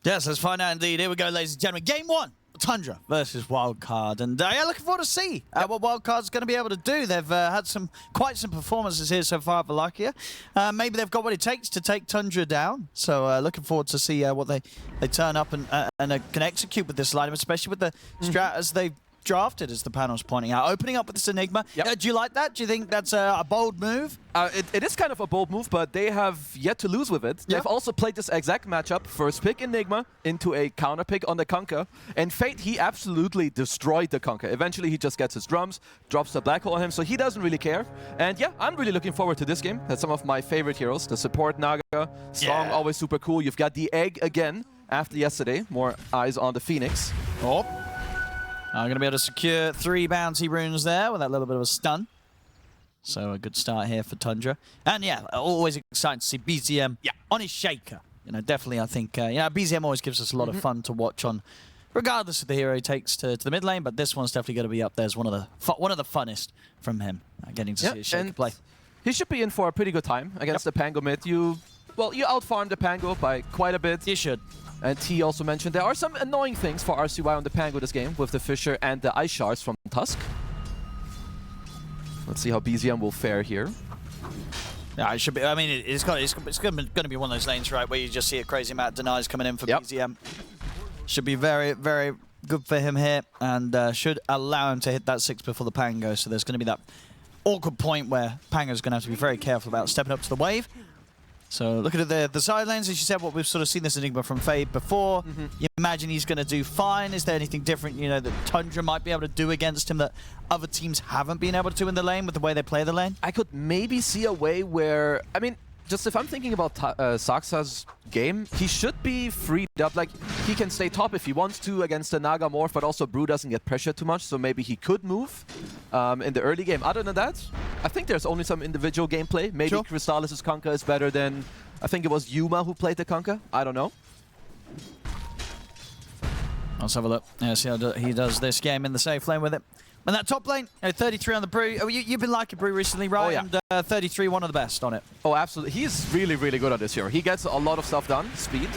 Yes, let's find out indeed. Here we go, ladies and gentlemen. Game 1, Tundra versus Wildcard. And yeah, looking forward to see what Wildcard's going to be able to do. They've had quite some performances here so far at Wallachia. Maybe they've got what it takes to take Tundra down. So looking forward to see what they turn up and can execute with this lineup, especially with the strat as they've drafted, as the panel's pointing out. Opening up with this Enigma. Yep. Do you like that? Do you think that's a bold move? It is kind of a bold move, but they have yet to lose with it. They've also played this exact matchup. First pick Enigma into a counter pick on the Conker. And Fate, he absolutely destroyed the Conker. Eventually, he just gets his drums, drops the Black Hole on him, so he doesn't really care. And yeah, I'm really looking forward to this game. That's some of my favorite heroes. The support Naga, Song, always super cool. You've got the Egg again after yesterday. More eyes on the Phoenix. Oh. I'm going to be able to secure 3 bounty runes there with that little bit of a stun. So a good start here for Tundra. And yeah, always exciting to see BZM on his shaker. You know, definitely I think, BZM always gives us a lot of fun to watch on, regardless of the hero he takes to the mid lane, but this one's definitely going to be up there as one of the funnest from him, getting to see his shaker play. He should be in for a pretty good time against the Pango mid. You outfarmed the Pango by quite a bit. You should. And T also mentioned there are some annoying things for RCY on the Pango this game with the Fisher and the Ice Shards from Tusk. Let's see how BZM will fare here. Yeah, it should be. I mean, it's going to be one of those lanes, right, where you just see a crazy amount of denies coming in for BZM. Should be very, very good for him here, and should allow him to hit that 6 before the Pango. So there's going to be that awkward point where Pango's going to have to be very careful about stepping up to the wave. So looking at the side lanes, as you said, what we've sort of seen this Enigma from Fade before. You imagine he's going to do fine. Is there anything different, that Tundra might be able to do against him that other teams haven't been able to do in the lane with the way they play the lane? I could maybe see a way where, I mean, just if I'm thinking about Saksa's game, he should be freed up. Like, he can stay top if he wants to against the Naga morph, but also Brew doesn't get pressured too much, so maybe he could move in the early game. Other than that, I think there's only some individual gameplay. Maybe Crystallis' Conker is better than, I think it was Yuma who played the Conker. I don't know. Let's have a look. Yeah, see how he does this game in the safe lane with it. And that top lane, 33 on the Brew. Oh, you've been liking Brew recently, right? Oh, yeah. And 33, one of the best on it. Oh, absolutely. He's really, really good at this hero. He gets a lot of stuff done. Speed.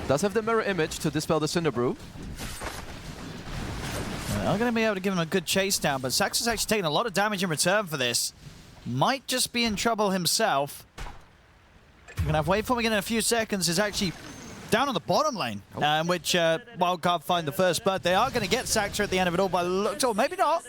Does have the mirror image to dispel the Cinder Brew. I'm going to be able to give him a good chase down, but Sax is actually taking a lot of damage in return for this. Might just be in trouble himself. We're going to have to wait for him again in a few seconds. Is actually down on the bottom lane, in which Wildcard find the first blood. They are going to get Saxa at the end of it all, but or maybe not.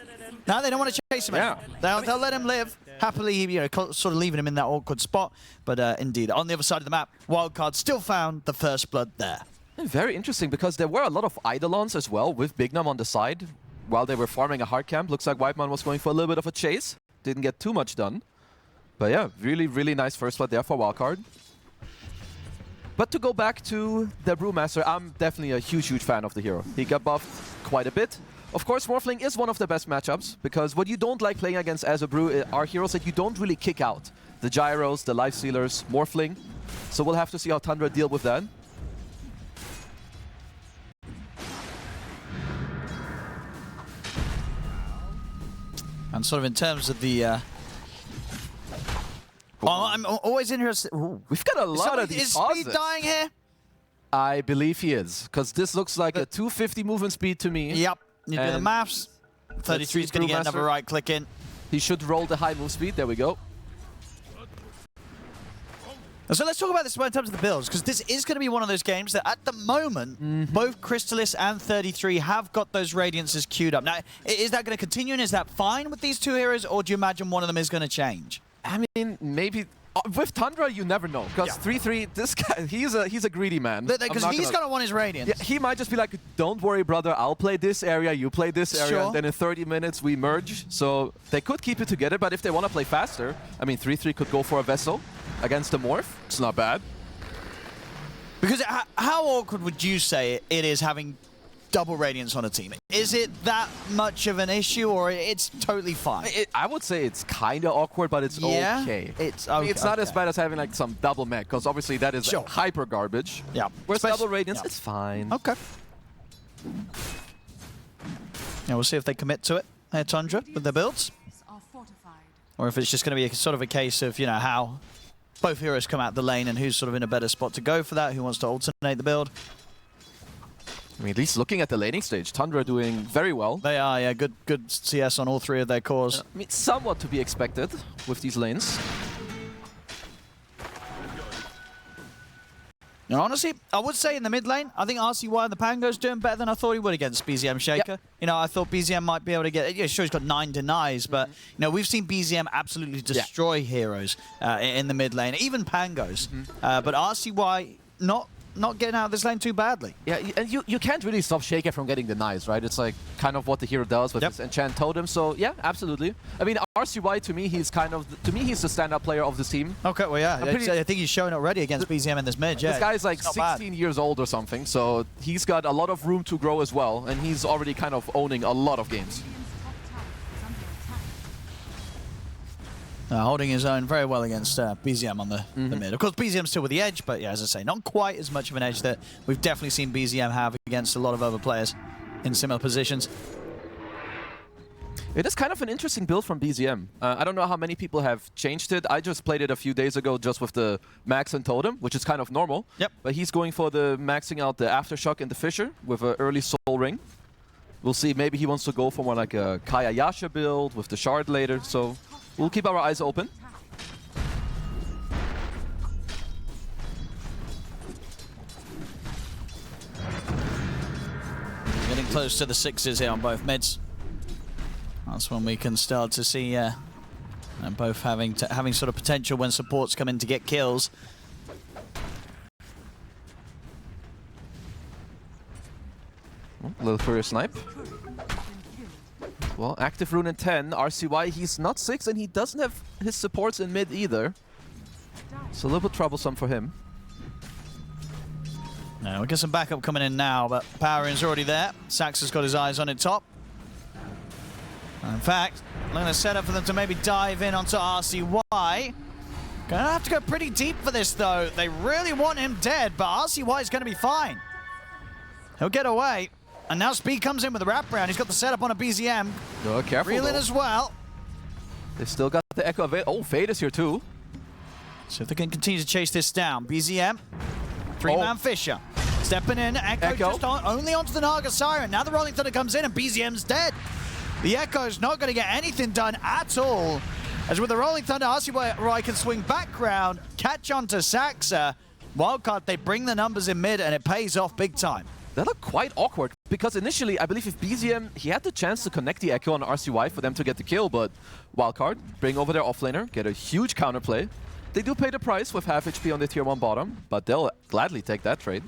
No, they don't want to chase him. They'll let him live. Happily, sort of leaving him in that awkward spot. But indeed, on the other side of the map, Wildcard still found the first blood there. Very interesting, because there were a lot of Eidolons as well with Bignum on the side while they were farming a hard camp. Looks like Whiteman was going for a little bit of a chase. Didn't get too much done. But yeah, really, really nice first blood there for Wildcard. But to go back to the Brewmaster, I'm definitely a huge, huge fan of the hero. He got buffed quite a bit. Of course, Morphling is one of the best matchups, because what you don't like playing against as a Brew are heroes that you don't really kick out. The Gyros, the Life Stealers, Morphling. So we'll have to see how Tundra deal with that. And sort of in terms of the... I'm always interested... Ooh. We've got a lot of these. Is Speed dying here? I believe he is, because this looks like a 250 movement speed to me. Yep. You do the maths. 33 is going to get another right click in. He should roll the high move speed. There we go. So let's talk about this in terms of the builds, because this is going to be one of those games that at the moment, both Crystallis and 33 have got those Radiances queued up. Now, is that going to continue, and is that fine with these two heroes, or do you imagine one of them is going to change? I mean, maybe... with Tundra, you never know, because 3-3, this guy, he's a greedy man. Because he's going to want his Radiance. Yeah, he might just be like, don't worry, brother, I'll play this area, you play this area, and then in 30 minutes we merge. So they could keep it together, but if they want to play faster, I mean, 3-3 could go for a Vessel against the Morph. It's not bad. Because how awkward would you say it is having double Radiance on a team? Is it that much of an issue, or it's totally fine? I would say it's kind of awkward, but it's okay. It's not as bad as having like some double mech, because obviously that is hyper garbage. Yeah. Whereas double Radiance, it's fine. Okay. Yeah, we'll see if they commit to it. Tundra with their builds. or if it's just going to be sort of a case of, you know, how both heroes come out the lane and who's sort of in a better spot to go for that, who wants to alternate the build. I mean, at least looking at the laning stage, Tundra doing very well. They are, yeah, good CS on all 3 of their cores. I mean, somewhat to be expected with these lanes. And honestly, I would say in the mid lane, I think RCY and the Pango's doing better than I thought he would against BZM Shaker. Yep. You know, I thought BZM might be able to get, yeah, sure, he's got 9 denies, but, you know, we've seen BZM absolutely destroy heroes in the mid lane, even Pangos. But RCY not getting out of this lane too badly. Yeah, and you can't really stop Shaker from getting denies, right? It's like kind of what the hero does with his enchant totem. So yeah, absolutely. I mean, RCY to me, he's kind of he's the standout player of this team. Okay, well yeah, I think he's shown already against BZM in this mid. Yeah, this guy's like 16 bad. years old or something, so he's got a lot of room to grow as well, and he's already kind of owning a lot of games. Holding his own very well against BZM on the mid. Of course, BZM's still with the edge, but yeah, as I say, not quite as much of an edge that we've definitely seen BZM have against a lot of other players in similar positions. It is kind of an interesting build from BZM. I don't know how many people have changed it. I just played it a few days ago just with the Max and Totem, which is kind of normal. Yep. But he's going for the maxing out the Aftershock and the Fissure with an early Soul Ring. We'll see, maybe he wants to go for more like a Kaya Yasha build with the Shard later, so we'll keep our eyes open. Getting close to the 6s here on both mids. That's when we can start to see and both having sort of potential when supports come in to get kills. A little Furious Snipe. Well, active rune in 10. RCY, he's not 6, and he doesn't have his supports in mid either. It's a little bit troublesome for him. Now, we get some backup coming in now, but Powerin's already there. Sax has got his eyes on it top. And in fact, I'm going to set up for them to maybe dive in onto RCY. Going to have to go pretty deep for this, though. They really want him dead, but RCY is going to be fine. He'll get away. And now Speed comes in with the wraparound. He's got the setup on a BZM. Oh, careful. Reel in as well. They still got the Echo of it. Oh, Fade is here too. So if they can continue to chase this down. BZM, 3-man Fissure. Stepping in, Echo just only onto the Naga Siren. Now the Rolling Thunder comes in and BZM's dead. The Echo's not going to get anything done at all. As with the Rolling Thunder, RCY can swing background, catch onto Saxa. Wildcard, they bring the numbers in mid and it pays off big time. That looked quite awkward, because initially, I believe if BZM, he had the chance to connect the Echo on RCY for them to get the kill, but Wildcard, bring over their offlaner, get a huge counterplay. They do pay the price with half HP on the tier 1 bottom, but they'll gladly take that trade.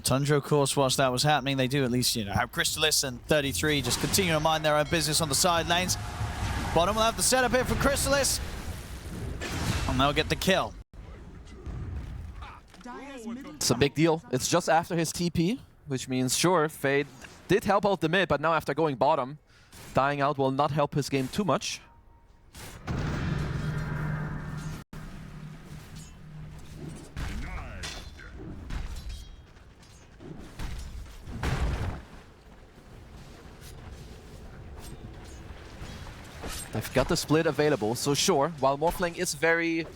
Tundra, of course, whilst that was happening, they do at least, you know, have Crystallis and 33 just continue to mind their own business on the side lanes. Bottom will have the setup here for Crystallis, and they'll get the kill. It's a big deal. It's just after his TP, which means, sure, Fade did help out the mid, but now after going bottom, dying out will not help his game too much. They've got the split available, so sure, while Morphling is very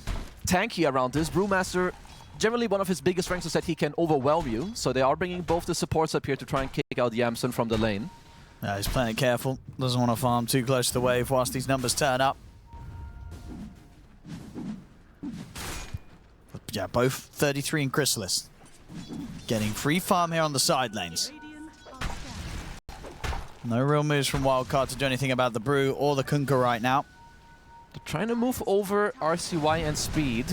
tanky around this, Brewmaster, generally one of his biggest strengths is that he can overwhelm you, so they are bringing both the supports up here to try and kick out Yamson from the lane. He's playing it careful, doesn't want to farm too close to the wave whilst these numbers turn up. But yeah, both 33 and Crystallis getting free farm here on the side lanes. No real moves from Wildcard to do anything about the Brew or the Kunkka right now. They're trying to move over RCY and Speed.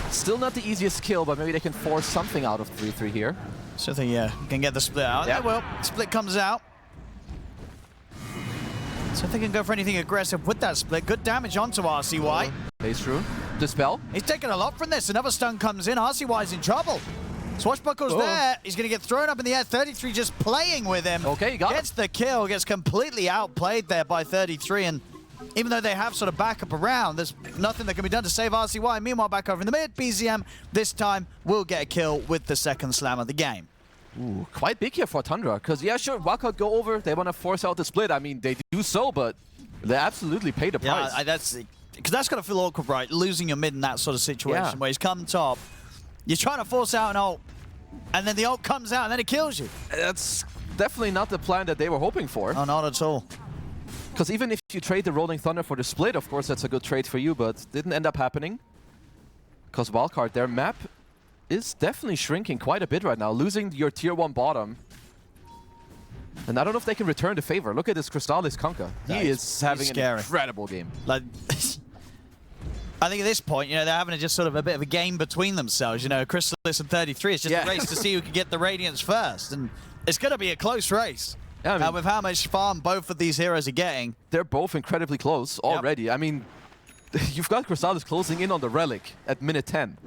Still not the easiest kill, but maybe they can force something out of 3-3 here. So they can get the split out. Yeah, well, split comes out. So if they can go for anything aggressive with that split, good damage onto RCY. Phase through. Dispel. He's taking a lot from this. Another stun comes in. RCY's in trouble. Swashbuckle's there. He's going to get thrown up in the air. 33 just playing with him. Okay, he got Gets the kill. Gets completely outplayed there by 33. And even though they have sort of backup around, there's nothing that can be done to save RCY. Meanwhile, back over in the mid, BZM this time will get a kill with the second slam of the game. Ooh, quite big here for Tundra, because yeah, sure, Wildcard go over, they want to force out the split. I mean, they do so, but they absolutely pay the price. Yeah, because that's got to feel awkward, right? Losing your mid in that sort of situation where he's come top, you're trying to force out an ult, and then the ult comes out and then it kills you. That's definitely not the plan that they were hoping for. Oh, not at all. Because even if you trade the Rolling Thunder for the split, of course, that's a good trade for you, but didn't end up happening. Because Wildcard, their map is definitely shrinking quite a bit right now, losing your tier 1 bottom. And I don't know if they can return the favor. Look at this Crystallis Kunkka. He is having an incredible game. Like, I think at this point, you know, they're having just sort of a bit of a game between themselves. You know, Crystallis and 33, it's just a race to see who can get the Radiance first. And it's going to be a close race. Yeah, I mean, with how much farm both of these heroes are getting. They're both incredibly close already. Yep. I mean, you've got Crystallis closing in on the Relic at minute 10.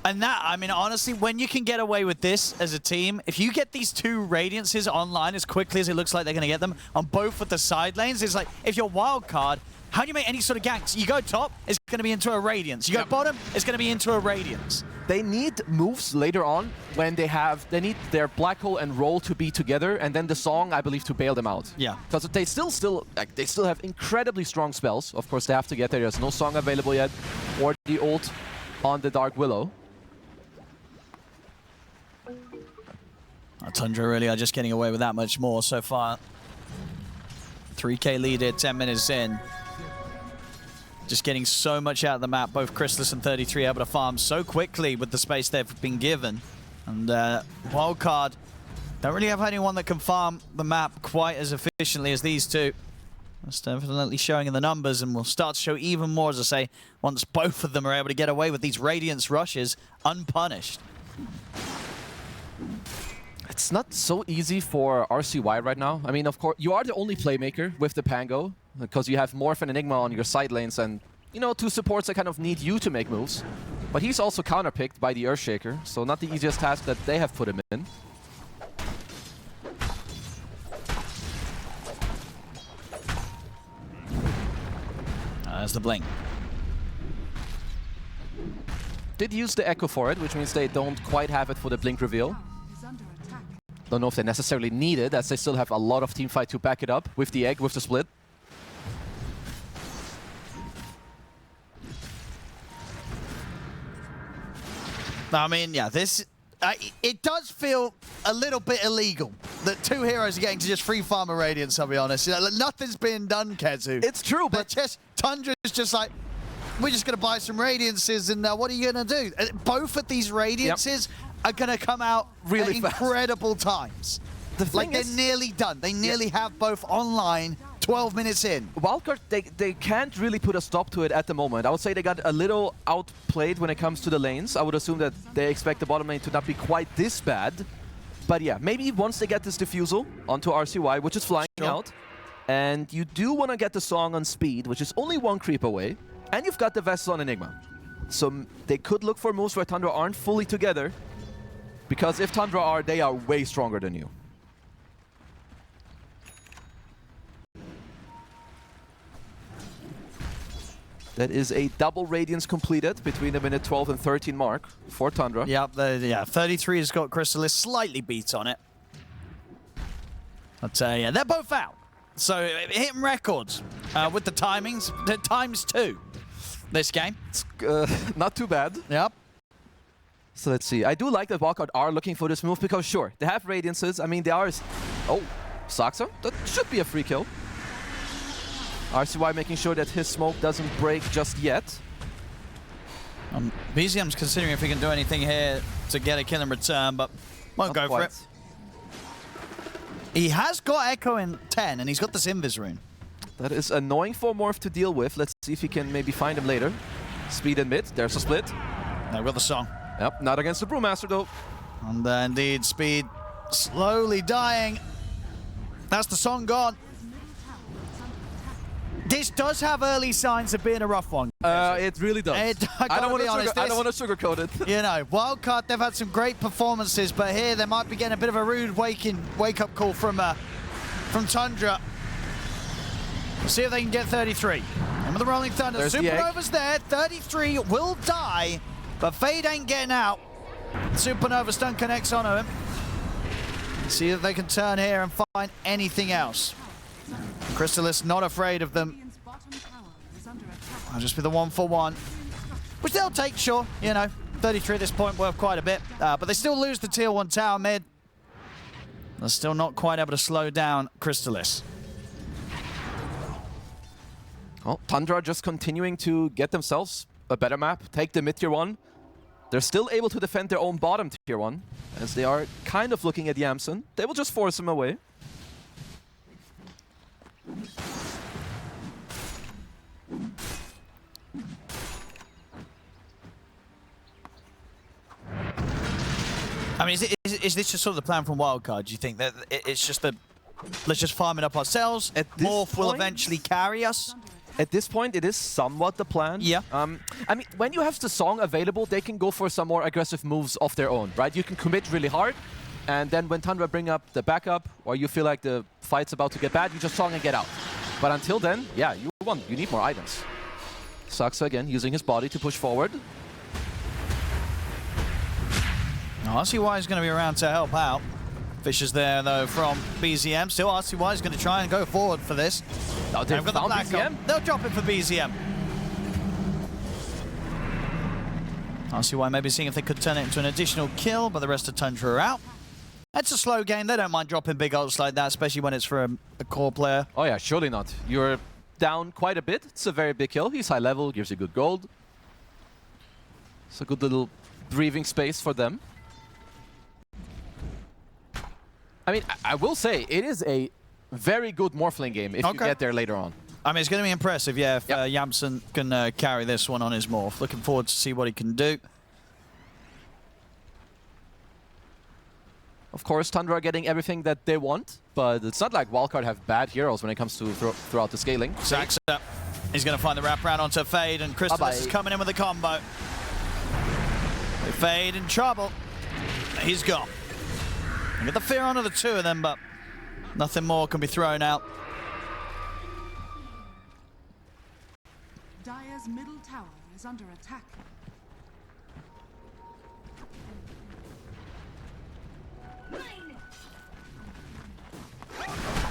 And that, I mean, honestly, when you can get away with this as a team, if you get these 2 Radiances online as quickly as it looks like they're going to get them on both of the side lanes, it's like, if you're Wildcard, how do you make any sort of ganks? You go top, it's going to be into a Radiance. You go bottom, it's going to be into a Radiance. They need moves later on when they need their Black Hole and Roll to be together, and then the Song, I believe, to bail them out. Yeah. Because they still have incredibly strong spells. Of course, they have to get there. There's no Song available yet, or the ult on the Dark Willow. Tundra really are just getting away with that much more so far. 3K lead here, 10 minutes in. Just getting so much out of the map. Both Crystallis and 33 able to farm so quickly with the space they've been given. And Wildcard don't really have anyone that can farm the map quite as efficiently as these two. That's definitely showing in the numbers, and will start to show even more, as I say, once both of them are able to get away with these Radiance rushes unpunished. It's not so easy for RCY right now. I mean, of course, you are the only playmaker with the Pango, because you have Morph and Enigma on your side lanes, and, you know, 2 supports that kind of need you to make moves. But he's also counterpicked by the Earthshaker, so not the easiest task that they have put him in. There's the blink. Did use the Echo for it, which means they don't quite have it for the blink reveal. Don't know if they necessarily need it, as they still have a lot of teamfight to back it up with the egg, with the split. I mean, yeah, this... it does feel a little bit illegal that 2 heroes are getting to just free farm a Radiance, I'll be honest. You know, nothing's been done, Kezu. It's true, but Tundra's just like, we're just going to buy some Radiances, and what are you going to do? Both of these Radiances are going to come out really at incredible times. Like, they're nearly done. They nearly have both online 12 minutes in. Wildcard, they can't really put a stop to it at the moment. I would say they got a little outplayed when it comes to the lanes. I would assume that they expect the bottom lane to not be quite this bad. But yeah, maybe once they get this Diffusal onto RCY, which is flying out, and you do want to get the Song on speed, which is only 1 creep away, and you've got the Vessel on Enigma. So they could look for moves where Tundra aren't fully together, because if Tundra are, they are way stronger than you. That is a double Radiance completed between the minute 12 and 13 mark for Tundra. Yep, yeah, 33 has got Crystallis slightly beat on it. But yeah, they're both out. So hitting records with the timings, they're ×2 this game. It's not too bad. Yep. So let's see. I do like that Wildcard are looking for this move because, sure, they have Radiances. I mean, they are... Oh, Saxa. That should be a free kill. RCY making sure that his smoke doesn't break just yet. BZM's considering if he can do anything here to get a kill in return, but won't go for it. He has got Echo in 10, and he's got this Invis rune. That is annoying for Morph to deal with. Let's see if he can maybe find him later. Speed in mid. There's a split. Now we've got the Song. Yep, not against the Brewmaster, though. And indeed, Speed slowly dying. That's the Song gone. This does have early signs of being a rough one. It really does. I don't want to sugarcoat it. You know, Wildcard, they've had some great performances, but here they might be getting a bit of a rude wake-up call from Tundra. We'll see if they can get 33. And with the Rolling Thunder, Supernova's there. 33 will die, but Fade ain't getting out. Supernova stun connects onto him. See if they can turn here and find anything else. Crystallis not afraid of them. I'll just be the 1-for-1. Which they'll take, sure. You know, 33 at this point worth quite a bit. But they still lose the tier 1 tower mid. They're still not quite able to slow down Crystallis. Well, Tundra just continuing to get themselves a better map, take the mid tier 1. They're still able to defend their own bottom tier 1, as they are kind of looking at Yamsen. They will just force him away. I mean, is this just sort of the plan from Wildcard? Do you think that it's just the let's just farm it up ourselves? Morph will eventually carry us? At this point, it is somewhat the plan. Yeah. I mean, when you have the song available, they can go for some more aggressive moves of their own, right? You can commit really hard, and then when Tundra bring up the backup, or you feel like the fight's about to get bad, you just song and get out. But until then, yeah, you need more items. Saxa again, using his body to push forward. RCY is going to be around to help out. Fisher's there, though, from BZM. Still, RCY is going to try and go forward for this. Oh, they've got the black BZM? They'll drop it for BZM. RCY maybe seeing if they could turn it into an additional kill, but the rest of Tundra are out. It's a slow game. They don't mind dropping big ults like that, especially when it's for a core player. Oh yeah, surely not. You're down quite a bit. It's a very big kill. He's high level, gives you good gold. It's a good little breathing space for them. I mean, I will say, it is a very good Morphling game if you get there later on. I mean, it's going to be impressive, yeah, if Yamsen can carry this one on his Morph. Looking forward to see what he can do. Of course, Tundra are getting everything that they want, but it's not like Wildcard have bad heroes when it comes to throughout the scaling. Saxa, he's going to find the wraparound onto Fade, and Crystallis is coming in with a combo. Fade in trouble. He's gone. Get the fear onto the two of them, but nothing more can be thrown out. Dire's middle tower is under attack.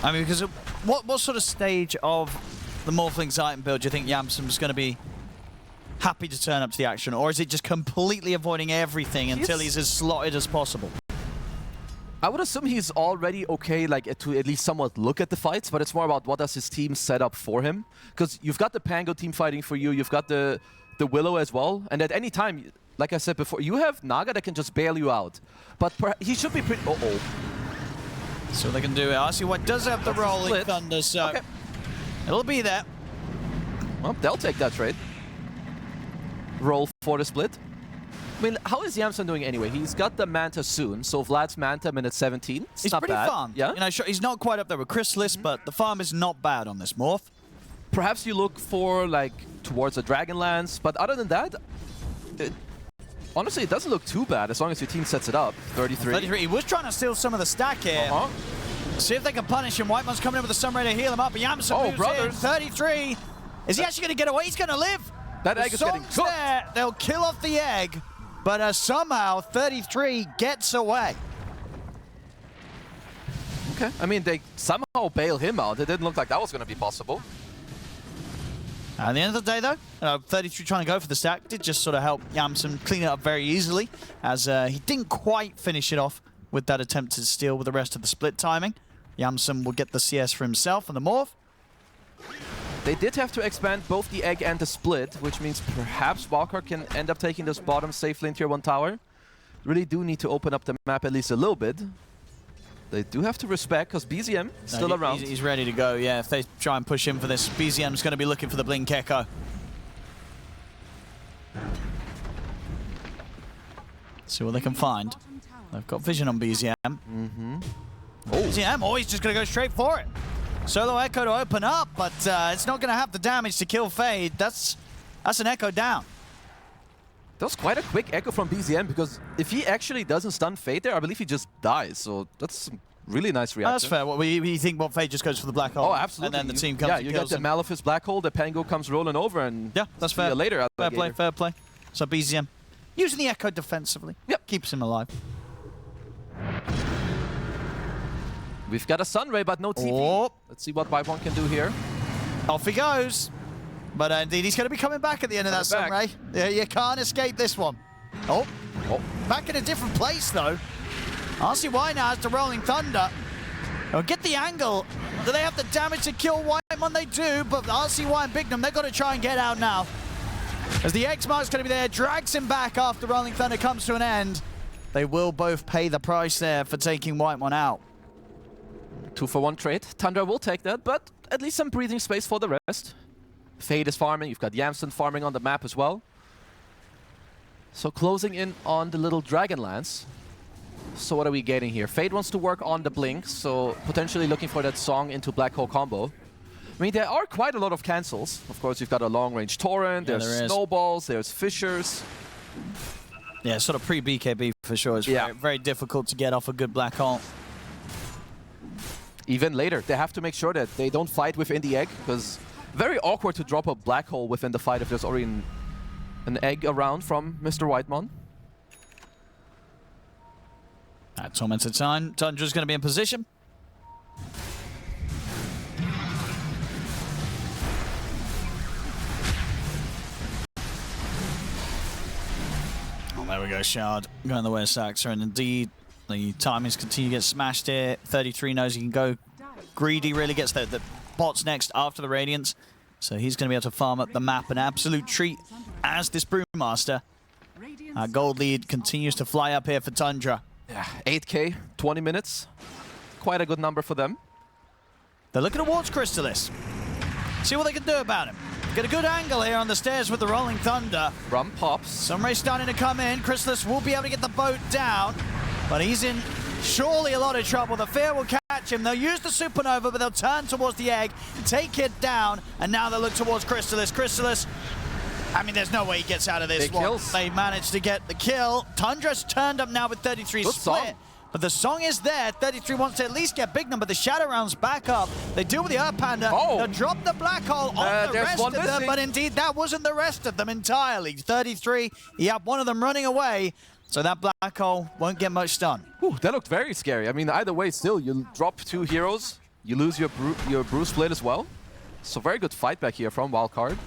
I mean, because what sort of stage of the Morphling's item build do you think Yamsen's going to be happy to turn up to the action, or is it just completely avoiding everything until he's as slotted as possible? I would assume he's already okay, like, to at least somewhat look at the fights, but it's more about what does his team set up for him. Because you've got the Pango team fighting for you, you've got the Willow as well, and at any time, like I said before, you have Naga that can just bail you out. But he should be pretty... Uh-oh. So they can do it. RCY does have the rolling thunder, so it'll be there. Well, they'll take that trade. Roll for the split. I mean, how is Yamsen doing anyway? He's got the Manta soon, so Vlad's Manta minute 17. It's not pretty bad. Farmed. Yeah? You know, sure, he's not quite up there with Crystallis, but the farm is not bad on this Morph. Perhaps you look for, like, towards the Dragonlance, but other than that, honestly, it doesn't look too bad as long as your team sets it up. 33. 33. He was trying to steal some of the stack here. See if they can punish him. Whiteman's coming in with a Sunray to heal him up, but Yamsen moves in. 33. Is he actually going to get away? He's going to live. That egg is getting cooked. There. They'll kill off the egg. But somehow, 33 gets away. Okay, I mean, they somehow bail him out. It didn't look like that was going to be possible. At the end of the day, though, 33 trying to go for the stack did just sort of help Yamsen clean it up very easily, as he didn't quite finish it off with that attempted steal with the rest of the split timing. Yamsen will get the CS for himself and the Morph. They did have to expand both the egg and the split, which means perhaps Wildcard can end up taking this bottom safely in tier 1 tower. Really do need to open up the map at least a little bit. They do have to respect, because BZM is still around. He's ready to go, yeah. If they try and push him for this, BZM's going to be looking for the Blink Echo. See what they can find. They've got vision on BZM. BZM, he's just going to go straight for it. Solo Echo to open up, but it's not going to have the damage to kill Fade. That's an Echo down. That was quite a quick Echo from BZM, because if he actually doesn't stun Fade there, I believe he just dies. So that's some really nice reaction. That's fair. We think Fade just goes for the black hole. Oh, absolutely. And then the team comes and you got the Malefice black hole, the Pango comes rolling over, and yeah, that's fair. Later, fair play, fair play. So BZM using the Echo defensively. Yep, keeps him alive. We've got a Sunray, but no TP. Oh. Let's see what White1 can do here. Off he goes. But indeed, he's going to be coming back at the end of that Sunray. Yeah, you can't escape this one. Oh. Back in a different place, though. RCY now has the Rolling Thunder. They'll get the angle. Do they have the damage to kill White1? They do, but RCY and Bignum, they've got to try and get out now. As the X-Mark's going to be there, drags him back after Rolling Thunder comes to an end. They will both pay the price there for taking White1 out. 2-for-1 trade. Tundra will take that, but at least some breathing space for the rest. Fade is farming. You've got Yamson farming on the map as well. So closing in on the little Dragonlance. So what are we getting here? Fade wants to work on the Blink, so potentially looking for that Song into Black Hole combo. I mean, there are quite a lot of cancels. Of course, you've got a long-range Torrent, there's Snowballs, there's Fissures. Yeah, sort of pre-BKB for sure. It's very, very difficult to get off a good Black Hole. Even later, they have to make sure that they don't fight within the egg, because very awkward to drop a Black Hole within the fight if there's already an egg around from Mr. Whitemon. Tormented time. Tundra's going to be in position. Oh, there we go, Shard going the way of Saxa, and indeed the timings continue to get smashed here. 33 knows he can go greedy, really gets the bots next after the Radiance, so he's going to be able to farm up the map. An absolute treat as this Brewmaster. Gold lead continues to fly up here for Tundra. Yeah, 8K, 20 minutes. Quite a good number for them. They're looking towards Crystallis. See what they can do about him. Get a good angle here on the stairs with the Rolling Thunder. Rum pops. Sunray starting to come in. Crystallis will be able to get the boat down, but he's in surely a lot of trouble. The Fear will catch him. They'll use the Supernova, but they'll turn towards the egg, take it down, and now they'll look towards Crystallis. Crystallis, I mean, there's no way he gets out of this one. They managed to get the kill. Tundra's turned up now with 33 good split. Song. But the Song is there. 33 wants to at least get Bignum, but the Shadow rounds back up. They deal with the Earth Panda. They'll drop the Black Hole on the rest of them, but indeed that wasn't the rest of them entirely. 33, one of them running away. So that Black Hole won't get much done. Ooh, that looked very scary. I mean, either way, still, you drop 2 heroes. You lose your brew split as well. So very good fight back here from Wildcard.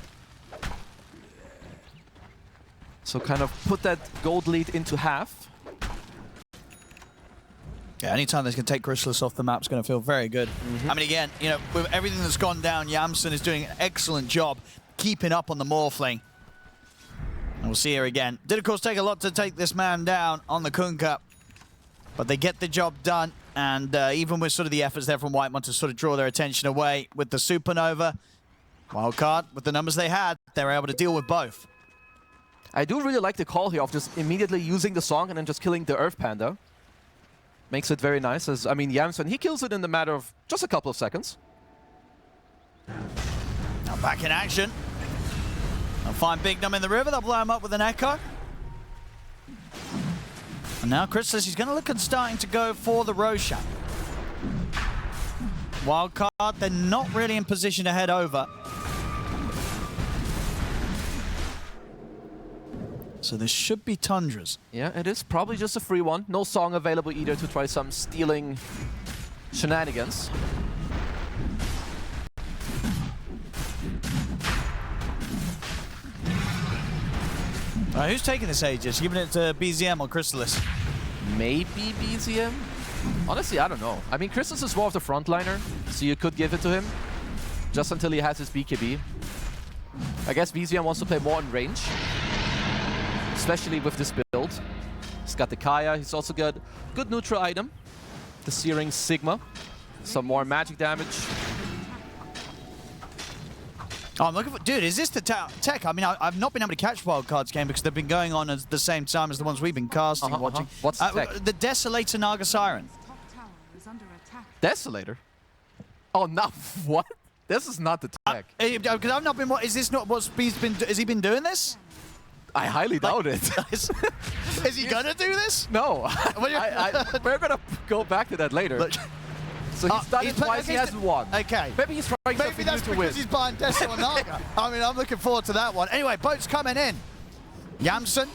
So kind of put that gold lead into half. Yeah, anytime they can take Crystallis off the map is going to feel very good. I mean, again, you know, with everything that's gone down, Yamson is doing an excellent job keeping up on the Morphling. And we'll see here again. Did, of course, take a lot to take this man down on the Kunkka, but they get the job done. And even with sort of the efforts there from Whitemon to sort of draw their attention away with the Supernova, Wildcard, with the numbers they had, they were able to deal with both. I do really like the call here of just immediately using the Song and then just killing the Earth Panda. Makes it very nice. As I mean, Yamson, he kills it in the matter of just a couple of seconds. Now back in action. They'll find Bignum in the river. They'll blow him up with an Echo. And now Crystallis, he's going to look at starting to go for the Roshan. Wildcard, they're not really in position to head over. So this should be Tundra's. Yeah, it is probably just a free one. No Song available either to try some stealing shenanigans. Who's taking this Aegis? Giving it to BZM or Crystallis? Maybe BZM? Honestly, I don't know. I mean, Crystallis is more of the frontliner, so you could give it to him just until he has his BKB. I guess BZM wants to play more in range, especially with this build. He's got the Kaya. He's also got good neutral item, the Searing Sigma. Some more magic damage. Oh, I'm looking for... Dude, is this the tech? I mean, I've not been able to catch Wildcard's game because they've been going on at the same time as the ones we've been casting and watching. What's the tech? The Desolator Naga Siren. Desolator? Oh, no. What? This is not the tech. Because I've not been... Is this not what Speed's been... Has he been doing this? I highly doubt it. Is he gonna do this? No. We're gonna go back to that later. Look. So he's done it twice, he hasn't won. Okay. Maybe he's trying something new to win. Because he's buying Deso and Naga. I mean, I'm looking forward to that one. Anyway, boat's coming in. Yamson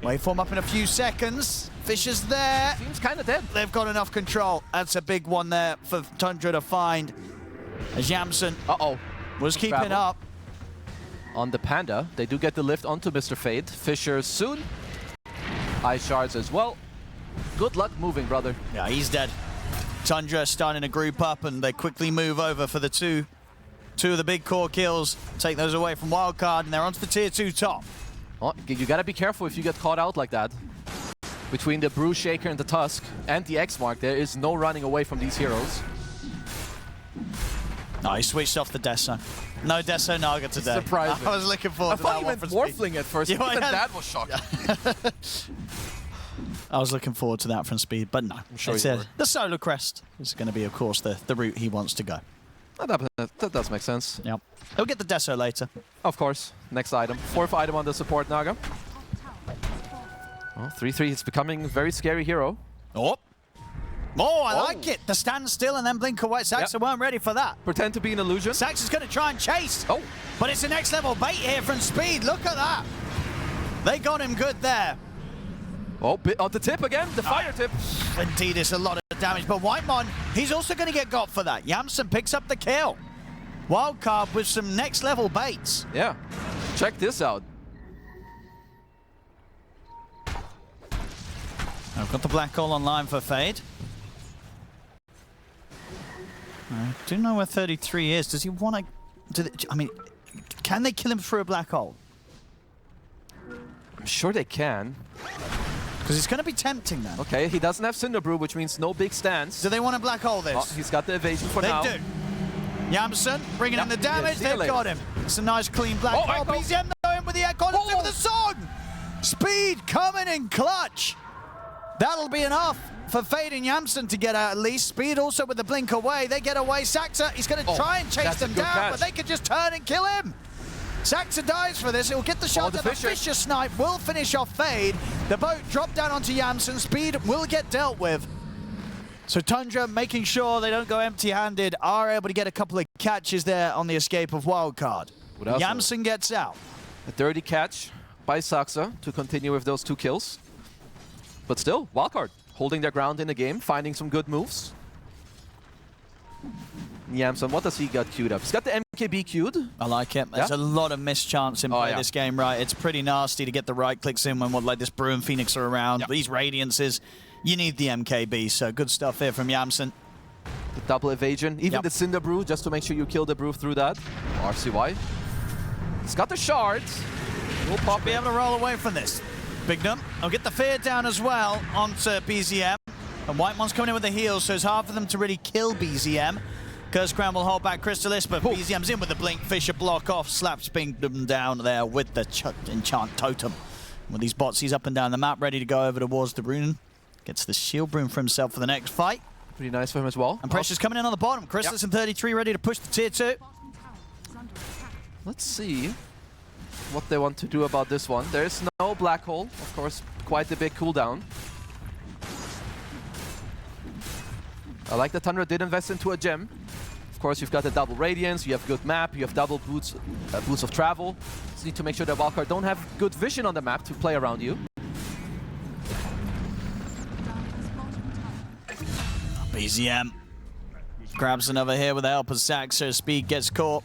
Waveform up in a few seconds. Fisher's there. Seems kind of dead. They've got enough control. That's a big one there for Tundra to find. As Yamsen was keeping Travel. up. On the Panda, they do get the lift onto Mr. Fade. Fisher soon. Ice shards as well. Good luck moving, brother. Yeah, he's dead. Tundra starting to group up, and they quickly move over for the two of the big core kills. Take those away from Wildcard, and they're onto the tier 2 top. Oh, you gotta be careful if you get caught out like that. Between the Brew Shaker and the Tusk and the X-Mark, there is no running away from these heroes. No, he switched off the Deso. No Deso Naga today. Surprising. I was looking forward to that one. I thought you meant Morphling at first. Yeah, Even that was shocking. I was looking forward to that from Speed, but no. I'm sure it's you were. the Solar Crest is going to be, of course, the route he wants to go. That does make sense. Yep. He'll get the Deso later. Of course. Next item. 4th item on the support Naga. Oh, 3-3. It's becoming a very scary hero. Oh, I like it. The stand still and then blink away. Saxa weren't ready for that. Pretend to be an illusion. Saxa's going to try and chase. Oh. But it's a next level bait here from Speed. Look at that. They got him good there. Oh, bit on the tip again. The fire tip. Indeed, it's a lot of damage. But Whitemon, he's also going to get got for that. Yamsen picks up the kill. Wildcard with some next level baits. Yeah. Check this out. I've got the black hole online for Fade. I do know where 33 is. Does he want to... I mean, can they kill him through a black hole? I'm sure they can. Because it's going to be tempting then. Okay, he doesn't have Cinder Brew, which means no big stance. Do they want to black hole this? Oh, he's got the evasion for they now. do. Yamsen bringing in the damage. Yeah, They've got him. It's a nice clean black hole. Echo. BZM though in with the echo. In with the song. Speed coming in clutch. That'll be enough for Fade and Yamsen to get out at least. Speed also with the blink away. They get away. Saxa, he's going to try and chase them down, but they can just turn and kill him. Saxa dies for this. It will get the shot. The Fisher snipe will finish off Fade. The boat dropped down onto Yamsen. Speed will get dealt with. So Tundra making sure they don't go empty-handed, are able to get a couple of catches there on the escape of Wildcard. Yamsen gets out. A dirty catch by Saxa to continue with those 2 kills. But still, Wildcard holding their ground in the game, finding some good moves. Yamsen, what does he got queued up? He's got the MKB queued. I like it. There's a lot of mischance in play this game, right? It's pretty nasty to get the right clicks in when like this Brew and Phoenix are around. These Radiances, you need the MKB, so good stuff here from Yamsen. The double evasion, even the Cinder Brew, just to make sure you kill the Brew through that. RCY. He's got the shards. We'll be able to roll away from this. Bignum, I'll get the fear down as well onto BZM. And Whitemon's coming in with the heals, so it's hard for them to really kill BZM. Curse Crown will hold back Crystalis, but BZM's in with the blink. Fisher block off, slaps Bignum down there with the enchant totem. With these bots, he's up and down the map, ready to go over towards the rune. Gets the shield rune for himself for the next fight. Pretty nice for him as well. And Pressure's coming in on the bottom. Crystalis in 33, ready to push the tier 2. Let's see what they want to do about this one. There's no black hole, of course, quite a big cooldown. I like that Tundra did invest into a gem. Of course, you've got the double Radiance, you have good map, you have double boots of travel. Just need to make sure that Wildcard don't have good vision on the map to play around you. BZM grabs another here with the help of Saxa. Speed gets caught.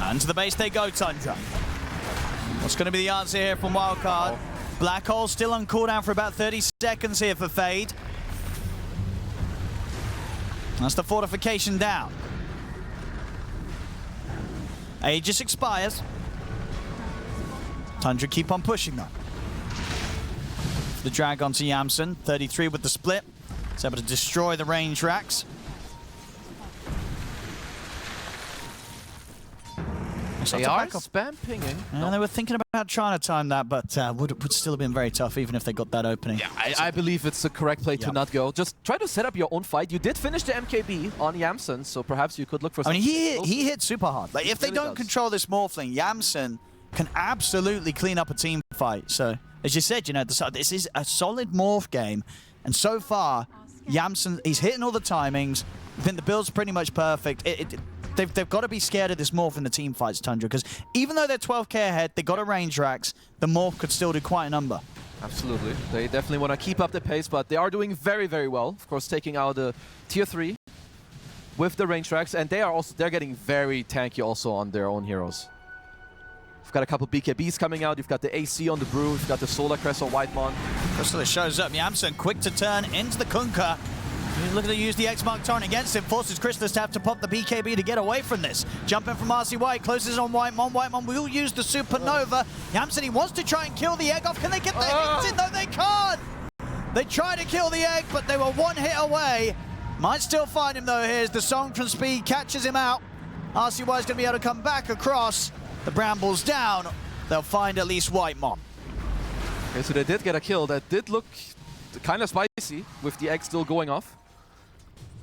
And to the base they go, Tundra. What's going to be the answer here from Wildcard? Black Hole still on cooldown for about 30 seconds here for Fade. That's the fortification down. Aegis expires. Tundra keep on pushing though. The drag onto Yamsen, 33 with the split. It's able to destroy the range racks. They are spam pinging. They were thinking about trying to time that, but would still have been very tough even if they got that opening. Yeah, I believe it's the correct play to not go. Just try to set up your own fight. You did finish the MKB on Yamsen, so perhaps you could look for something. I mean, he hit super hard. Like, if they don't control this Morphling, Yamsen can absolutely clean up a team fight. So, as you said, you know, this is a solid Morph game, and so far, Yamsen, he's hitting all the timings. I think the build's pretty much perfect. they've got to be scared of this morph in the team fights, Tundra, because even though they're 12k ahead, they got a range racks, the morph could still do quite a number. Absolutely. They definitely want to keep up the pace, but they are doing very, very well. Of course, taking out the tier 3 with the range racks, and they're getting very tanky also on their own heroes. You've got a couple BKBs coming out. You've got the AC on the Brew. You've got the Solar Crest on Whitemon. Crystal shows up. Yamsen quick to turn into the Kunkka. He's looking to use the X-Mark Torrent against him. Forces Crystal to have to pop the BKB to get away from this. Jumping from RC White. Closes on Whitemon. Whitemon will use the Supernova. Yamsen, he wants to try and kill the egg off. Can they get the hits in? No, they can't. They try to kill the egg, but they were one hit away. Might still find him, though. Here's the Song from Speed. Catches him out. RC White's going to be able to come back across. The Brambles down. They'll find at least Whitemon. Okay, so they did get a kill. That did look kind of spicy with the egg still going off.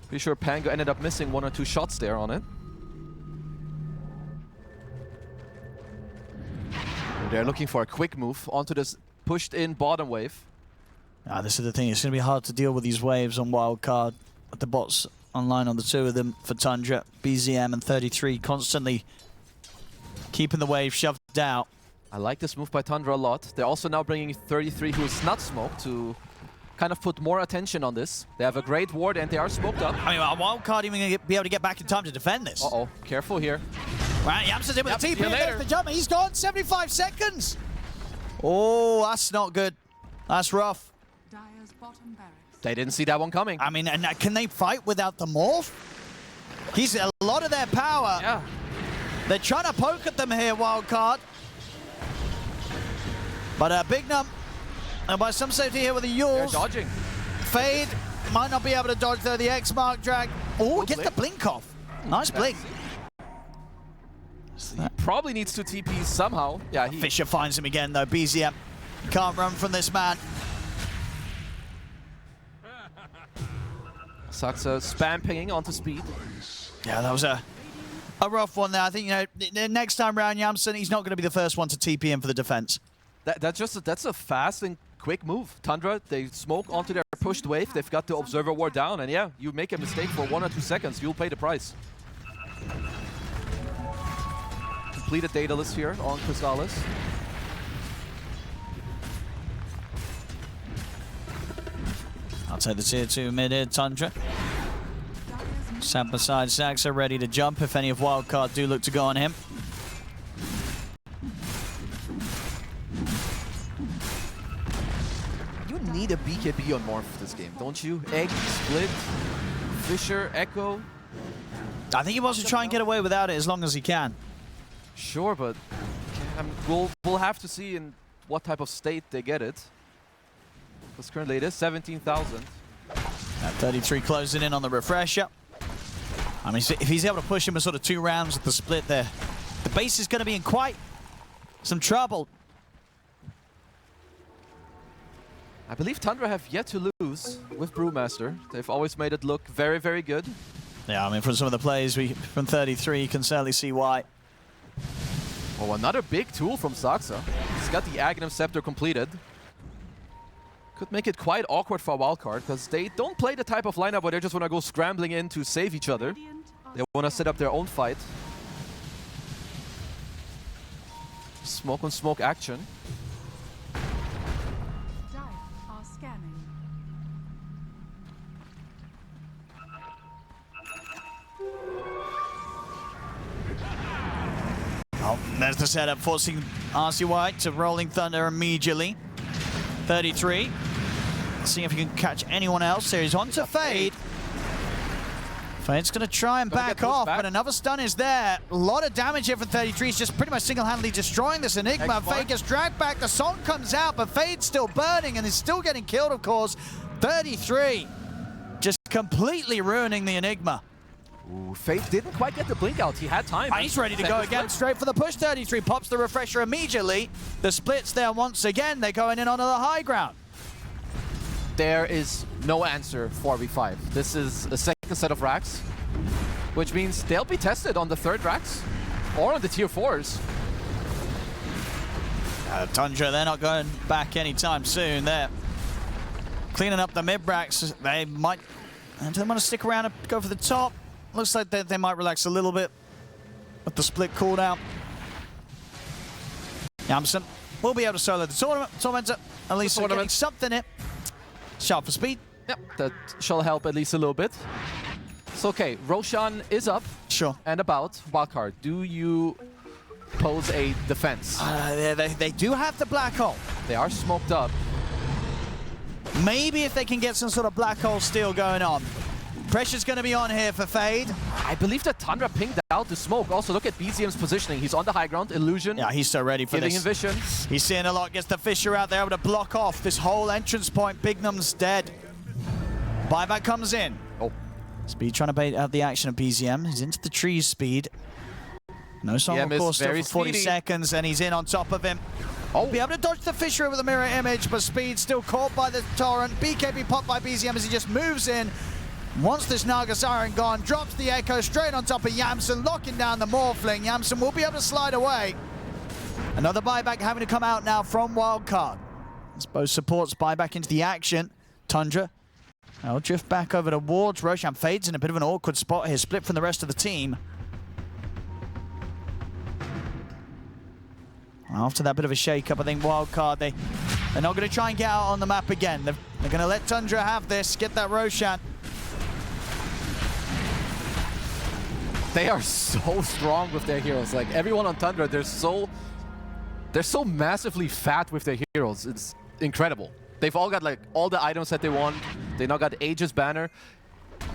Pretty sure Pango ended up missing 1 or 2 shots there on it. They're looking for a quick move onto this pushed in bottom wave. This is the thing. It's going to be hard to deal with these waves on Wildcard. The bots online on the 2 of them for Tundra, BZM and 33 constantly keeping the wave shoved out. I like this move by Tundra a lot. They're also now bringing 33, who is not smoked, to kind of put more attention on this. They have a great ward and they are smoked up. I mean, are Wildcard even going to be able to get back in time to defend this? Uh-oh, careful here. Right, Yamsen's in with the TP against the jump. He's gone, 75 seconds. Oh, that's not good. That's rough. Dire's bottom barracks. They didn't see that one coming. I mean, and can they fight without the morph? He's a lot of their power. Yeah. They're trying to poke at them here, Wildcard. But Big Num, and by some safety here with the Yules. They're dodging. Fade might not be able to dodge though. The X-Mark drag. Oh, gets the blink off. Nice blink. He probably needs to TP somehow. Yeah, Fisher finds him again though. BZM can't run from this man. Saxa spam pinging onto speed. Yeah, that was a rough one there. I think, you know, the next time round, Yamsen, he's not going to be the first one to TP in for the defense. That's a fast and quick move. Tundra, they smoke onto their pushed wave. They've got the Observer Ward down, and yeah, you make a mistake for 1 or 2 seconds, you'll pay the price. Completed Daedalus here on Chrysalis. I'll take the tier 2 mid-air, Tundra. Sat beside Saxa, ready to jump if any of Wildcard do look to go on him. You need a BKB on Morph this game, don't you? Egg, Split, Fisher, Echo. I think he wants to try and get away without it as long as he can. Sure, but we'll have to see in what type of state they get it. Because currently it is 17,000. 33 closing in on the refresher. I mean, if he's able to push him a sort of 2 rounds with the split there, the base is going to be in quite some trouble. I believe Tundra have yet to lose with Brewmaster. They've always made it look very, very good. Yeah, I mean, from some of the plays from 33, you can certainly see why. Oh, another big tool from Saxa. He's got the Aghanim Scepter completed. Could make it quite awkward for Wildcard, because they don't play the type of lineup where they just want to go scrambling in to save each other. They want to set up their own fight. Smoke on smoke action. Dire are scanning. Oh, there's the setup, forcing RC White to Rolling Thunder immediately. 33. Seeing if he can catch anyone else. There he's on to Fade. Fade's going to try and back off, but another stun is there. A lot of damage here for 33. He's just pretty much single-handedly destroying this Enigma. Fade gets dragged back. The song comes out, but Fade's still burning and is still getting killed, of course. 33 just completely ruining the Enigma. Ooh, Fade didn't quite get the blink out. He had time. He's ready to go again, straight for the push. 33 pops the refresher immediately. The split's there once again. They're going in onto the high ground. There is no answer for 4v5. This is a second set of racks, which means they'll be tested on the 3rd racks or on the tier 4s. Tundra, they're not going back anytime soon. They're cleaning up the mid racks. They might. And do they want to stick around and go for the top? Looks like they might relax a little bit with the split cooldown. Yamson will be able to solo the tournament. Tormentor, at least getting something in. Sharp for speed. Yep, that shall help at least a little bit. So, okay, Roshan is up. Sure. And about. Wildcard, do you pose a defense? They do have the black hole. They are smoked up. Maybe if they can get some sort of black hole steal going on. Pressure's going to be on here for Fade. I believe that Tundra pinged out the smoke. Also, look at BZM's positioning. He's on the high ground. Illusion. Yeah, he's so ready for giving this. Giving him vision. He's seeing a lot. Gets the Fissure out there, able to block off this whole entrance point. Bignum's dead. Buyback comes in. Oh. Speed trying to bait out the action of BZM. He's into the trees, Speed. No song, of course, still for 40 seconds, and he's in on top of him. Oh, be able to dodge the Fissure with a mirror image, but Speed still caught by the Torrent. BKB popped by BZM as he just moves in. Once this Naga Siren gone, drops the Echo straight on top of Yamson, locking down the Morphling. Yamson will be able to slide away. Another buyback having to come out now from Wildcard. As both supports buy back into the action. Tundra, I'll drift back over towards Roshan. Fades in a bit of an awkward spot here, split from the rest of the team. After that bit of a shake-up, I think Wildcard, they're not going to try and get out on the map again. They're going to let Tundra have this, get that Roshan. They are so strong with their heroes. Like, everyone on Tundra, they're so massively fat with their heroes. It's incredible. They've all got like all the items that they want. They now got Aegis banner.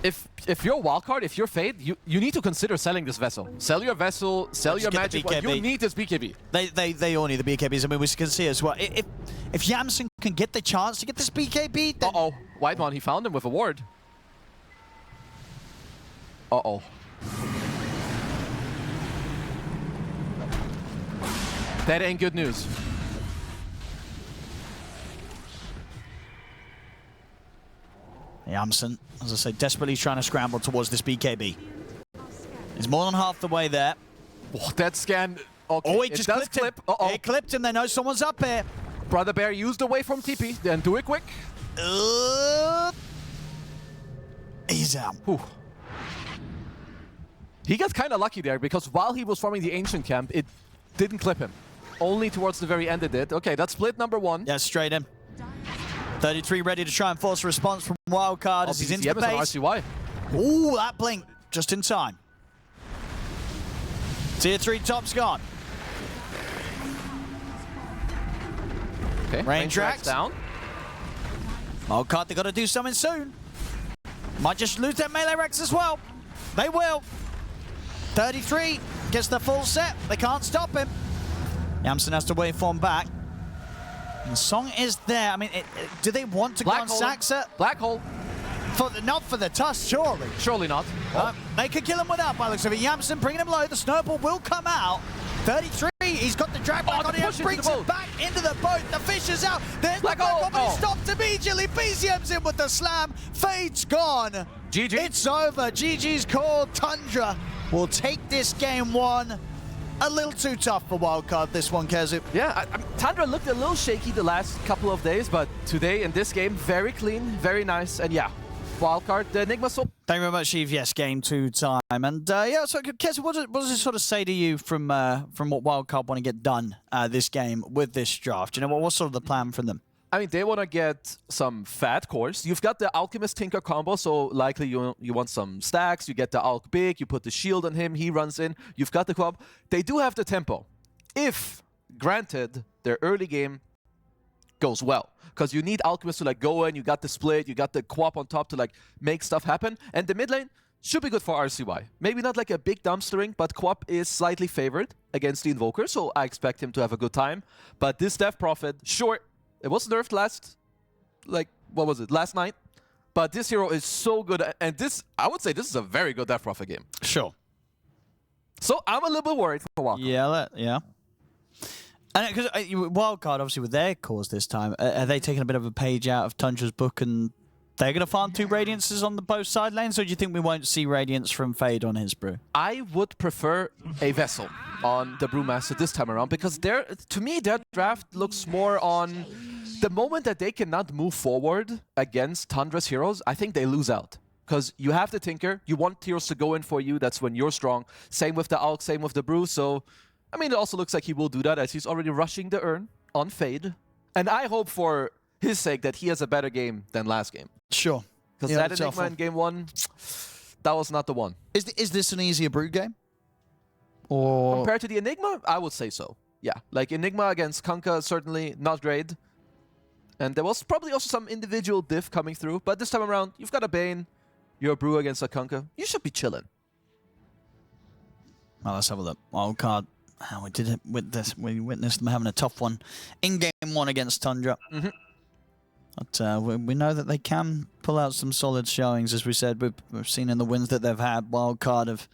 If you're Wildcard, if you're Fade, you need to consider selling this vessel. Sell your vessel, sell your magic. You need this BKB. They all need the BKBs. I mean, we can see as well. If Yamson can get the chance to get this BKB, then... Uh-oh. Whitemon, he found him with a ward. Uh-oh. That ain't good news. Yamson, as I say, desperately trying to scramble towards this BKB. He's more than half the way there. Oh, that scan. Okay, oh, it just clipped him. Uh-oh. It clipped him. They know someone's up here. Brother Bear used away from TP. Then do it quick. He's out. Whew. He got kind of lucky there because while he was forming the Ancient Camp, it didn't clip him. Only towards the very end it did. Okay, that's split number one. Yeah, straight in. 33 ready to try and force a response from Wildcard as he's into the base. RCY. Ooh, that blink just in time. Tier 3 top's gone. Okay, range racks down. Wildcard, they got to do something soon. Might just lose their melee racks as well. They will. 33 gets the full set. They can't stop him. Yamson has to waveform back. And the song is there. I mean, do they want to go on Saxa? Black hole. Not for the Tusk, surely. Surely not. They could kill him without, by the looks of it. Yamson bringing him low. The snowball will come out. 33, he's got the drag back on him, brings him back into the boat. The fish is out. There's the black hole, but he stopped immediately. BZM's in with the slam. Fade's gone. GG. It's over. GG's called. Tundra will take this game one. A little too tough for Wildcard, this one, Kezu. Yeah, Tundra looked a little shaky the last couple of days, but today in this game, very clean, very nice, and yeah, Wildcard, the Nigma. Thank you very much, Eve. Yes, game 2 time. And yeah, so Kezu, what does it sort of say to you from what Wildcard want to get done this game with this draft? You know, what's sort of the plan from them? I mean, they want to get some fat cores. You've got the Alchemist Tinker combo, so likely you want some stacks. You get the Alch Big, you put the shield on him, he runs in. You've got the club. They do have the tempo. If, granted, their early game goes well. Because you need Alchemist to like go in, you got the split, you got the Quap on top to like make stuff happen. And the mid lane should be good for RCY. Maybe not like a big dumpstering, but Quap is slightly favored against the Invoker, so I expect him to have a good time. But this Death Prophet, sure, it was nerfed last night? But this hero is so good, and I would say this is a very good Death Prophet game. Sure. So I'm a little bit worried for Wildcard. Yeah. And because Wildcard, obviously, with their cause this time, are they taking a bit of a page out of Tundra's book and they're going to farm 2 Radiances on the both side lanes, or do you think we won't see Radiance from Fade on his brew? I would prefer a Vessel on the Brewmaster this time around, because to me, their draft looks more on the moment that they cannot move forward against Tundra's heroes. I think they lose out. Because you have the Tinker, you want Tears to go in for you, that's when you're strong. Same with the Alk, same with the Brew, so... I mean, it also looks like he will do that as he's already rushing the Urn on Fade. And I hope for his sake that he has a better game than last game. Sure. Because that Enigma in game 1, that was not the one. Is this an easier Brew game? Or compared to the Enigma, I would say so. Yeah, like Enigma against Kunkka, certainly not great. And there was probably also some individual diff coming through. But this time around, you've got a Bane, you're a Brew against a Kunkka. You should be chilling. Well, let's have a look. Wildcard. We did it with this. We witnessed them having a tough one in game 1 against Tundra. But we know that they can pull out some solid showings, as we said. We've seen in the wins that they've had. Wildcard have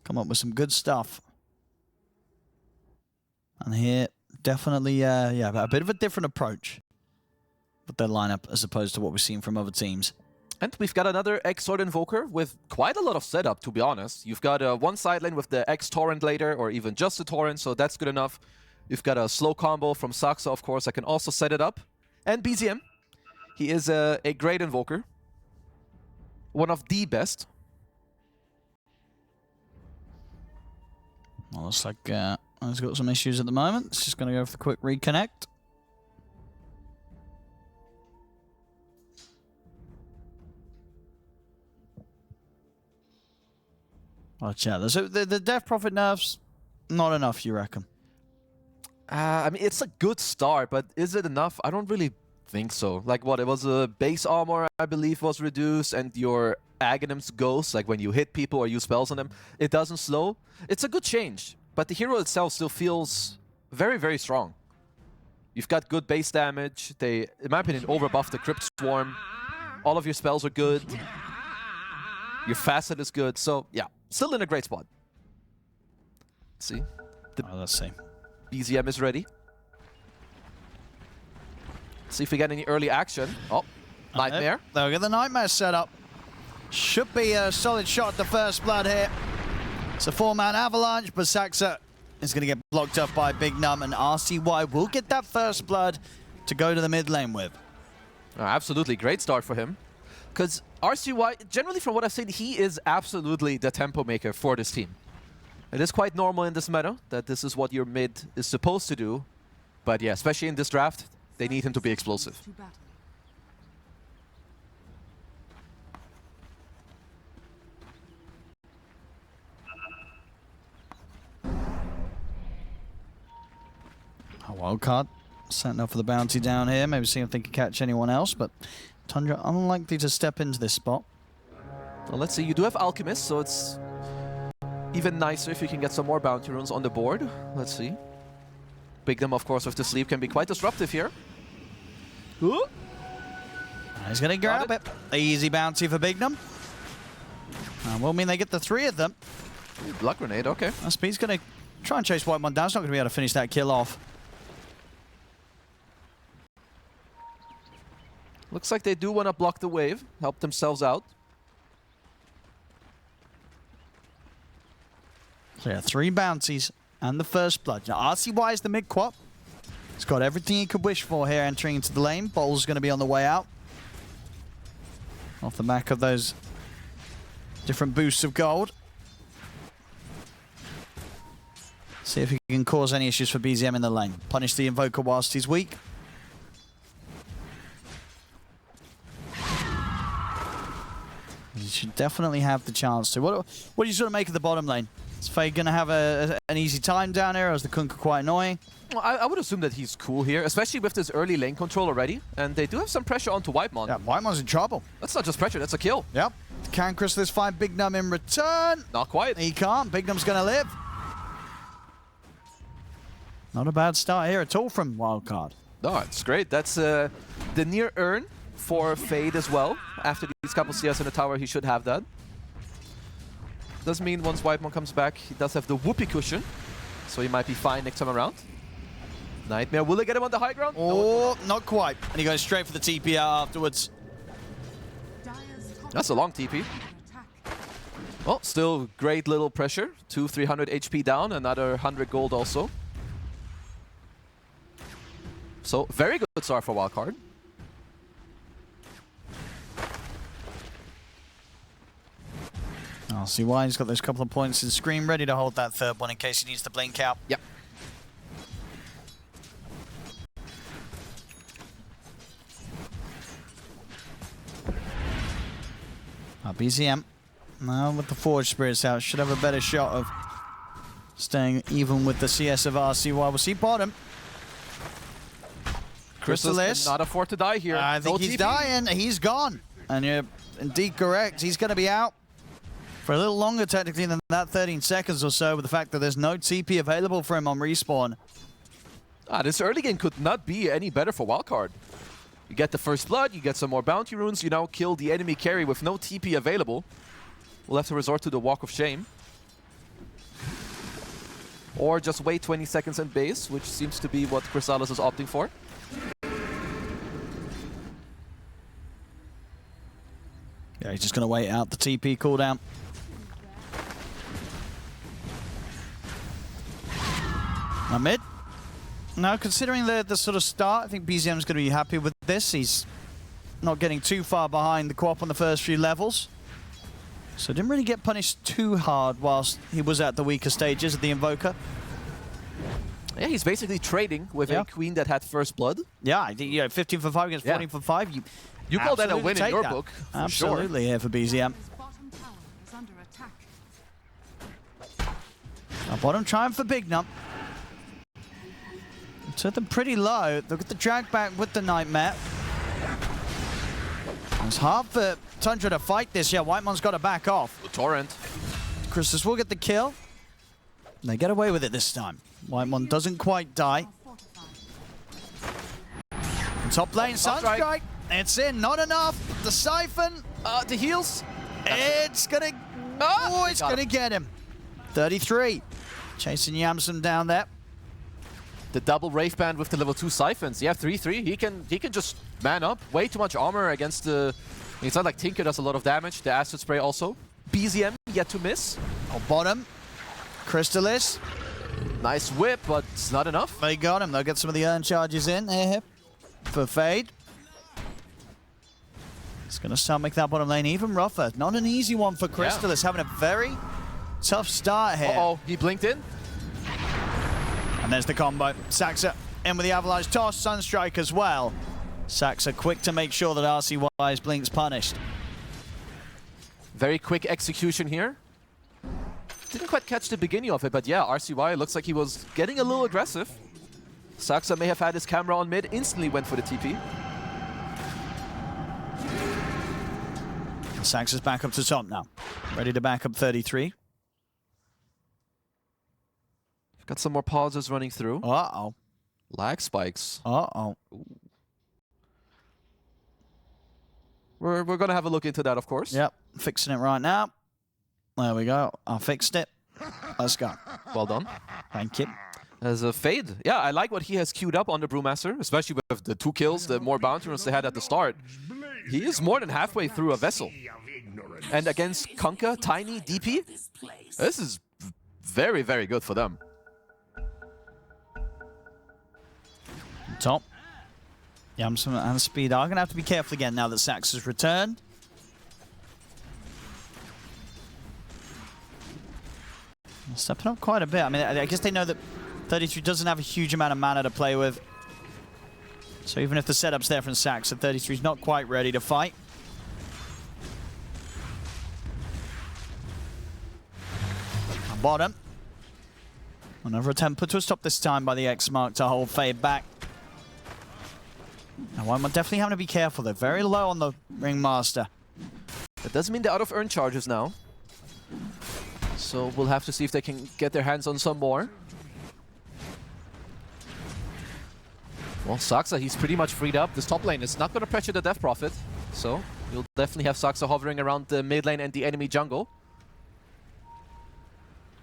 come up with some good stuff. And here, definitely, yeah, a bit of a different approach with their lineup as opposed to what we've seen from other teams. And we've got another X-Sword Invoker with quite a lot of setup, to be honest. You've got one side lane with the X-Torrent later, or even just the Torrent, so that's good enough. You've got a slow combo from Saxa, of course, that can also set it up. And BZM, he is a great Invoker. One of the best. Well, looks like he's got some issues at the moment. It's just going to go for the quick reconnect. Watch out. So the Death Prophet nerfs, not enough, you reckon? I mean, it's a good start, but is it enough? I don't really think so. Like, what? It was a base armor, I believe, was reduced, and your Aghanim's Ghost, like when you hit people or use spells on them, it doesn't slow. It's a good change, but the hero itself still feels very, very strong. You've got good base damage. They, in my opinion, overbuffed the Crypt Swarm. All of your spells are good. Your Facet is good, so yeah. Still in a great spot. Let's see. Let's see. BZM is ready. See if we get any early action. Oh, Nightmare. They'll get the Nightmare set up. Should be a solid shot at the first blood here. It's a 4-man avalanche, but Saxa is going to get blocked up by Big Num, and RCY will get that first blood to go to the mid lane with. Absolutely, great start for him. Because RCY, generally from what I've seen, he is absolutely the tempo maker for this team. It is quite normal in this meta that this is what your mid is supposed to do. But yeah, especially in this draft, they need him to be explosive. A Wildcard setting up for the bounty down here. Maybe see if they can catch anyone else, but Tundra unlikely to step into this spot. Well, let's see. You do have Alchemist, so it's even nicer if you can get some more bounty runes on the board. Let's see. Big Them, of course, with the sleep can be quite disruptive here. Ooh. He's going to grab it. Easy bounty for Big Num. Will mean they get the 3 of them. Blood Grenade, okay. Speed's going to try and chase Whitemon down. It's not going to be able to finish that kill off. Looks like they do want to block the wave, help themselves out. So yeah, 3 bounties and the first blood. Now, RCY is the mid-quap. He's got everything he could wish for here entering into the lane. Bowl's going to be on the way out. Off the back of those different boosts of gold. See if he can cause any issues for BZM in the lane. Punish the Invoker whilst he's weak. You should definitely have the chance to. What do you sort of make of the bottom lane? Is Faye going to have an easy time down here, or is the Kunkka quite annoying? Well, I would assume that he's cool here, especially with this early lane control already. And they do have some pressure onto Whitemon. Yeah, Whitemon's in trouble. That's not just pressure, that's a kill. Yep. Can Chris this find Big Num in return? Not quite. He can't. Big Num's going to live. Not a bad start here at all from Wildcard. No, it's great. That's the near Urn for Fade as well. After these couple CS in the tower, he should have that. Does mean once Whitemon comes back, he does have the whoopee cushion. So he might be fine next time around. Nightmare, will they get him on the high ground? Oh, no. Not quite. And he goes straight for the TP out afterwards. That's a long TP. Well, still great little pressure. 300 HP down, another 100 gold also. So, very good start for Wildcard. RCY, he's got those couple of points in Scream, ready to hold that third one in case he needs to blink out. Yep. BZM, now with the Forge Spirits out, should have a better shot of staying even with the CS of RCY. We'll see bottom. Crystallis cannot afford to die here. I think No he's TP. dying. He's gone. And you're indeed correct. He's going to be out for a little longer technically than that, 13 seconds or so, with the fact that there's no TP available for him on respawn. This early game could not be any better for Wildcard. You get the first blood, you get some more bounty runes, you now kill the enemy carry with no TP available. We'll have to resort to the Walk of Shame. Or just wait 20 seconds in base, which seems to be what Crystallis is opting for. Yeah, he's just going to wait out the TP cooldown. Now mid. Now, considering the sort of start, I think BZM's going to be happy with this. He's not getting too far behind the co-op on the first few levels. So didn't really get punished too hard whilst he was at the weaker stages of the Invoker. Yeah, he's basically trading with a queen that had first blood. Yeah, I think, 15 for 5 against 14 for 5. You call that a win in your that. book, for Absolutely, sure. here for BZM. Dire's bottom tower is under attack. Now bottom trying for Big Num. Took them pretty low. Look at the drag back with the Nightmare. It's hard for Tundra to fight this. Yeah, Whitemon's got to back off. The Torrent. Christus will get the kill. They get away with it this time. Whitemon doesn't quite die. Top lane, Sunstrike. It's in, not enough. The Siphon. The heals. It's gonna. Oh, it's gonna get him. 33. Chasing Yamsum down there. The double Wraith Band with the level 2 Siphons. Yeah, 3-3. He can just man up. Way too much armor against the... It's not like Tinker does a lot of damage. The Acid Spray also. BZM yet to miss. Oh, bottom. Crystallis. Nice whip, but it's not enough. They got him. They'll get some of the earn charges in here for Fade. It's going to start make that bottom lane even rougher. Not an easy one for Crystallis. Having a very tough start here. Uh-oh, he blinked in. And there's the combo. Saxa in with the Avalanche toss. Sunstrike as well. Saxa quick to make sure that RCY's Blink's punished. Very quick execution here. Didn't quite catch the beginning of it, but yeah, RCY looks like he was getting a little aggressive. Saxa may have had his camera on mid, instantly went for the TP. Saxa's back up to top now. Ready to back up 33. Got some more pauses running through. Uh-oh. Lag spikes. Uh-oh. We're going to have a look into that, of course. Yep, fixing it right now. There we go. I fixed it. Let's go. Well done. Thank you. As a Fade. Yeah, I like what he has queued up on the Brewmaster, especially with the 2 kills, the more bounty runs they had at the start. He is more than halfway through a vessel. And against Kunkka, Tiny, DP, this is very, very good for them. Top. Yamsum and Speed are going to have to be careful again now that Sax has returned. Stepping up quite a bit. I mean, I guess they know that 33 doesn't have a huge amount of mana to play with. So even if the setup's there from Sax, 33 is not quite ready to fight. On bottom. Another attempt put to a stop this time by the X Mark to hold Fade back. Now, I'm definitely having to be careful. They're very low on the Ringmaster. That doesn't mean they're out of earn charges now. So we'll have to see if they can get their hands on some more. Well, Saxa, he's pretty much freed up. This top lane is not going to pressure the Death Prophet. So you'll definitely have Saxa hovering around the mid lane and the enemy jungle.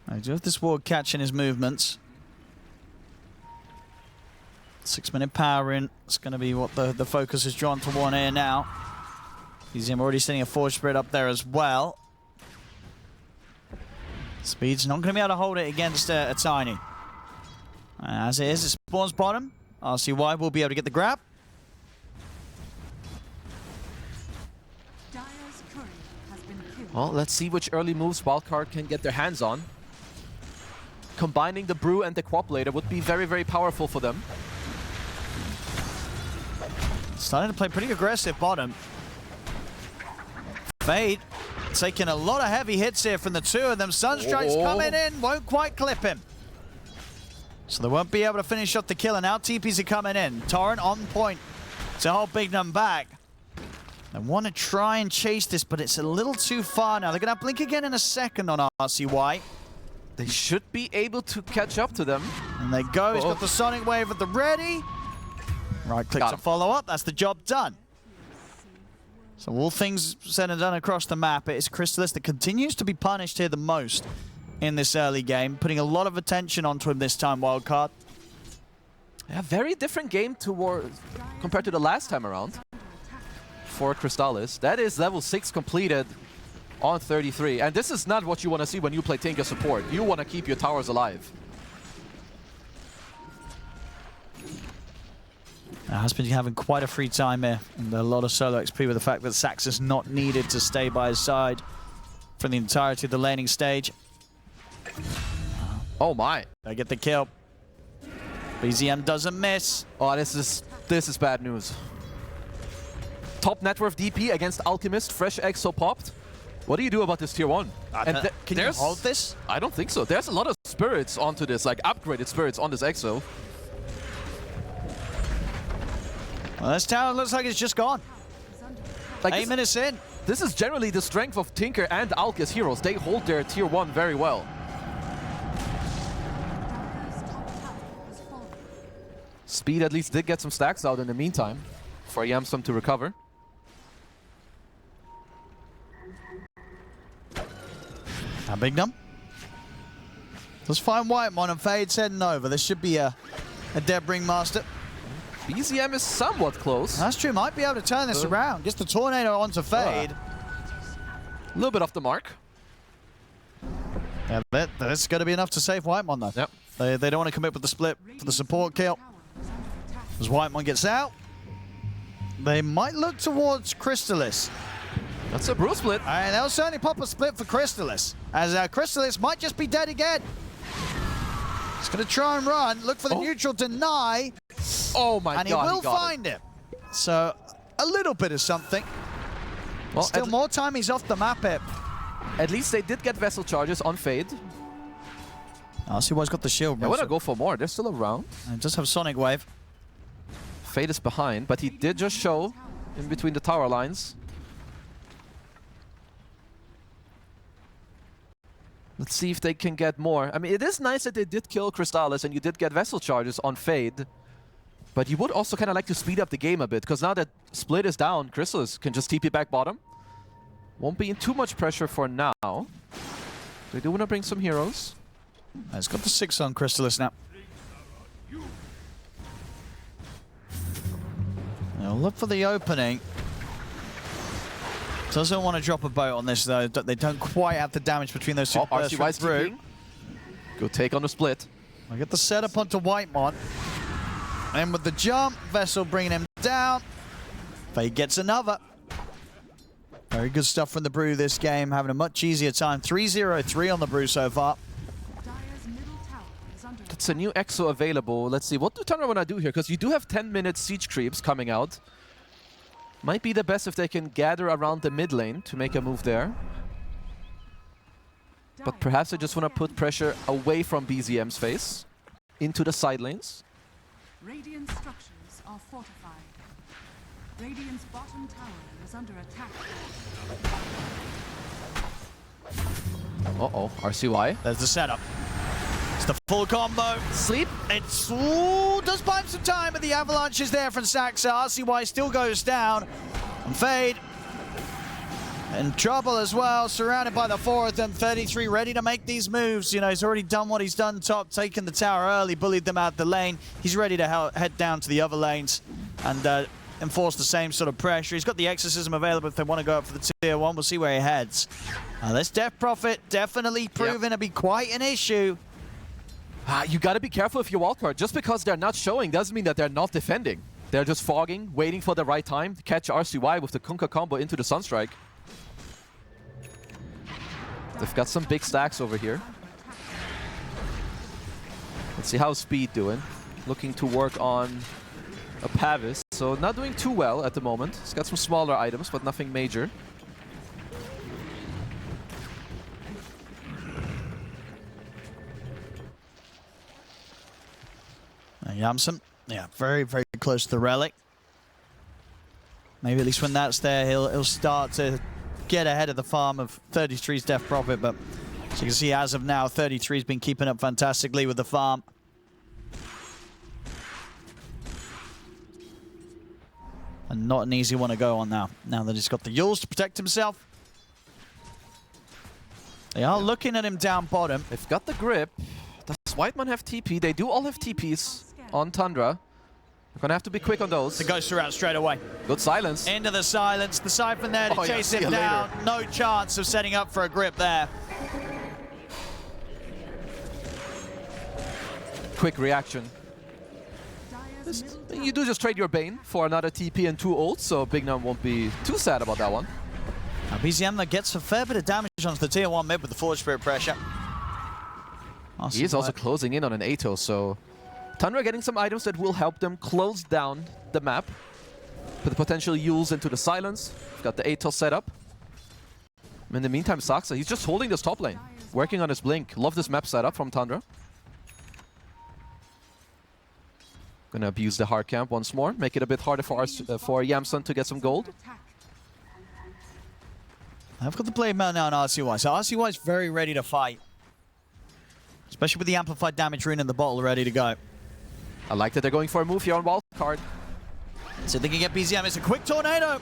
I do have this ward catching his movements. 6-minute power in. It's going to be what the focus is drawn to one here now. He's already sending a Forge Spirit up there as well. Speed's not going to be able to hold it against a Tiny. As it is, it spawns bottom. RCY will be able to get the grab. Dire's courier has been killed. Well, let's see which early moves Wildcard can get their hands on. Combining the Brew and the Quaplator would be very, very powerful for them. Starting to play pretty aggressive bottom. Fade taking a lot of heavy hits here from the two of them. Sunstrike's coming in, won't quite clip him. So they won't be able to finish off the kill, and now TPs are coming in. Torrent on point to hold Bignum back. They want to try and chase this, but it's a little too far now. They're going to blink again in a second on RCY. They should be able to catch up to them. And they go. He's got the Sonic Wave at the ready. Right click to follow up. That's the job done. So all things said and done across the map, it is Crystallis that continues to be punished here the most in this early game, putting a lot of attention onto him this time, Wildcard. Yeah, very different game compared to the last time around for Crystallis. That is level 6 completed on 33. And this is not what you want to see when you play Tinker support. You want to keep your towers alive. Has been having quite a free time here, and a lot of solo XP with the fact that Sax is not needed to stay by his side for the entirety of the laning stage. Oh my. They get the kill. BZM doesn't miss. Oh, this is bad news. Top net worth DP against Alchemist, fresh exo popped. What do you do about this tier 1? Can you hold this? I don't think so. There's a lot of spirits onto this, like upgraded spirits on this exo. Well, this tower looks like it's just gone. Like 8 minutes in. This is generally the strength of Tinker and Alk as heroes. They hold their tier 1 very well. Speed at least did get some stacks out in the meantime for Yamsum to recover. Now Bignum does find Whitemon, and Fade's heading over. This should be a dead Ringmaster. BZM is somewhat close. That's true, might be able to turn this around. Gets the Tornado onto Fade. A little bit off the mark. Yeah, that's going to be enough to save Whitemon though. Yep. They don't want to commit with the split for the support kill. As Whitemon gets out, they might look towards Crystallis. That's a Brew split. And they'll certainly pop a split for Crystallis, as Crystallis might just be dead again. He's going to try and run, look for the neutral, deny. Oh my god, and he will find him. So, a little bit of something. Well, still more time he's off the map here. At least they did get Vessel charges on Fade. RCY's got the shield. I want to go for more. They're still around. And just have Sonic Wave. Fade is behind, but he did just show in between the tower lines. Let's see if they can get more. I mean, it is nice that they did kill Crystallis and you did get Vessel charges on Fade. But you would also kind of like to speed up the game a bit, because now that split is down, Crystallis can just TP back bottom. Won't be in too much pressure for now. They do want to bring some heroes. It's got the 6 on Crystallis now. They'll look for the opening. Doesn't want to drop a boat on this though. They don't quite have the damage between those two. RCY's through. Go take on the split. I get the setup onto Whitemon. And with the jump, Vessel bringing him down. Fade gets another. Very good stuff from the Brew this game, having a much easier time. 3-0-3 on the Brew so far. That's a new exo available. Let's see, what do Tundra want to do here? Because you do have 10-minute siege creeps coming out. Might be the best if they can gather around the mid lane to make a move there. But perhaps they just want to put pressure away from BZM's face into the side lanes. Radiant structures are fortified. Radiant's bottom tower is under attack. Uh-oh, RCY. There's the setup. It's the full combo. Sleep. It's does buy him some time, but the avalanche is there from Saxa. RCY still goes down. And Fade in trouble as well, surrounded by the 4 of them. 33 ready to make these moves. You know, he's already done what he's done top, taken the tower early, bullied them out the lane. He's ready to head down to the other lanes and enforce the same sort of pressure. He's got the Exorcism available if they want to go up for the tier 1. We'll see where he heads. This Death Prophet definitely proving to be quite an issue. You got to be careful if you're Wildcard. Just because they're not showing doesn't mean that they're not defending. They're just fogging, waiting for the right time to catch RCY with the Kunkka combo into the Sunstrike. They've got some big stacks over here. Let's see how's Speed doing. Looking to work on a Pavis. So not doing too well at the moment. He's got some smaller items, but nothing major. Yamsen, yeah, very, very close to the relic. Maybe at least when that's there, he'll start to get ahead of the farm of 33's Death Prophet. But as you can see, as of now, 33's been keeping up fantastically with the farm. And not an easy one to go on now. Now that he's got the Yules to protect himself. They are looking at him down bottom. They've got the grip. Does Whiteman have TP? They do all have TPs on Tundra. We're gonna have to be quick on those. The Ghosts are out straight away. Good silence. Into the silence. The Siphon there to chase him down. Later. No chance of setting up for a grip there. Quick reaction. You do just trade your Bane for another TP and 2 ults, so Bignum won't be too sad about that one. Now BZM that gets a fair bit of damage onto the tier 1 mid with the Forge Spirit pressure. He is also closing in on an Atos, so Tundra getting some items that will help them close down the map. Put the potential Yules into the silence. Got the Atos set up. In the meantime, Saxa, he's just holding this top lane. Working on his Blink. Love this map setup from Tundra. Gonna abuse the hard camp once more. Make it a bit harder for Yamsen to get some gold. I've got the play man now on RCY. So RCY is very ready to fight. Especially with the amplified damage rune in the bottle ready to go. I like that they're going for a move here on Wildcard. So they can get BZM. It's a quick tornado.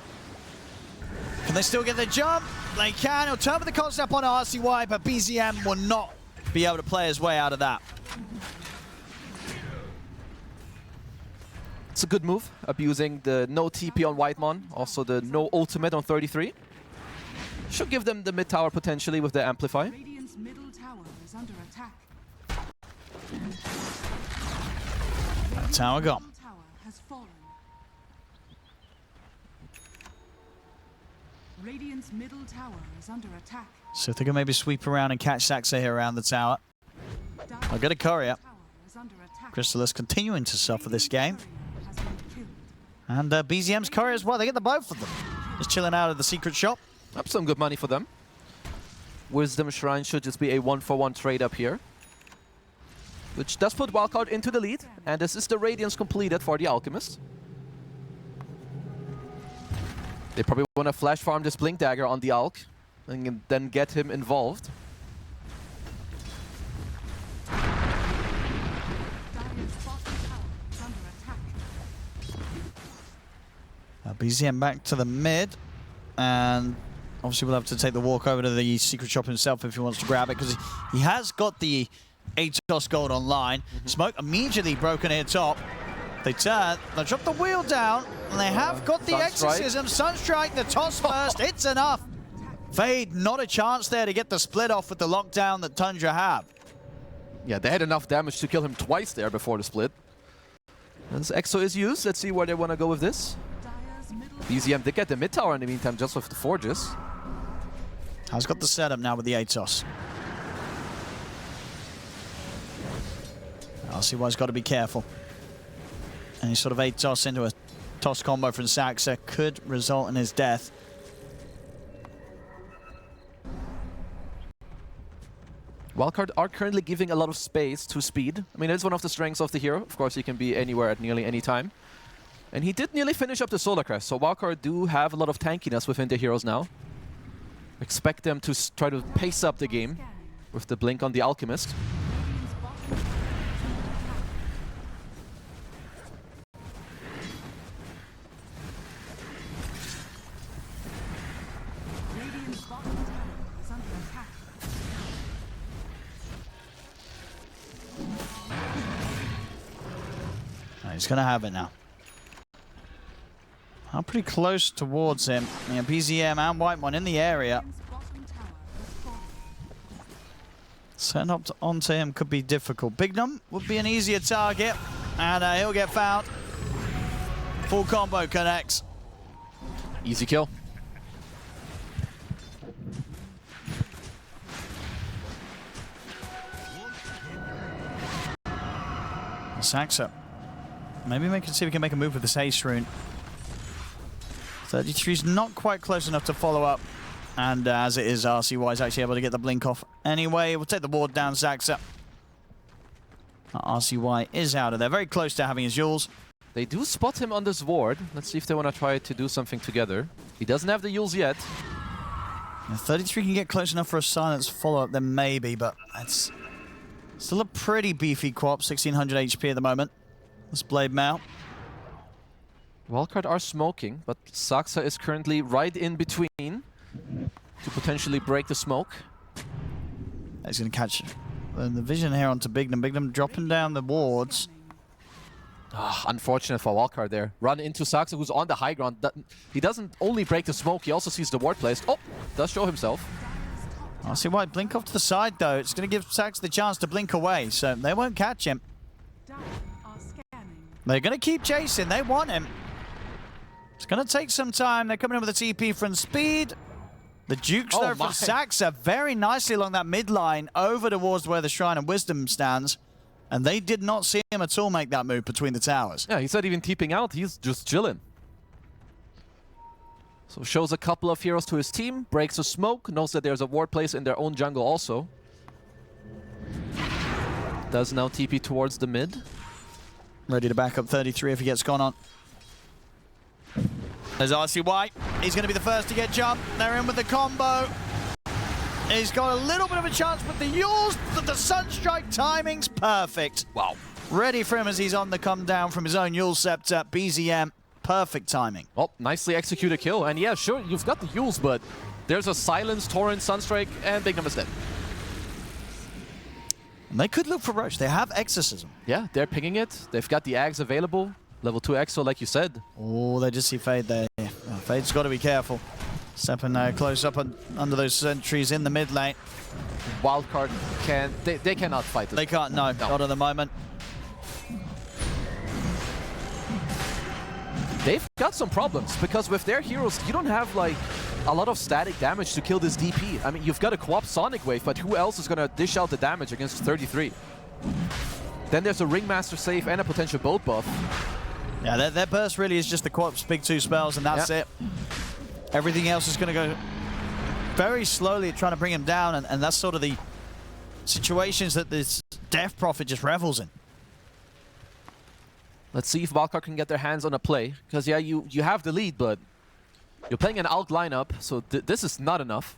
Can they still get the jump? They can. He'll turn with the concept on RCY, but BZM will not be able to play his way out of that. It's a good move, abusing the no TP on Whitemon, also the no ultimate on 33. Should give them the mid tower potentially with the Amplify. Radiant's middle tower is under attack. Tower gone. Middle tower has fallen. Radiant's middle tower is under attack. So if they can maybe sweep around and catch Saxa here around the tower. I'll get a courier. Tower is under attack. Crystallis continuing to suffer this game. Has been killed. And BZM's courier as well. They get the both of them. Just chilling out of the secret shop. Up some good money for them. Wisdom Shrine should just be a 1-for-1 trade up here. Which does put Wildcard into the lead. And this is the Radiance completed for the Alchemist. They probably want to flash farm this Blink Dagger on the Alch. And then get him involved. Dire's bottom tower is under attack. BZM back to the mid. And obviously we'll have to take the walk over to the secret shop himself if he wants to grab it, because he has got the Atos gold online. Smoke immediately broken here top. They turn, they drop the wheel down, and they have got the Exorcism. Sunstrike, the toss first, it's enough. Fade, not a chance there to get the split off with the lockdown that Tundra have. Yeah, they had enough damage to kill him twice there before the split. And this Exo is used. Let's see where they want to go with this. Dire's middle BZM did get the mid tower in the meantime, just with the Forges. Has got the setup now with the Atos. RCY's got to be careful. Any sort of Atos into a toss combo from Saxa could result in his death. Wildcard are currently giving a lot of space to Speed. I mean, it's one of the strengths of the hero. Of course, he can be anywhere at nearly any time. And he did nearly finish up the Solar Crest, so Wildcard do have a lot of tankiness within the heroes now. Expect them to try to pace up the game with the Blink on the Alchemist. Radiant's bottom tower is under attack. He's going to have it now. I'm pretty close towards him. Yeah, BZM and Whitemon in the area. Radiant's bottom tower has fallen. Setting up onto him could be difficult. Bignum would be an easier target, and he'll get found. Full combo connects. Easy kill. Saxa. Maybe we can see if we can make a move with this Ace Rune. 33's not quite close enough to follow up. And as it is, RCY is actually able to get the blink off anyway. We'll take the ward down, Saxa. RCY is out of there. Very close to having his Yules. They do spot him on this ward. Let's see if they want to try to do something together. He doesn't have the Yules yet. Yeah, 33 can get close enough for a silence follow-up, then maybe, but it's still a pretty beefy co-op, 1600 HP at the moment. This Blade Mail. Wildcard are smoking, but Saxa is currently right in between to potentially break the smoke. He's going to catch the vision here onto Bignum. Bignum dropping down the wards. Unfortunate for Wildcard there. Run into Saxa, who's on the high ground. He doesn't only break the smoke, he also sees the ward placed. Oh, does show himself. I see why. Blink off to the side, though. It's going to give Saxa the chance to blink away, so they won't catch him. They're going to keep chasing. They want him. It's going to take some time. They're coming in with a TP from Speed. The Dukes, though, from Saxa very nicely along that mid line over towards where the Shrine of Wisdom stands. And they did not see him at all make that move between the towers. Yeah, he's not even TPing out. He's just chilling. So shows a couple of heroes to his team, breaks a smoke, knows that there's a ward place in their own jungle also. Does now TP towards the mid. Ready to back up 33 if he gets gone on. There's RCY. He's going to be the first to get jumped. They're in with the combo. He's got a little bit of a chance with the Yules, but the Sunstrike timing's perfect. Wow. Ready for him as he's on the come down from his own Yule Scepter. BZM, perfect timing. Oh, nicely executed kill. And yeah, sure, you've got the Yules, but there's a Silence, Torrent, Sunstrike, and Bignum is dead. And they could look for Roche. They have Exorcism. Yeah, they're pinging it. They've got the Ags available. Level 2 Exo, like you said. Oh, they just see Fade there. Fade's got to be careful. Stepping close up under those sentries in the mid lane. Wildcard can... They cannot fight it. They can't, no, not at the moment. They've got some problems, because with their heroes, you don't have, like, a lot of static damage to kill this DP. I mean, you've got a co-op Sonic Wave, but who else is going to dish out the damage against 33? Then there's a Ringmaster save and a potential boat buff. Yeah, their burst really is just the co-op's big 2 spells, and that's it. Everything else is going to go very slowly at trying to bring him down, and that's sort of the situations that this Death Prophet just revels in. Let's see if Wildcard can get their hands on a play. Because, yeah, you have the lead, but you're playing an Alk lineup, so this is not enough.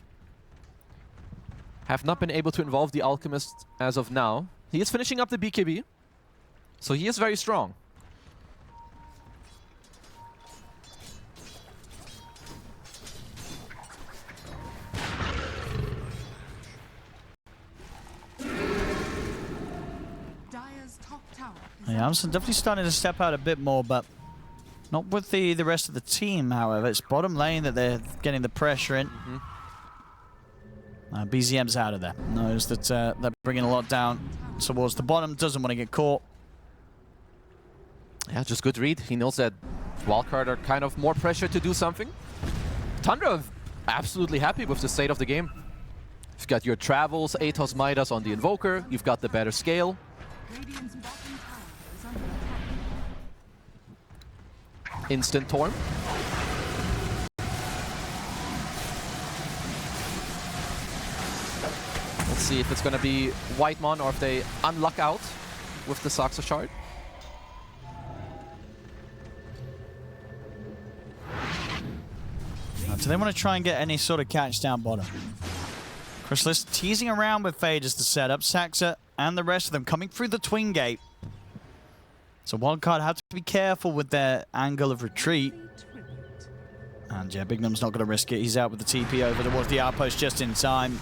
Have not been able to involve the Alchemist as of now. He is finishing up the BKB, so he is very strong. Yeah, I'm definitely starting to step out a bit more, but not with the rest of the team, however. It's bottom lane that they're getting the pressure in. BZM's out of there. Knows that they're bringing a lot down towards the bottom. Doesn't want to get caught. Yeah, just good read. He knows that Wildcard are kind of more pressure to do something. Tundra absolutely happy with the state of the game. You've got your Travels, Atos, Midas on the Invoker. You've got the better scale. Instant Torm. Let's see if it's going to be Whitemon or if they unluck out with the Saxa Shard. Do they want to try and get any sort of catch down bottom? Chrysalis teasing around with Fade as the setup. Saxa and the rest of them coming through the Twin Gate. So Wildcard have to be careful with their angle of retreat. And yeah, Bignum's not going to risk it. He's out with the TP over towards the outpost just in time.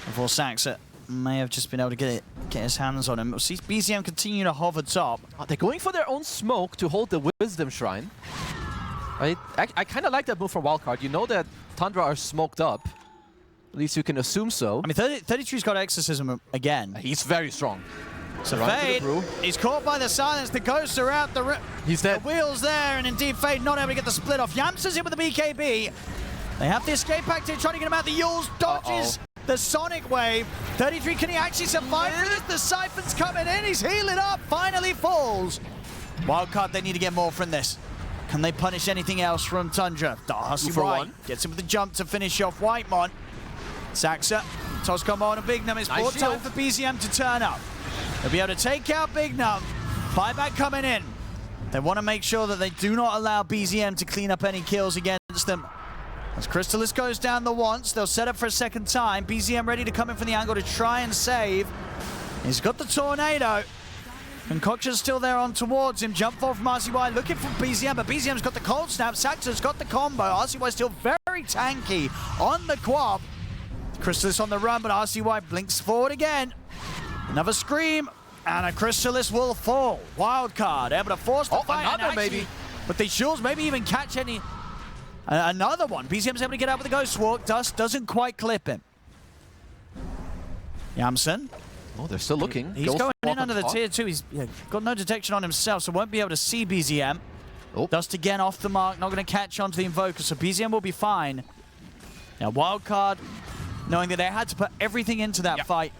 Before Saxa may have just been able to get his hands on him. We'll see BZM continue to hover top. They're going for their own smoke to hold the Wisdom Shrine. I kind of like that move from Wildcard. You know that Tundra are smoked up. At least you can assume so. I mean, 33's got Exorcism again. He's very strong. So Fade, he's caught by the silence. The ghosts are out. He's dead. The wheels there, and indeed Fade not able to get the split off. Yamsa's in with the BKB. They have the escape active, trying to get him out. The Yules dodges. The Sonic Wave. 33, can he actually survive this? The Siphon's coming in. He's healing up. Finally falls. Wildcard, they need to get more from this. Can they punish anything else from Tundra? Darcy White gets him with the jump to finish off Whitemon. Saxa, Toscom on and Bignum. It's more time for BZM to turn up. They'll be able to take out Bignum. Buyback coming in. They want to make sure that they do not allow BZM to clean up any kills against them. As Crystallis goes down the once, they'll set up for a second time. BZM ready to come in from the angle to try and save. He's got the Tornado. Concoction's still there on towards him. Jump fall from RCY looking for BZM, but BZM's got the cold snap. Saxa's got the combo. RCY still very tanky on the quab. Crystallis on the run, but RCY blinks forward again. Another scream, and a Crystallis will fall. Wildcard able to force the fight. Another actually, maybe. But they should maybe even catch any. Another one. BZM's able to get out with the Ghost Walk. Dust doesn't quite clip him. Yamsen. Oh, they're still looking. He's going in under the tier 2. He's got no detection on himself, so won't be able to see BZM. Oh. Dust again off the mark, not going to catch onto the Invoker, so BZM will be fine. Now, Wildcard, knowing that they had to put everything into that fight,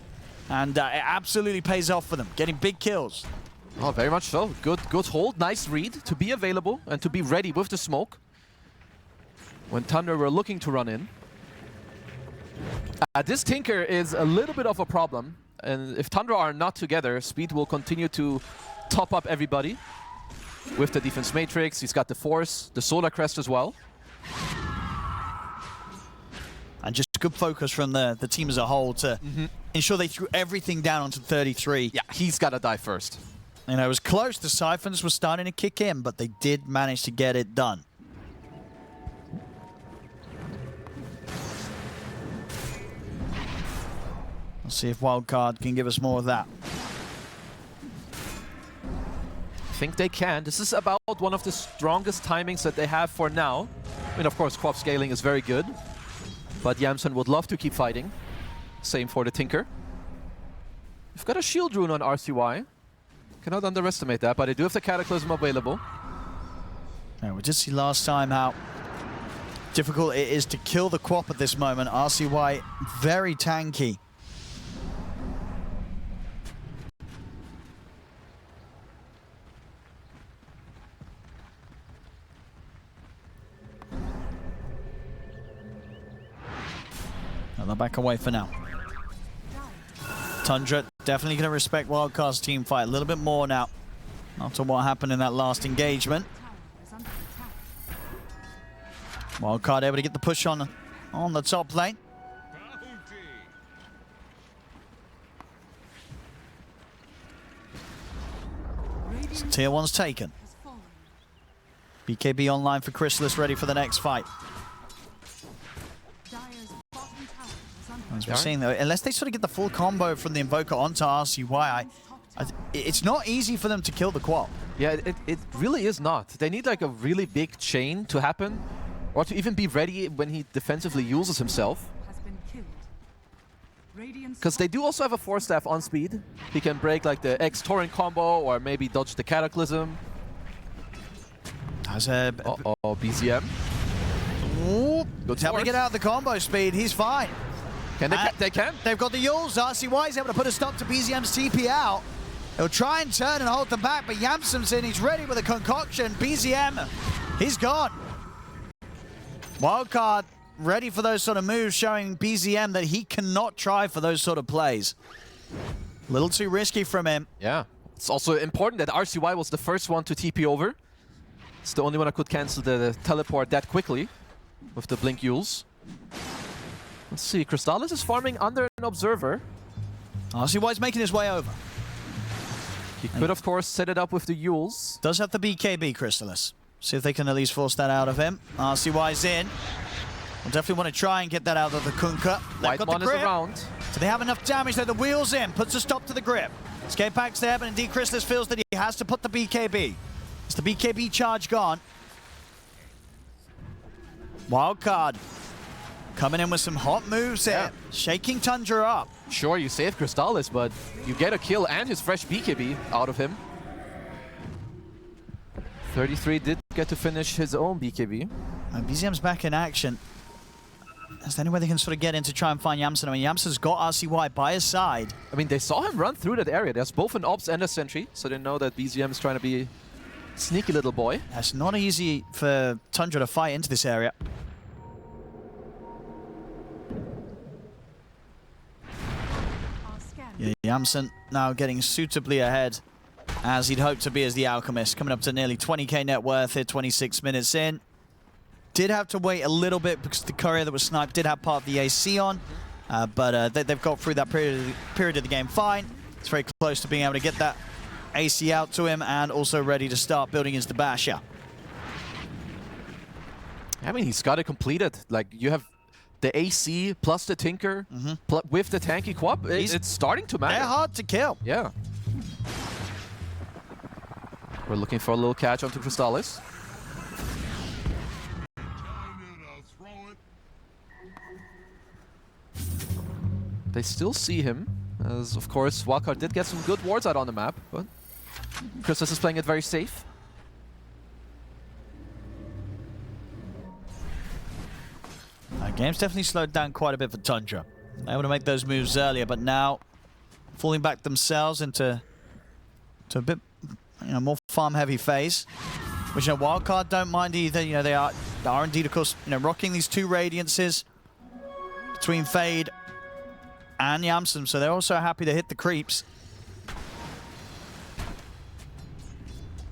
and it absolutely pays off for them, getting big kills. Oh, very much so. Good hold, nice read to be available and to be ready with the smoke when Tundra were looking to run in. This Tinker is a little bit of a problem. And if Tundra are not together, Speed will continue to top up everybody with the defense matrix. He's got the Force, the Solar Crest as well. And just good focus from the team as a whole to ensure they threw everything down onto 33. Yeah, he's got to die first. You know, it was close. The Siphons were starting to kick in, but they did manage to get it done. Let's see if Wildcard can give us more of that. I think they can. This is about one of the strongest timings that they have for now. I mean, of course, Quap scaling is very good, but Yamsen would love to keep fighting. Same for the Tinker. We've got a shield rune on RCY. Cannot underestimate that, but they do have the Cataclysm available. Yeah, we did see last time how difficult it is to kill the Quap at this moment. RCY very tanky. They'll back away for now. Tundra definitely going to respect Wildcard's team fight a little bit more now after what happened in that last engagement. Wildcard able to get the push on the top lane. So tier 1's taken. BKB online for Crystallis, ready for the next fight. As we're seeing though, unless they sort of get the full combo from the Invoker onto RCY, it's not easy for them to kill the Quap. Yeah, it really is not. They need like a really big chain to happen, or to even be ready when he defensively uses himself. Because they do also have a Force Staff on speed. He can break like the X-Torrent combo, or maybe dodge the Cataclysm. Uh-oh, BZM. Ooh, good help to get out the combo speed, he's fine. Can they? They can. They've got the Yules. RCY is able to put a stop to BZM's TP out. He'll try and turn and hold them back, but Yamsen's in. He's ready with a concoction. BZM, he's gone. Wildcard ready for those sort of moves, showing BZM that he cannot try for those sort of plays. A little too risky from him. Yeah. It's also important that RCY was the first one to TP over. It's the only one that could cancel the teleport that quickly with the Blink Yules. Let's see, Crystallis is farming under an Observer. RCY's making his way over. He could, of course, set it up with the Yules. Does have the BKB, Crystallis. See if they can at least force that out of him. RCY's in. We'll definitely want to try and get that out of the Kunkka. They've got the grip. Is around. So they have enough damage there. The wheel's in. Puts a stop to the grip. Escape pack's there, but indeed Crystallis feels that he has to put the BKB. It's the BKB charge gone. Wildcard coming in with some hot moves here. Shaking Tundra up. Sure, you save Crystallis, but you get a kill and his fresh BKB out of him. 33 did get to finish his own BKB. And BZM's back in action. Is there any way they can sort of get in to try and find Yamsen? I mean, Yamsen's got RCY by his side. I mean, they saw him run through that area. There's both an Ops and a Sentry, so they know that BZM is trying to be a sneaky little boy. It's not easy for Tundra to fight into this area. Yeah, Yamsen now getting suitably ahead, as he'd hoped to be as the Alchemist, coming up to nearly 20k net worth here, 26 minutes in. Did have to wait a little bit because the courier that was sniped did have part of the AC on, but they've got through that period of the game fine. It's very close to being able to get that AC out to him and also ready to start building his Basher. I mean, he's got it completed. Like, you have the AC plus the Tinker with the tanky quap. It's starting to matter. They're hard to kill. Yeah. We're looking for a little catch onto Crystallis. They still see him, as of course Wildcard did get some good wards out on the map, but Crystallis is playing it very safe. Game's definitely slowed down quite a bit for Tundra. They able to make those moves earlier, but now falling back themselves into a bit, more farm-heavy phase, which Wildcard don't mind either. They are indeed, of course, rocking these two Radiances between Fade and Yamsen, so they're also happy to hit the creeps.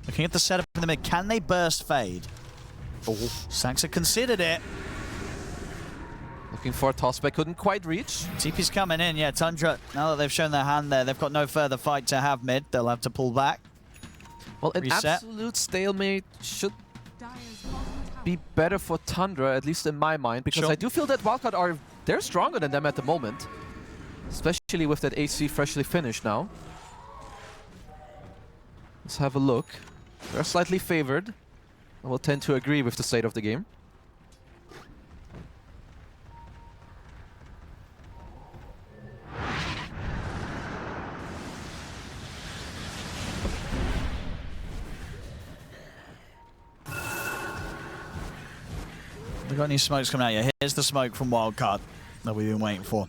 Looking at the setup in the mid, can they burst Fade? Oh, Saxa considered it. Looking for a tossback, couldn't quite reach. TP's coming in, yeah. Tundra, now that they've shown their hand there, they've got no further fight to have mid. They'll have to pull back. Well, an Reset. absolute stalemate should be better for Tundra, at least in my mind, because I do feel that Wildcard they're stronger than them at the moment. Especially with that AC freshly finished now. Let's have a look. They're slightly favored. I will tend to agree with the state of the game. They've got any smokes coming out here. Here's the smoke from Wildcard that we've been waiting for.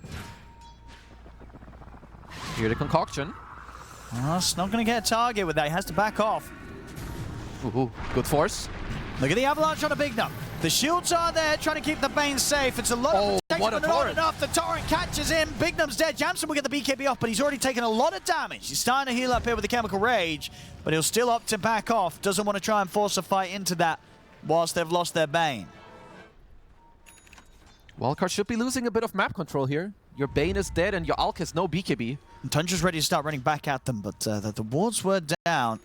Here the concoction. Oh, it's not going to get a target with that. He has to back off. Ooh, good force. Look at the avalanche on a big nut. The shields are there trying to keep the Bane safe. It's a lot of protection, but not enough. The torrent catches him. Bignum's dead. Yamsen will get the BKB off, but he's already taken a lot of damage. He's starting to heal up here with the Chemical Rage, but he'll still opt to back off. Doesn't want to try and force a fight into that whilst they've lost their Bane. Wildcard should be losing a bit of map control here. Your Bane is dead and your Alk has no BKB. And Tundra's ready to start running back at them, but the wards were down.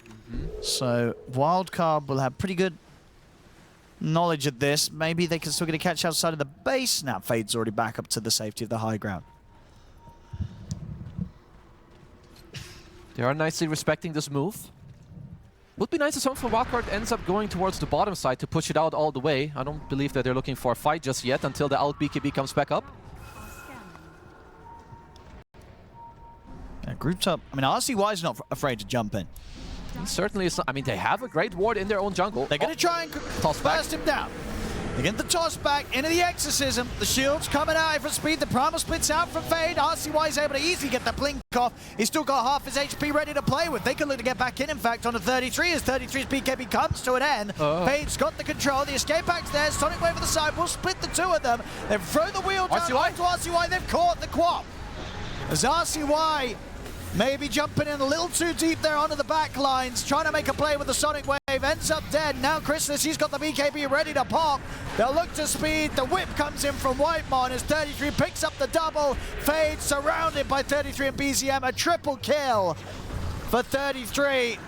So Wildcard will have pretty good knowledge of this. Maybe they can still get a catch outside of the base. Now Fade's already back up to the safety of the high ground. They are nicely respecting this move. Would be nice if someone from Wildcard ends up going towards the bottom side to push it out all the way. I don't believe that they're looking for a fight just yet until the Alk BKB comes back up. Yeah, grouped up. I mean, RCY is not afraid to jump in. He certainly is not. I mean, they have a great ward in their own jungle. They're going to try and burst him down. They get the toss back into the Exorcism. The shield's coming out for speed. The Primal splits out from Fade. RCY is able to easily get the blink off. He's still got half his HP ready to play with. They can look to get back in fact, on the 33 as 33's BKB comes to an end. Fade's got the control. The escape pack's there. Sonic Wave at the side will split the two of them. They've thrown the wheel down to RCY. They've caught the quap. As RCY maybe jumping in a little too deep there onto the back lines, trying to make a play with the Sonic Wave, ends up dead. Now Christmas, he's got the BKB ready to pop. They'll look to speed. The whip comes in from Whitemon as 33 picks up the double. Fade surrounded by 33 and BZM. A triple kill for 33.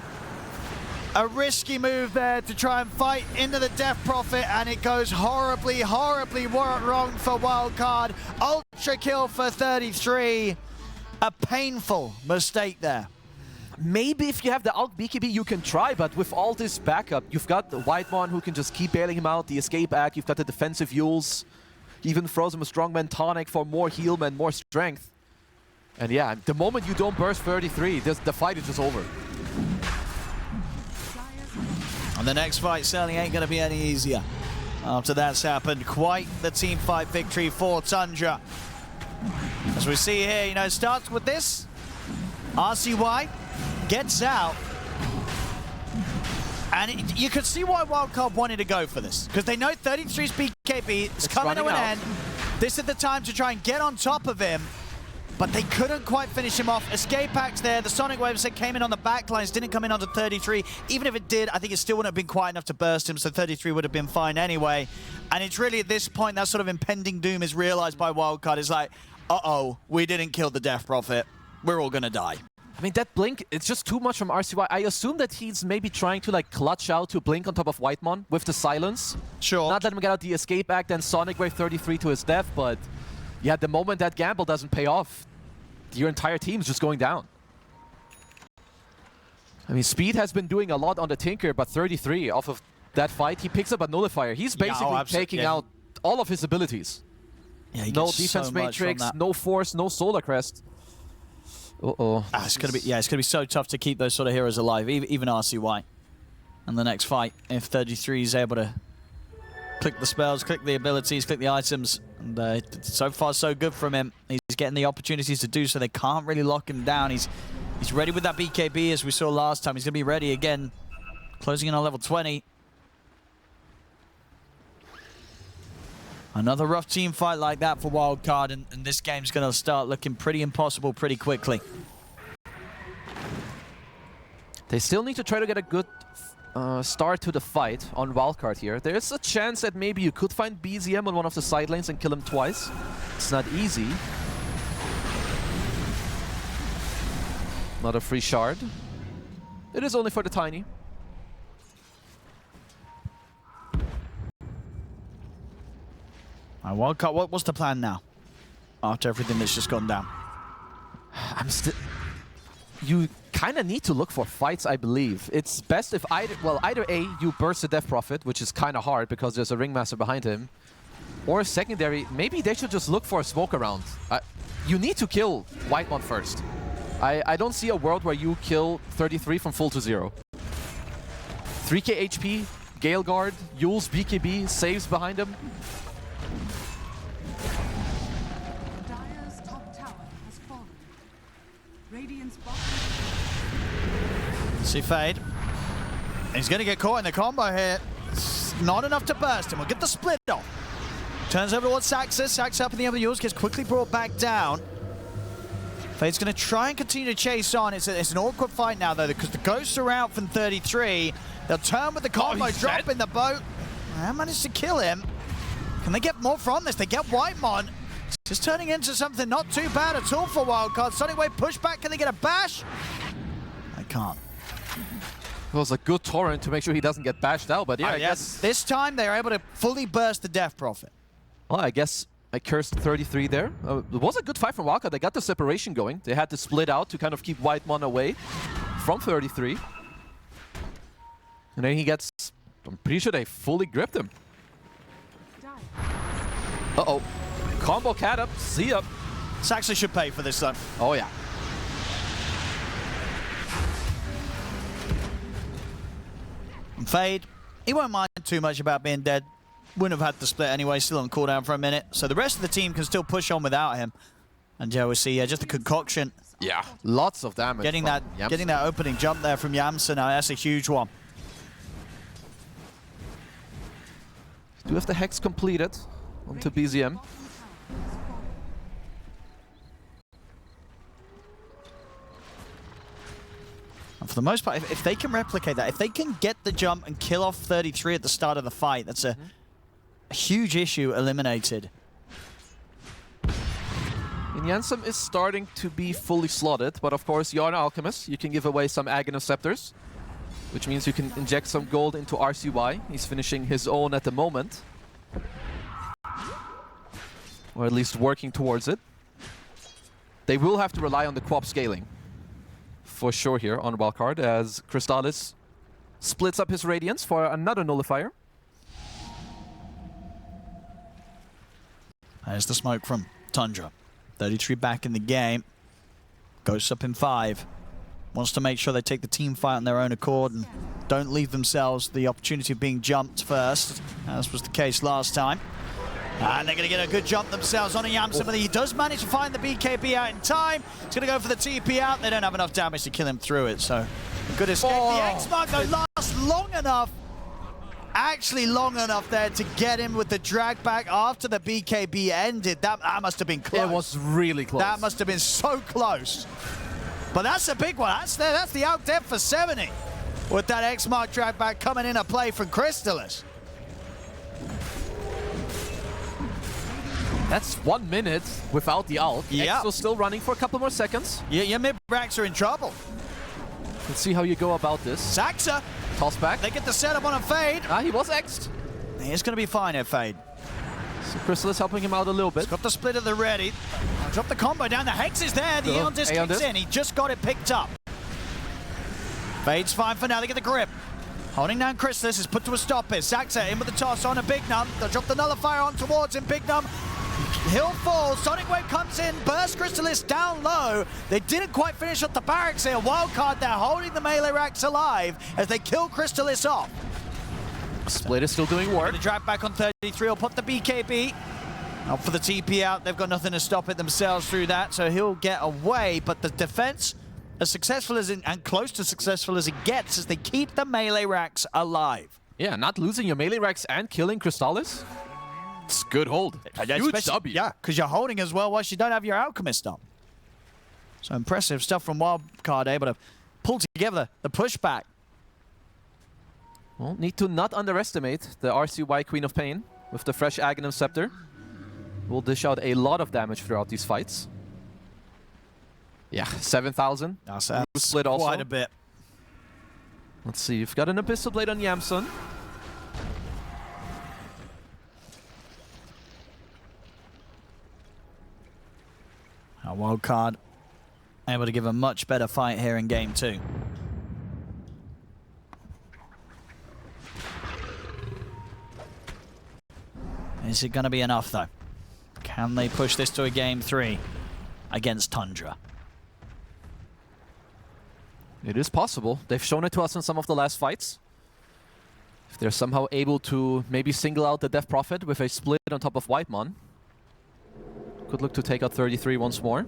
A risky move there to try and fight into the Death Prophet, and it goes horribly, horribly wrong for Wildcard. Ultra kill for 33. A painful mistake there. Maybe if you have the Alk BKB, you can try, but with all this backup, you've got the Whitemon who can just keep bailing him out, the escape act, you've got the defensive Yules, even throws him a strongman tonic for more heal and more strength. And yeah, the moment you don't burst 33, the fight is just over. And the next fight certainly ain't going to be any easier. after that's happened. Quite the team fight victory for Tundra. As we see here, you know, it starts with this. RCY gets out. And you could see why Wildcard wanted to go for this, because they know 33's BKB is coming to an end. This is the time to try and get on top of him, but they couldn't quite finish him off. Escape axe there, the Sonic Waves that came in on the backlines didn't come in onto 33. Even if it did, I think it still wouldn't have been quite enough to burst him, so 33 would have been fine anyway. And it's really at this point that sort of impending doom is realized by Wildcard. It's like, uh-oh, we didn't kill the Death Prophet. We're all gonna die. I mean, that blink, it's just too much from RCY. I assume that he's maybe trying to like clutch out to blink on top of Whitemon with the silence. Sure. Not let him get out the escape act and Sonic Wave 33 to his death, but yeah, the moment that gamble doesn't pay off, your entire team's just going down. I mean, Speed has been doing a lot on the Tinker, but 33 off of that fight, he picks up a nullifier. He's basically taking out all of his abilities. Yeah, no defense matrix, no force, no solar crest. Uh-oh. It's gonna be so tough to keep those sort of heroes alive, even RCY. And the next fight, if 33 is able to click the spells, click the abilities, click the items, and so far so good from him. He's getting the opportunities to do so. They can't really lock him down. He's ready with that BKB as we saw last time. He's gonna be ready again, closing in on level 20. Another rough team fight like that for Wildcard, and this game's going to start looking pretty impossible pretty quickly. They still need to try to get a good start to the fight on Wildcard here. There's a chance that maybe you could find BZM on one of the side lanes and kill him twice. It's not easy. Not a free shard. It is only for the Tiny. Wildcard, what's the plan now? After everything that's just gone down? You kind of need to look for fights, I believe. It's best if either A, you burst the Death Prophet, which is kind of hard because there's a Ringmaster behind him, or secondary, maybe they should just look for a smoke around. You need to kill Whitemon first. I don't see a world where you kill 33 from full to 0. 3k HP, Gale Guard, Yule's BKB, saves behind him. Dire's top tower has fallen. Radiance bottom. See Fade. He's going to get caught in the combo here. It's not enough to burst him. We'll get the split off. Turns over towards Saxus. Saxus up in the other Yules, gets quickly brought back down. Fade's going to try and continue to chase on. It's an awkward fight now, though, because the ghosts are out from 33. They'll turn with the combo, drop in the boat. And managed to kill him. Can they get more from this? They get Whitemon. Just turning into something not too bad at all for Wildcard. Sonic Wave pushback. Can they get a bash? They can't. It was a good torrent to make sure he doesn't get bashed out, but yeah, I guess... This time, they were able to fully burst the Death Prophet. Well, I guess I cursed 33 there. It was a good fight from Wildcard. They got the separation going. They had to split out to kind of keep Whitemon away from 33. And then he gets... I'm pretty sure they fully gripped him. Uh-oh. Combo cat up. See ya. Saxon should pay for this, though. Oh, yeah. And Fade, he won't mind too much about being dead. Wouldn't have had the split anyway, still on cooldown for a minute. So the rest of the team can still push on without him. And yeah, we see just a concoction. Yeah, lots of damage. Getting that opening jump there from Yamsa now, that's a huge one. Do have the Hex completed onto BZM. And for the most part, if they can replicate that, if they can get the jump and kill off 33 at the start of the fight, that's a huge issue eliminated. And Yansum is starting to be fully slotted, but of course you're an alchemist. You can give away some Aghanim Scepters, which means you can inject some gold into RCY. He's finishing his own at the moment. Or at least working towards it. They will have to rely on the co-op scaling. For sure here on Wildcard, as Crystallis splits up his Radiance for another nullifier. There's the smoke from Tundra. 33 back in the game. Ghosts up in 5. Wants to make sure they take the team fight on their own accord and don't leave themselves the opportunity of being jumped first, as was the case last time. And they're going to get a good jump themselves on a Yamsen, but he does manage to find the BKB out in time. He's going to go for the TP out. They don't have enough damage to kill him through it, so a good escape. The X-Mark, though, lasts long enough, actually long enough there to get him with the drag back after the BKB ended. That must have been close. It was really close. That must have been so close. But that's a big one. That's the out depth for 70. With that X-Mark drag back coming in a play from Crystallis. That's 1 minute without the ult. Yeah. Exo still running for a couple more seconds. Yeah, your mid-racks are in trouble. Let's see how you go about this. Saxa, Toss back. they get the setup on a Fade. He was X'd. He's going to be fine here, Fade. So Crystallis helping him out a little bit. He's got the split at the ready. Drop the combo down. The Hex is there. The Aeon Disc kicks in. He just got it picked up. Fade's fine for now. They get the grip. Holding down Crystallis is put to a stop here. Saxa in with the toss on a Big Num. They'll drop the Nullifier on towards him. Big Num. He'll fall. Sonic Wave comes in. Burst Crystallis down low. They didn't quite finish up the barracks here. Wildcard, they're holding the melee racks alive as they kill Crystallis off. Split is still doing work. The drag back on 33 will put the BKB. Up for the TP out. They've got nothing to stop it themselves through that, so he'll get away. But the defense, as successful as and close to successful as it gets, as they keep the melee racks alive. Yeah, not losing your melee racks and killing Crystallis. It's good hold. Huge W. Yeah, because you're holding as well whilst you don't have your Alchemist up. So impressive stuff from Wildcard, able to pull together the pushback. Well, need to not underestimate the RCY Queen of Pain with the fresh Aghanim Scepter. Will dish out a lot of damage throughout these fights. Yeah, 7,000. That's split also. Quite a bit. Let's see, you've got an Abyssal Blade on Yamsun. Wildcard able to give a much better fight here in game 2. Is it going to be enough, though? Can they push this to a game 3 against Tundra? It is possible. They've shown it to us in some of the last fights. If they're somehow able to maybe single out the Death Prophet with a split on top of Whitemon, could look to take out 33 once more.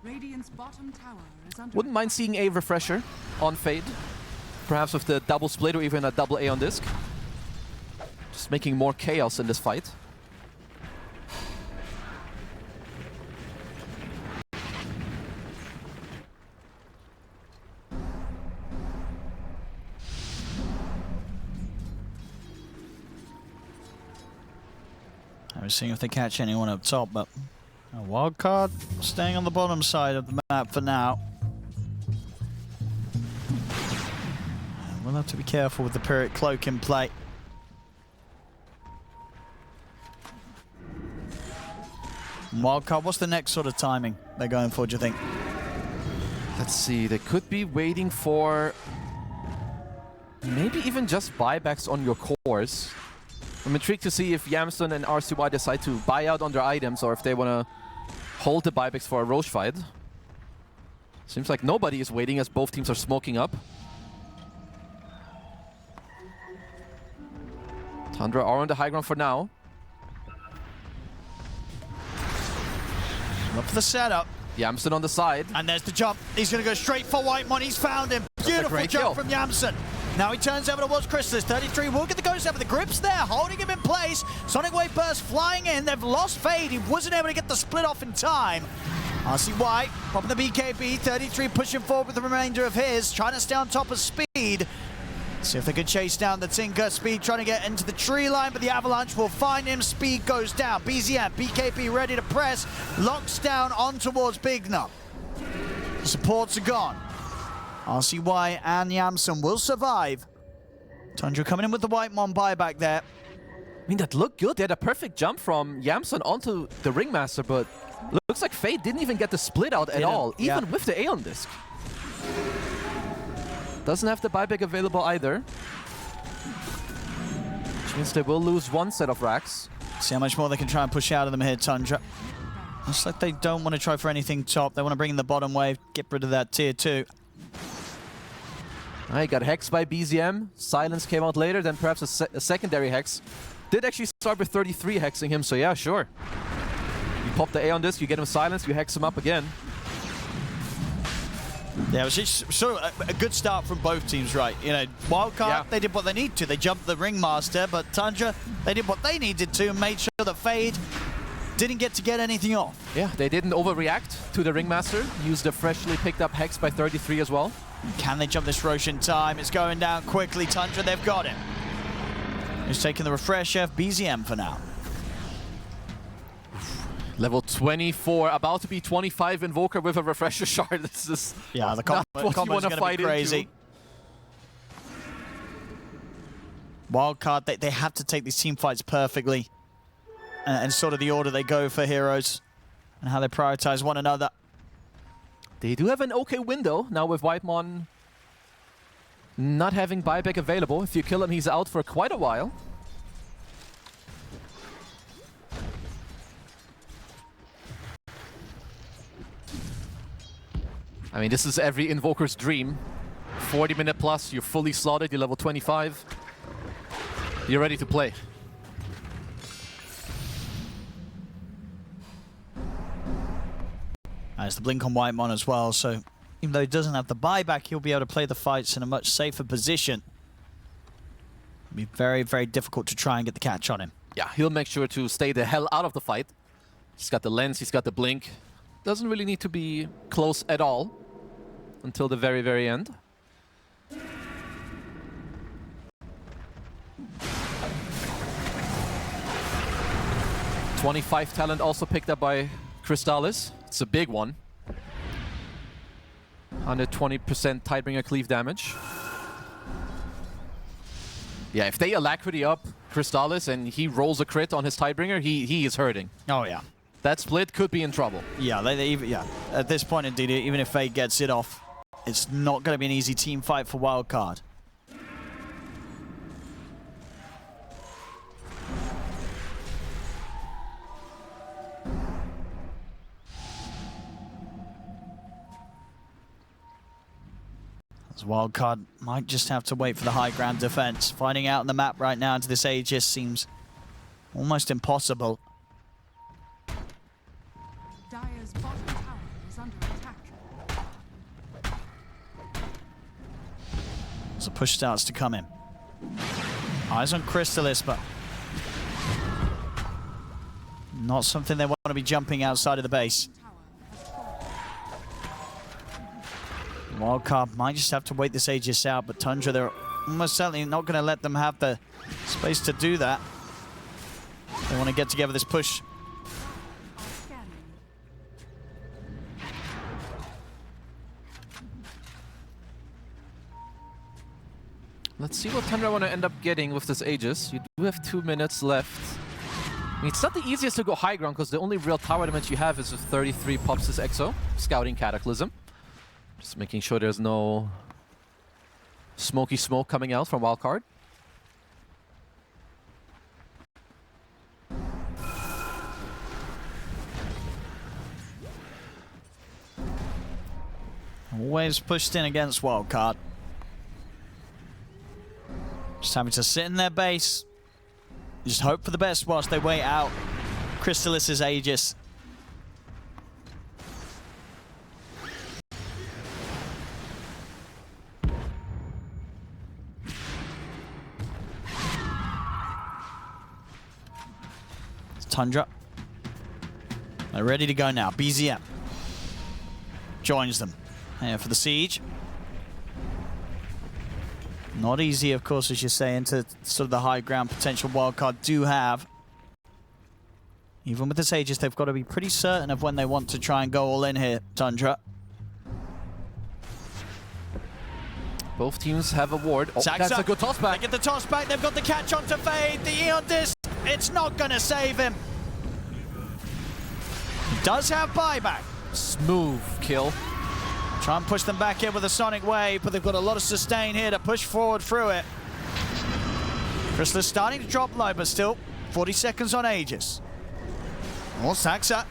Radiant's bottom tower is under Wouldn't mind seeing a refresher on Fade. Perhaps with the double split or even a double Aeon Disc. Just making more chaos in this fight. I'm seeing if they catch anyone up top, but a Wildcard staying on the bottom side of the map for now. We'll have to be careful with the Pyrrhic Cloak in play. Wildcard, what's the next sort of timing they're going for, do you think? Let's see, they could be waiting for maybe even just buybacks on your cores. I'm intrigued to see if Yamsun and RCY decide to buy out on their items or if they want to hold the buybacks for a Roche fight. Seems like nobody is waiting as both teams are smoking up. Tundra are on the high ground for now. Up for the setup. Yamsun on the side. And there's the jump. He's going to go straight for Whitemon. He's found him. Beautiful jump kill from Yamsun. Now he turns over towards Crystallis. 33 will get the ghost over. The grip's there, holding him in place. Sonic Wave Burst flying in. They've lost Fade. He wasn't able to get the split off in time. RCY popping the BKB. 33 pushing forward with the remainder of his. Trying to stay on top of Speed. See if they can chase down the Tinker. Speed trying to get into the tree line, but the Avalanche will find him. Speed goes down. BZM, BKB ready to press. Locks down on towards Big Num. The supports are gone. RCY and Yamson will survive. Tundra coming in with the White Mon buyback there. I mean, that looked good. They had a perfect jump from Yamson onto the Ringmaster, but looks like Fade didn't even get the split out at all, even with the Aeon Disc. Doesn't have the buyback available either. Which means they will lose one set of racks. See how much more they can try and push out of them here, Tundra. Looks like they don't want to try for anything top. They want to bring in the bottom wave, get rid of that tier 2. I got hexed by BZM. Silence came out later, then perhaps a secondary hex. Did actually start with 33 hexing him, so yeah, sure. You pop the Aeon Disc, you get him silenced, you hex him up again. Yeah, it was just sort of a good start from both teams, right? You know, Wildcard, they did what they need to. They jumped the Ringmaster, but Tundra, they did what they needed to and made sure that Fade didn't get anything off. Yeah, they didn't overreact to the Ringmaster. Used a freshly picked up hex by 33 as well. Can they jump this Rosh in time? It's going down quickly. Tundra, they've got him. He's taking the refresher. BZM for now. Level 24, about to be 25 Invoker with a refresher shard. This is the combo's going to be crazy. Wildcard, they have to take these team fights perfectly. And sort of the order they go for heroes and how they prioritize one another. They do have an okay window now with Whitemon not having buyback available. If you kill him, he's out for quite a while. I mean, this is every Invoker's dream. 40-minute plus, you're fully slotted, you're level 25. You're ready to play. There's the blink on Whitemon as well, so even though he doesn't have the buyback, he'll be able to play the fights in a much safer position. It'll be very, very difficult to try and get the catch on him. Yeah, he'll make sure to stay the hell out of the fight. He's got the lens, he's got the blink. Doesn't really need to be close at all until the very, very end. .25 talent also picked up by Crystallis. It's a big one. 120% Tidebringer cleave damage. Yeah, if they Alacrity up Crystallis and he rolls a crit on his Tidebringer, he is hurting. Oh, yeah. That split could be in trouble. Yeah, at this point, indeed, even if Fade gets it off, it's not going to be an easy team fight for Wildcard. Wildcard might just have to wait for the high ground defense. Finding out on the map right now into this Aegis seems almost impossible. Dire's bottom tower is under attack. As a push starts to come in. Eyes on Crystallis, but not something they want to be jumping outside of the base. Wildcard might just have to wait this Aegis out, but Tundra, they're almost certainly not going to let them have the space to do that. They want to get together this push. Let's see what Tundra want to end up getting with this Aegis. You do have 2 minutes left. I mean, it's not the easiest to go high ground because the only real tower damage you have is with 33 pops this Exo, Scouting Cataclysm. Just making sure there's no smoky smoke coming out from Wildcard. Always pushed in against Wildcard. Just having to sit in their base. Just hope for the best whilst they wait out Crystallis' Aegis. Tundra. They're ready to go now. BZM joins them here for the siege. Not easy, of course, as you say, into sort of the high ground potential Wildcard do have. Even with this Aegis, they've got to be pretty certain of when they want to try and go all in here, Tundra. Both teams have a ward. Oh, Saxa, that's a good toss they back. get the toss back, they've got the catch on to Fade. The Eon Disc, it's not going to save him. He does have buyback. Smooth kill. Try and push them back in with a Sonic Wave, but they've got a lot of sustain here to push forward through it. Crystallis starting to drop low, but still 40 seconds on Aegis. Oh, Saxa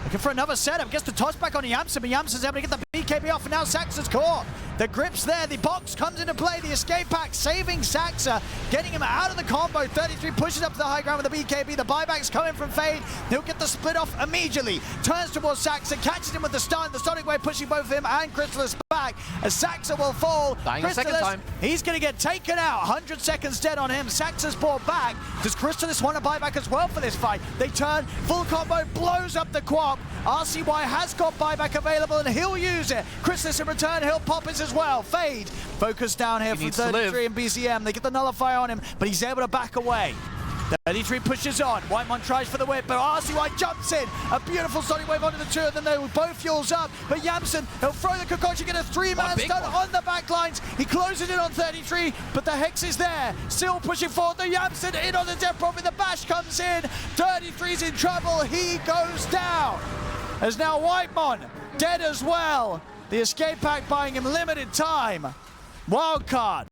looking for another setup. Gets the toss back on Yamsen, but Yamsen's able to get the BKB off, and now Saxa's caught. The grip's there, the box comes into play, the escape pack saving Saxa, getting him out of the combo. 33 pushes up to the high ground with the BKB, the buyback's coming from Fade. He'll get the split off immediately. Turns towards Saxa, catches him with the stun, the Sonic Wave pushing both him and Crystallis back, as Saxa will fall. Dying a second time. He's going to get taken out. 100 seconds dead on him. Saxa's brought back. Does Crystallis want a buyback as well for this fight? They turn, full combo, blows up the Quap. RCY has got buyback available and he'll use it. Crystallis in return, he'll pop his as well. Fade, focus down here from 33 and BCM. They get the nullifier on him, but he's able to back away. 33 pushes on. Whitemon tries for the whip, but RCY jumps in. A beautiful Sonic Wave onto the two of them. They both fuels up, but Yamsen, he'll throw the concoction, get a three-man stun on the back lines. He closes it on 33, but the Hex is there. Still pushing forward. The Yamsen in on the Death Prophet. The bash comes in. 33's in trouble. He goes down. As now Whitemon dead as well. The escape pack buying him limited time. Wildcard.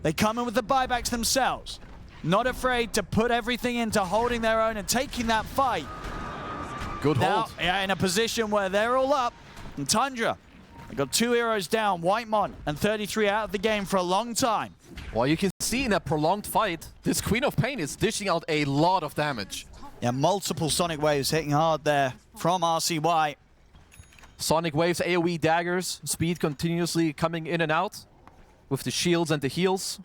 They come in with the buybacks themselves. Not afraid to put everything into holding their own and taking that fight. Good Now, hold. yeah, in a position where they're all up. And Tundra, they got 2 heroes down. Whitemon and 33 out of the game for a long time. Well, you can see in a prolonged fight, this Queen of Pain is dishing out a lot of damage. Yeah, multiple Sonic Waves hitting hard there from RCY. Sonic Waves, AoE daggers, speed continuously coming in and out with the shields and the heals.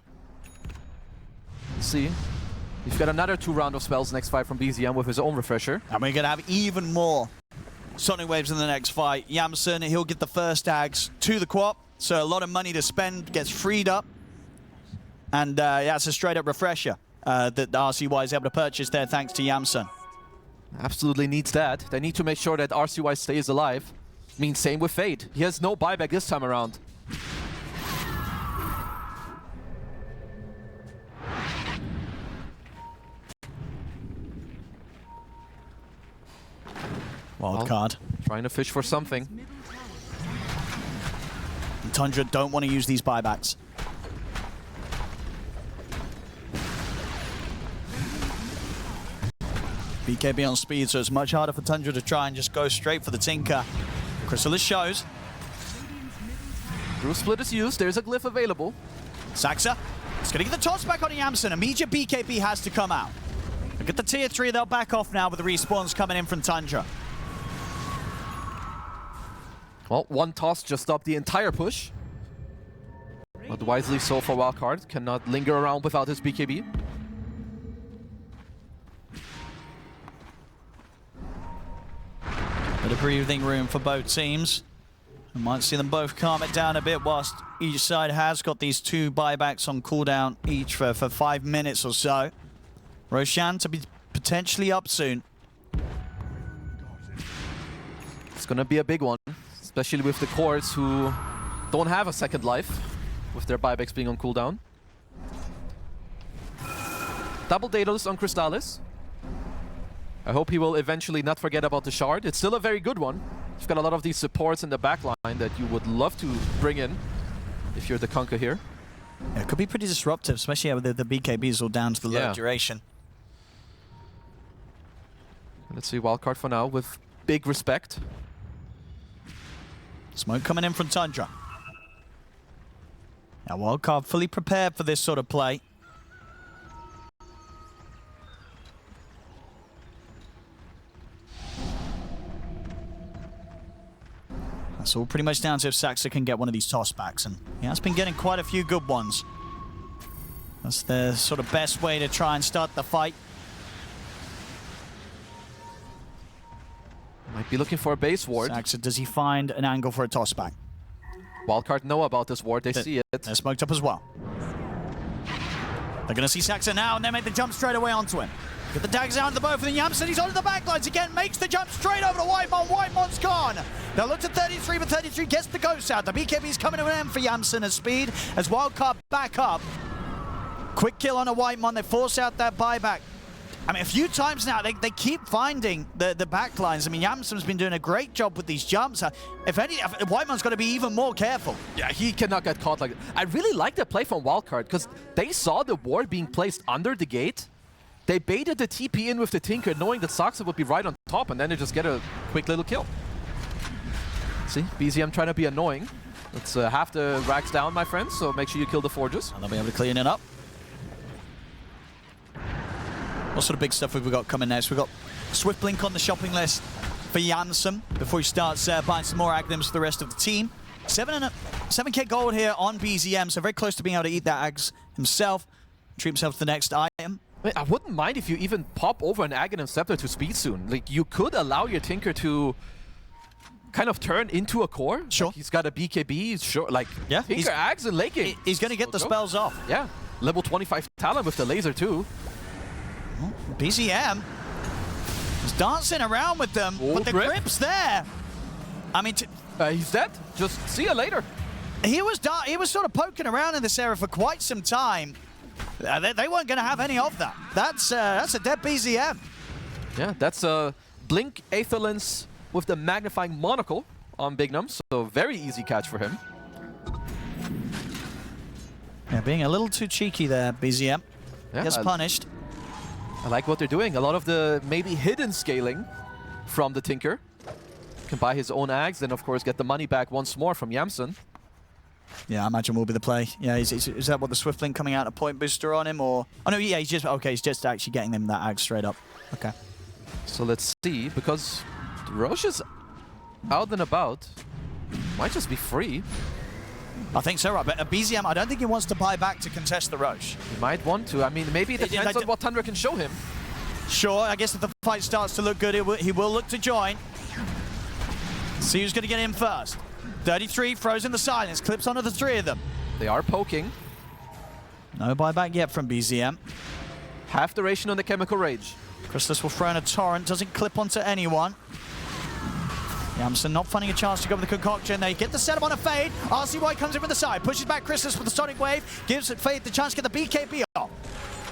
Let's see. We've got another 2 round of spells next fight from BZM with his own refresher. And we're going to have even more Sonic Waves in the next fight. Yamsen, he'll get the first tags to the Quap, so a lot of money to spend gets freed up. And yeah, it's a straight up refresher that the RCY is able to purchase there thanks to Yamsen. Absolutely needs that. They need to make sure that RCY stays alive. Means same with Fade. He has no buyback this time around. Wildcard. Trying to fish for something. And Tundra don't want to use these buybacks. BKB on speed, so it's much harder for Tundra to try and just go straight for the Tinker. Crystallis shows. Groove Split is used. There's a glyph available. Saxa is going to get the toss back on Yamsen. Immediate BKB has to come out. Look at the tier 3. They'll back off now with the respawns coming in from Tundra. Well, one toss just stopped the entire push. But wisely so for Wildcard. Cannot linger around without his BKB. Bit of breathing room for both teams. We might see them both calm it down a bit whilst each side has got these 2 buybacks on cooldown each for 5 minutes or so. Roshan to be potentially up soon. It's gonna be a big one, especially with the cores who don't have a second life with their buybacks being on cooldown. Double Daedalus on Crystallis. I hope he will eventually not forget about the shard. It's still a very good one. You've got a lot of these supports in the backline that you would love to bring in if you're the Conquer here. Yeah, it could be pretty disruptive, especially with the BKBs all down to the low duration. Let's see Wildcard for now with big respect. Smoke coming in from Tundra. Now Wildcard fully prepared for this sort of play. That's all pretty much down to if Saxa can get one of these tossbacks, and he has been getting quite a few good ones. That's the sort of best way to try and start the fight. Might be looking for a base ward. Saxa, does he find an angle for a tossback? Wildcard know about this ward, they see it. They're smoked up as well. They're going to see Saxa now, and they make the jump straight away onto him. Get the dags out of the bow for the Yamson. He's onto the backlines again. Makes the jump straight over to Whitemon. Whitemon's gone. They'll look to 33, but 33 gets the ghost out. The BKB's coming to an end for Yamson as speed. As Wildcard back up. Quick kill on a Whitemon. They force out that buyback. I mean, a few times now, they keep finding the backlines. I mean, Yamson's been doing a great job with these jumps. If Whitemon's got to be even more careful. Yeah, he cannot get caught like that. I really like the play from Wildcard because they saw the ward being placed under the gate. They baited the TP in with the Tinker, knowing that Saxa would be right on top, and then they just get a quick little kill. See, BZM trying to be annoying. It's half the racks down, my friends, so make sure you kill the Forges. And they'll be able to clean it up. What sort of big stuff have we got coming next? We've got Swift Blink on the shopping list for Yamson before he starts buying some more Aghanim's for the rest of the team. 7k gold here on BZM, so very close to being able to eat that Ags himself. Treat himself to the next item. I wouldn't mind if you even pop over an Aghanim Scepter to speed soon. Like, you could allow your Tinker to kind of turn into a core. Sure. Like, he's got a BKB, sure. Like, yeah, Tinker Ags and late game. He's going to get the spells off. Yeah. Level 25 talent with the laser, too. BZM is dancing around with them, but the grip's there. I mean, he's dead. Just see you later. He was sort of poking around in this area for quite some time. They weren't going to have any of that. That's a dead BZM. Yeah, that's a Blink Aetherlens with the magnifying monocle on Bignum, so very easy catch for him. Yeah, being a little too cheeky there, BZM. Yeah, Gets punished. I like what they're doing. A lot of the maybe hidden scaling from the Tinker. Can buy his own Ags, then of course get the money back once more from Yamson. Yeah, I imagine will be the play. Yeah, is that what the Swift Link coming out a point booster on him, or? Oh no, yeah, he's just actually getting them that Ag straight up. Okay. So let's see, because Roche is out and about. Might just be free. I think so, right? But BZM, I don't think he wants to buy back to contest the Roche. He might want to. I mean, maybe it depends on what Tundra can show him. Sure, I guess if the fight starts to look good, he will look to join. See who's going to get in first. 33 throws in the silence, clips onto the three of them. They are poking. No buyback yet from BZM. Half duration on the Chemical Rage. Chrysalis will throw in a torrent, doesn't clip onto anyone. Yamson not finding a chance to go with the concoction. They get the setup on a fade. RCY comes in from the side, pushes back Chrysalis with the Sonic Wave, gives Fade the chance to get the BKB off.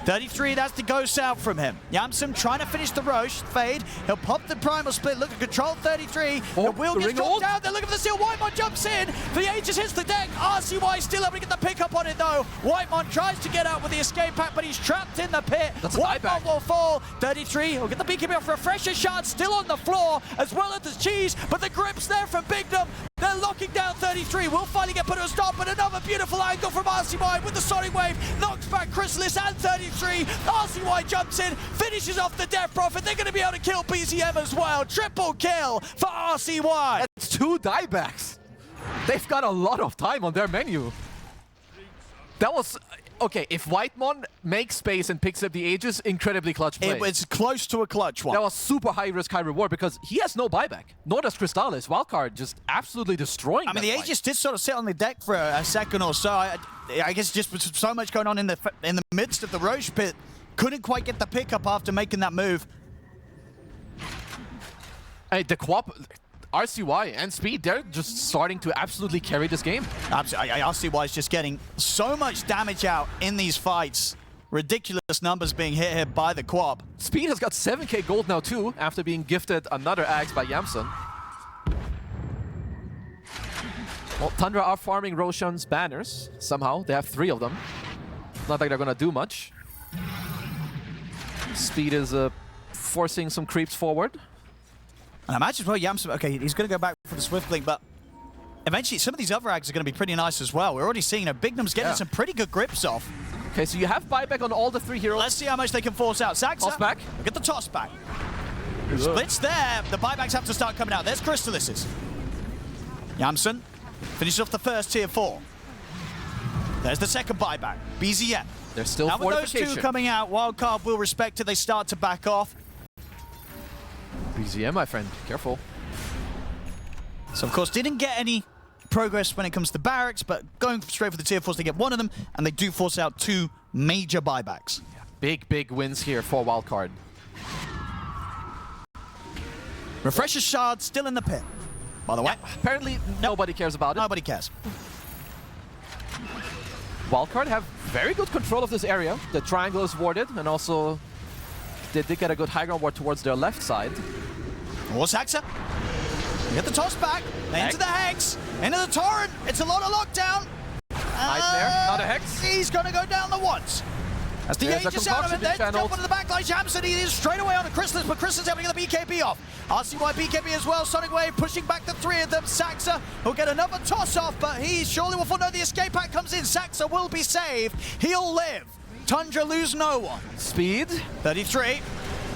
33, that's the ghost out from him. Yamson trying to finish the Roche. Fade, he'll pop the primal split, look at control 33. Oh, the wheel gets dropped down, they're looking for the steal. Whitemon jumps in, the Aegis hits the deck. RCY still able to get the pickup on it though. Whitemon tries to get out with the escape pack, but he's trapped in the pit. Whitemon will fall. 33, he'll get the BKB off. Refresher shot still on the floor, as well as the cheese, but the grip's there from Bignum. They're locking down 33. Will finally get put to a stop, but another beautiful angle from RCY with the Sonic Wave. Knocks back Chrysalis and 33. RCY jumps in, finishes off the Death Prophet. They're going to be able to kill BZM as well. Triple kill for RCY. That's 2 diebacks. They've got a lot of time on their menu. That was... Okay, if Whitemon makes space and picks up the Aegis, incredibly clutch play. It was close to a clutch one. That was super high risk, high reward because he has no buyback. Nor does Crystallis. Wildcard just absolutely destroying. I mean, the Aegis did sort of sit on the deck for a second or so. I guess just with so much going on in the midst of the Roche pit, couldn't quite get the pickup after making that move. Hey, the co-op, RCY and Speed, they're just starting to absolutely carry this game. Absolutely. RCY is just getting so much damage out in these fights. Ridiculous numbers being hit here by the co-op. Speed has got 7k gold now too, after being gifted another Axe by Yamson. Well, Tundra are farming Roshan's banners, somehow. They have 3 of them. Not like they're gonna do much. Speed is forcing some creeps forward. And I imagine, well, Yamson, okay, he's going to go back for the Swift Link, but eventually some of these other Ags are going to be pretty nice as well. We're already seeing, Bignum's getting some pretty good grips off. Okay, so you have buyback on all the 3 heroes. Let's see how much they can force out. Saxa, toss back. Get the toss back. Splits there. The buybacks have to start coming out. There's Crystalises. Yamson finishes off the first tier 4. There's the second buyback. BZM. There's still now with fortification. those 2 coming out, Wildcard will respect it. They start to back off. BZM, my friend, careful. So, of course, didn't get any progress when it comes to barracks, but going straight for the tier 4s, they get 1 of them, and they do force out 2 major buybacks. Yeah, big wins here for Wildcard. Refresher shard still in the pit, by the way. Apparently, nobody cares about it. Nobody cares. Wildcard have very good control of this area. The triangle is warded, and also they did get a good high ground ward towards their left side. Or Saxa. You get the toss back, into the Hex, into the Torrent. It's a lot of lockdown. Nightmare, not a Hex. He's going to go down the once. As the Aegis out of it, then jump onto the backline. Jamson, he is straight away on the Chrysalis, but Chrysalis able to get the BKB off. RCY BKB as well. Sonic Wave pushing back the three of them. Saxa will get another toss off, but he surely will follow. The escape pack comes in. Saxa will be saved. He'll live. Tundra lose no one. Speed. 33.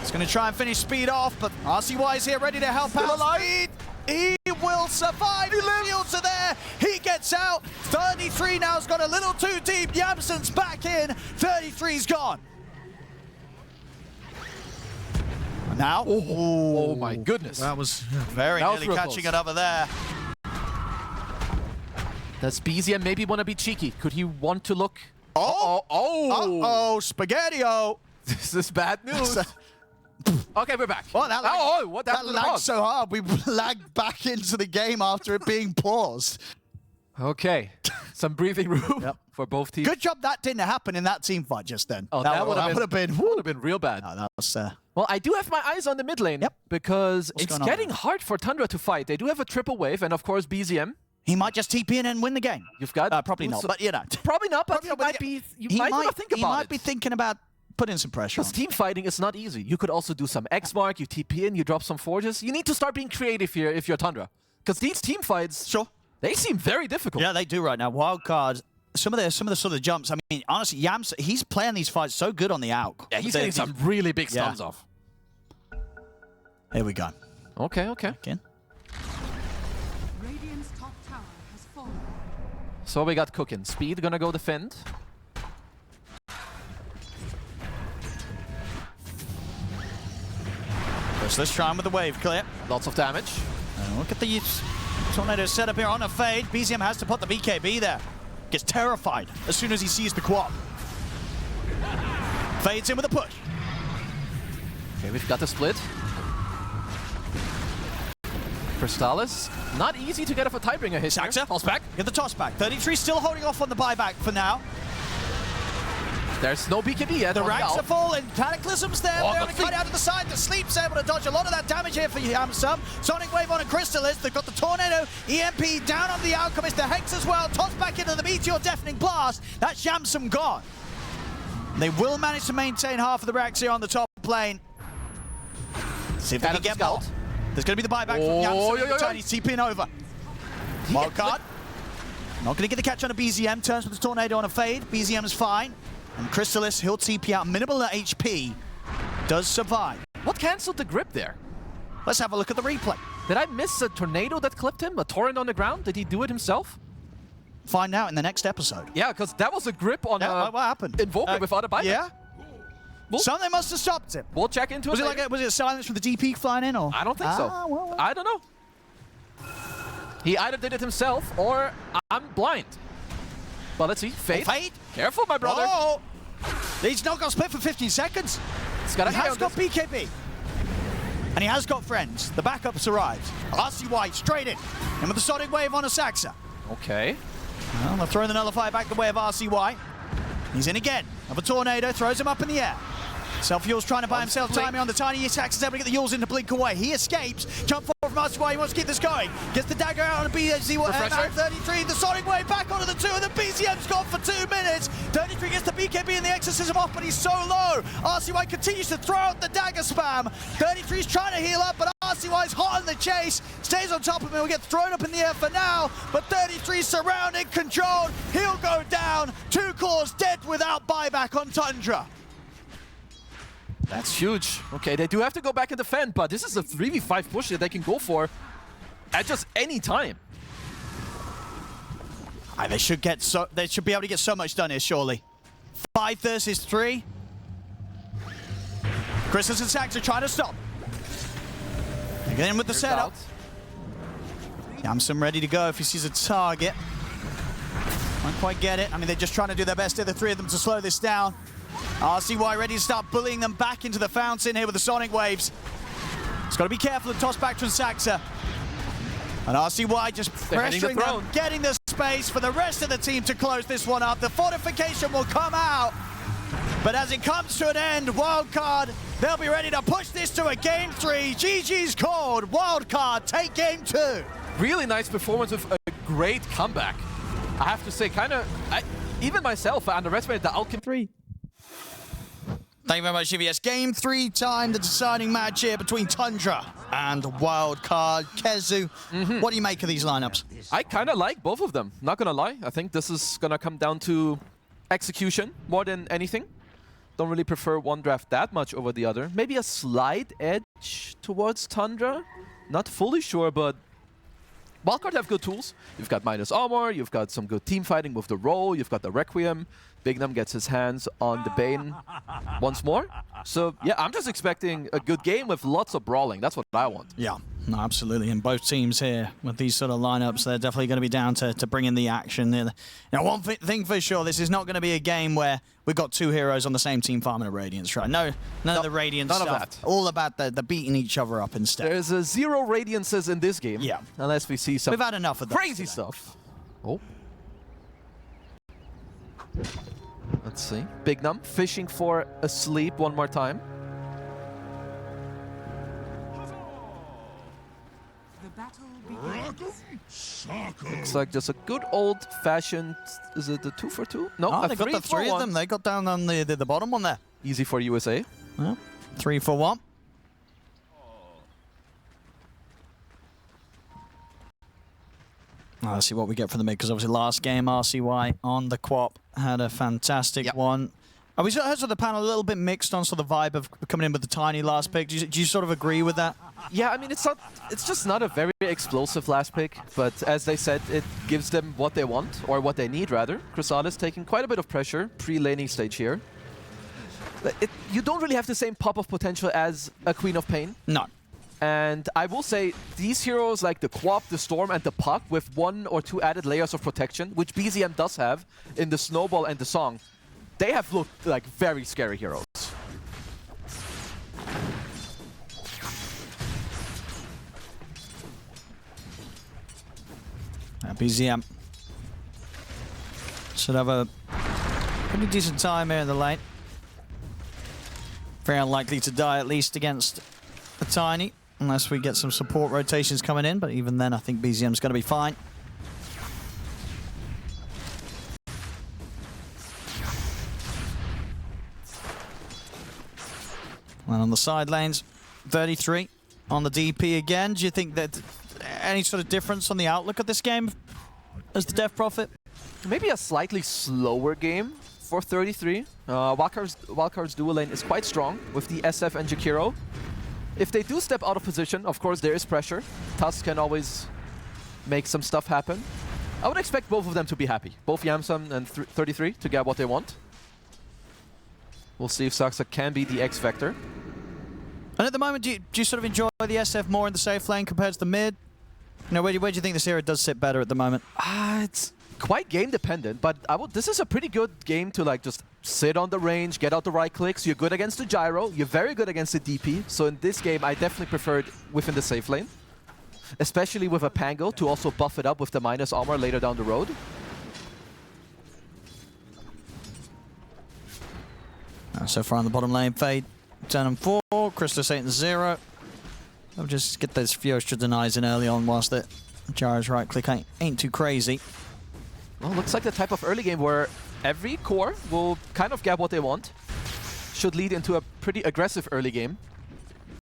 He's going to try and finish Speed off, but RCY is here ready to help out. Speed. He will survive. The shields are there. He gets out. 33 now has got a little too deep. Yamson's back in. 33's gone. Now. Oh my goodness. That was very nearly catching another there. Does BZM maybe want to be cheeky? Could he want to look? Oh, Spaghetti-O. This is bad news. Okay, we're back. Well, that happened to the lagged hog? so hard, we lagged back into the game after it being paused. Okay, some breathing room for both teams. Good job that didn't happen in that team fight just then. Oh, that would have been real bad. No, that was, well, I do have my eyes on the mid lane because it's getting hard for Tundra to fight. They do have a triple wave, and of course BZM. He might just TP in and win the game. You've got probably not, but you know. Probably not, but you might be. You might want to think about it. He might be thinking about putting some pressure on. Because team fighting is not easy. You could also do some X-Mark, you TP in, you drop some forges. You need to start being creative here if you're Tundra. Because these team fights, they seem very difficult. Yeah, they do right now. Wildcard, some of the sort of jumps. I mean, honestly, Yams, he's playing these fights so good on the AUG. Yeah, he's getting some really big stuns off. Here we go. Okay. Again. Radiant's top tower has fallen. So we got cooking. Speed gonna go defend. Let's try him with the wave clear. Lots of damage. And look at the tornado setup here on a fade. BZM has to put the BKB there. Gets terrified as soon as he sees the quad. Fades in with a push. Okay, we've got the split. Crystallis, not easy to get off a Tidebringer hit. Saxa, toss back. Get the toss back. 33 still holding off on the buyback for now. There's no BKB yet. The racks are full and Cataclysm's there. They're going to cut out to the side. The Sleep's able to dodge a lot of that damage here for Yamsum. Sonic Wave on a Crystallis. They've got the Tornado, EMP down on the Alchemist, the Hex as well. Toss back into the Meteor Deafening Blast. That's Yamsum gone. They will manage to maintain half of the racks here on the top lane. See if they can get more. There's going to be the buyback from Yamsum. Chinese TPing over. Wildcard. Not going to get the catch on a BZM. Turns with the Tornado on a fade. BZM is fine. And Crystallis, he'll TP out. Minimal HP. Does survive. What cancelled the grip there? Let's have a look at the replay. Did I miss a tornado that clipped him? A torrent on the ground? Did he do it himself? Find out in the next episode. Yeah, because that was a grip on what happened? Invoker without a buyback. Yeah? Something must have stopped him. We'll check into it. Was it a silence from the DP flying in? Or? I don't think so. Well. I don't know. He either did it himself or I'm blind. But let's see. Fade. Careful, my brother. Oh! He's not got split for 15 seconds. He has got BKB. And he has got friends. The backups arrived. RCY straight in. And with the Sonic Wave on a Saxa. Okay. Well, they're throwing the Nullifier back the way of RCY. He's in again. Of a Tornado, throws him up in the air. Self-Yule's trying to buy himself timing on the tiny Saxa's able to get the Yules in to blink away. He escapes. Jump forward from RCY. He wants to keep this going. Gets the dagger out on a BHZ 33. The Sonic Wave back onto the 2 and the BZM's gone for 2 minutes. 33 gets the BKB and the Exorcism off, but he's so low. RCY continues to throw out the dagger spam. 33's trying to heal up, but RCY's hot on the chase. Stays on top of him. Will get thrown up in the air for now, but 33's surrounded, controlled. He'll go down. 2 cores dead without buyback on Tundra. That's huge. Okay, they do have to go back and defend, but this is a 3v5 push that they can go for at just any time. They should be able to get so much done here, surely. 5 versus 3. Crystallis and Sax are trying to stop. They get in with the setup. Yamsum ready to go if he sees a target. Can't quite get it. I mean, they're just trying to do their best here, the 3 of them, to slow this down. RCY ready to start bullying them back into the fountain here with the Sonic Waves. He's got to be careful and toss back to Saxa. And RCY just pressuring them, getting the space for the rest of the team to close this one up. The fortification will come out. But as it comes to an end, Wildcard, they'll be ready to push this to a game 3. GG's called. Wildcard take game 2. Really nice performance with a great comeback. I have to say, even myself, I underestimated the outcome. 3. Thank you very much, GVS. Game 3 time, the deciding match here between Tundra and Wildcard. Kezu, what do you make of these lineups? I kind of like both of them, not gonna lie. I think this is gonna come down to execution more than anything. Don't really prefer one draft that much over the other. Maybe a slight edge towards Tundra. Not fully sure, but Wildcard have good tools. You've got minus armor, you've got some good team fighting with the roll, you've got the Requiem. Bignum gets his hands on the Bane once more. So yeah, I'm just expecting a good game with lots of brawling. That's what I want. Yeah, no, absolutely. And both teams here with these sort of lineups, they're definitely going to be down to bring in the action. Now, one thing for sure, this is not going to be a game where we've got 2 heroes on the same team farming a Radiance, right? No, none of the Radiance stuff. None of that. All about the beating each other up instead. There's 0 Radiances in this game. Yeah. Unless we see some We've had enough of those crazy today. stuff. Oh. Let's see. Bignum fishing for a sleep one more time. The battle begins. Looks like just a good old-fashioned... Is it the 2 for 2? No, Oh, a they've got the 3 of them. They got down on the bottom one there. Easy for USA. Well, 3 for 1. Let's see what we get from the mid, because obviously last game RCY on the Quap had a fantastic one. We heard the panel a little bit mixed on sort of the vibe of coming in with the tiny last pick. Do you sort of agree with that? Yeah, I mean, it's just not a very explosive last pick, but as they said, it gives them what they want, or what they need rather. Chrysalis taking quite a bit of pressure pre-laning stage here. You don't really have the same pop of potential as a Queen of Pain. No. And I will say, these heroes like the Quap, the Storm, and the Puck with 1 or 2 added layers of protection, which BZM does have in the Snowball and the Song, they have looked like very scary heroes. BZM should have a pretty decent time here in the lane. Very unlikely to die, at least against a Tiny, unless we get some support rotations coming in, but even then I think BZM's going to be fine. And on the side lanes, 33 on the DP again. Do you think that any sort of difference on the outlook of this game as the Death Prophet? Maybe a slightly slower game for 33. Wildcard's dual lane is quite strong with the SF and Jakiro. If they do step out of position, of course there is pressure. Tusk can always make some stuff happen. I would expect both of them to be happy. Both Yamsam and 33 to get what they want. We'll see if Saxa can be the X Factor. And at the moment, do you sort of enjoy the SF more in the safe lane compared to the mid? You know, where do you think this hero does sit better at the moment? It's quite game dependent, but this is a pretty good game to like just sit on the range, get out the right clicks. You're good against the gyro, you're very good against the DP. So in this game, I definitely prefer it within the safe lane. Especially with a Pango to also buff it up with the minus armor later down the road. So far on the bottom lane, Fade 10 and 4, Christos 8 and 0. I'll just get those few extra denies in early on whilst the gyro's right click ain't too crazy. Well, looks like the type of early game where every core will kind of get what they want. Should lead into a pretty aggressive early game.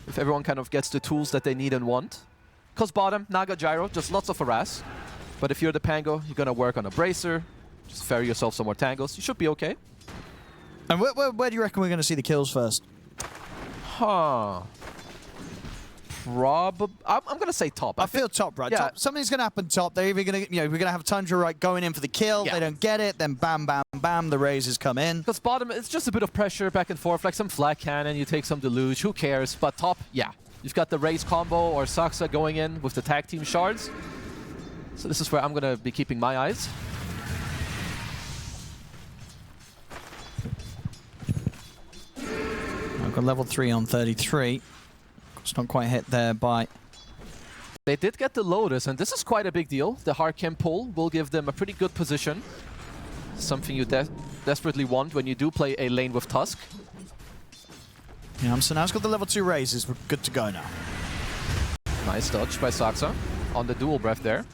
If everyone kind of gets the tools that they need and want. Because bottom, Naga Gyro, just lots of harass. But if you're the Pango, you're going to work on a Bracer. Just ferry yourself some more tangles. You should be okay. And where do you reckon we're going to see the kills first? Huh. I'm going to say top. I feel top, right? Yeah. Top. Something's going to happen top. They're either going to, we're going to have Tundra right going in for the kill. Yeah. They don't get it. Then bam, bam, bam, the raises come in. Because bottom, it's just a bit of pressure back and forth, like some flag cannon, you take some deluge, who cares? But top, yeah. You've got the raise combo or Saxa going in with the tag team shards. So this is where I'm going to be keeping my eyes. I've got level 3 on 33. It's not quite hit there by... They did get the Lotus, and this is quite a big deal. The hard camp pull will give them a pretty good position. Something you desperately want when you do play a lane with Tusk. So now's got the level 2 raises. We're good to go now. Nice dodge by Saxa on the dual breath there.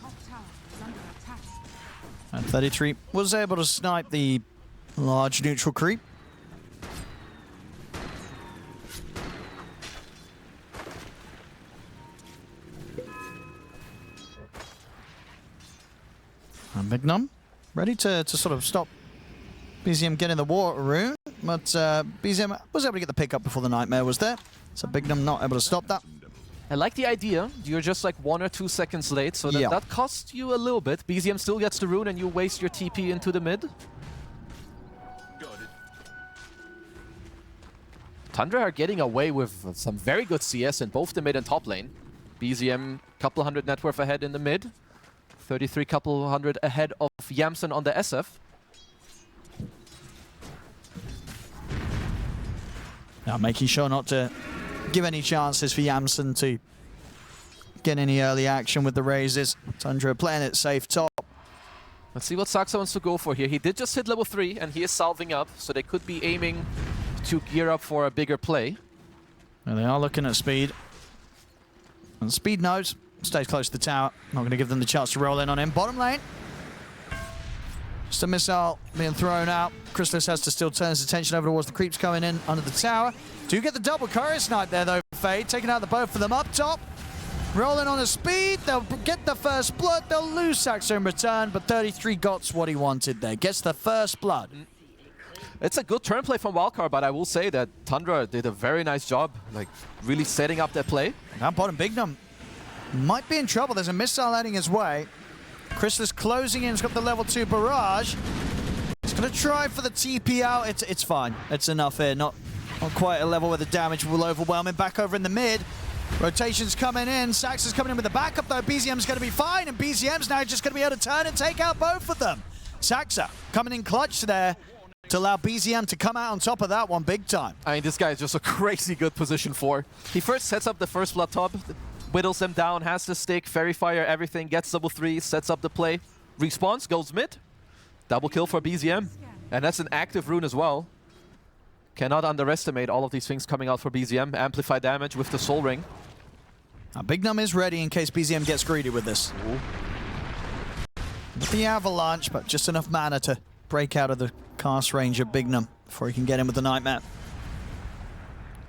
And 33 was able to snipe the large neutral creep. And Bignum ready to sort of stop BZM getting the water rune, but BZM was able to get the pick up before the Nightmare was there. So Bignum not able to stop that. I like the idea. You're just like 1 or 2 seconds late, so that costs you a little bit. BZM still gets the rune and you waste your TP into the mid. Tundra are getting away with some very good CS in both the mid and top lane. BZM couple hundred net worth ahead in the mid. 33 couple hundred ahead of Yamsen on the SF. Now making sure not to give any chances for Yamsen to get any early action with the raises. Tundra playing it safe top. Let's see what Saxa wants to go for here. He did just hit level 3 and he is salving up, so they could be aiming to gear up for a bigger play. Now they are looking at speed. And speed knows, stays close to the tower. Not going to give them the chance to roll in on him. Bottom lane. Just a missile being thrown out. Chrysalis has to still turn his attention over towards the creeps coming in under the tower. Do get the double courier snipe there though, Fade. Taking out the both of them up top. Rolling on a speed. They'll get the first blood. They'll lose Saxa in return, but 33 got what he wanted there. Gets the first blood. It's a good turn play from Wildcard, but I will say that Tundra did a very nice job, like really setting up their play. Now bottom Bignum might be in trouble. There's a missile heading his way. Chrysalis closing in. He's got the level 2 barrage. He's going to try for the TP out. It's fine. It's enough here. Not quite a level where the damage will overwhelm him. Back over in the mid. Rotation's coming in. Saxa's coming in with the backup though. BZM's going to be fine, and BZM's now just going to be able to turn and take out both of them. Saxa coming in clutch there to allow BZM to come out on top of that one big time. I mean, this guy is just a crazy good position for. He first sets up the first blood top, whittles them down, has the stick, fairy fire, everything, gets level 3, sets up the play, respawns, goes mid. Double kill for BZM. And that's an active rune as well. Cannot underestimate all of these things coming out for BZM. Amplify damage with the Soul Ring. Now, Bignum is ready in case BZM gets greedy with this. Ooh. With the avalanche, but just enough mana to break out of the cast range of Bignum before he can get in with the Nightmare.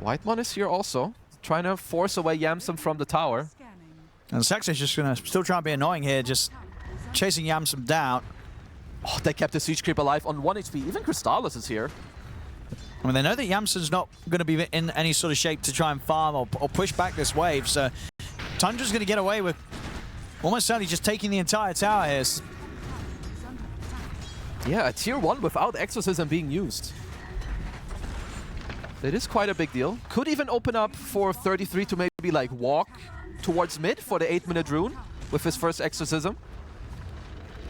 Whitemon is here also, trying to force away Yamsen from the tower. And Saxa's just going to still try and be annoying here, just chasing Yamsen down. Oh, they kept the Siege Creep alive on 1 HP. Even Crystallis is here. I mean, they know that Yamsen's not going to be in any sort of shape to try and farm or push back this wave, so Tundra's going to get away with almost certainly just taking the entire tower here. Yeah, a tier 1 without Exorcism being used. It is quite a big deal. Could even open up for 33 to maybe like walk towards mid for the 8-minute rune with his first Exorcism.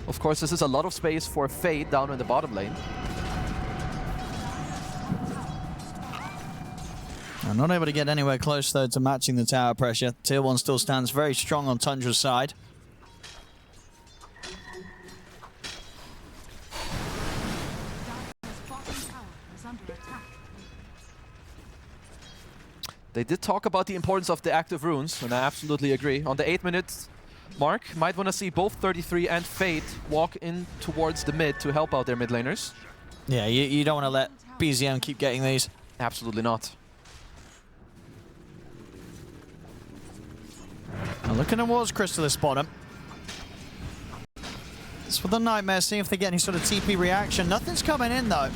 Of course, this is a lot of space for Fade down in the bottom lane. I'm not able to get anywhere close, though, to matching the tower pressure. Tier 1 still stands very strong on Tundra's side. They did talk about the importance of the active runes, and I absolutely agree. On the 8-minute mark, might want to see both 33 and Fade walk in towards the mid to help out their mid laners. Yeah, you don't want to let BZM keep getting these. Absolutely not. Now looking towards Crystallis bottom. It's for the Nightmare, seeing if they get any sort of TP reaction. Nothing's coming in, though.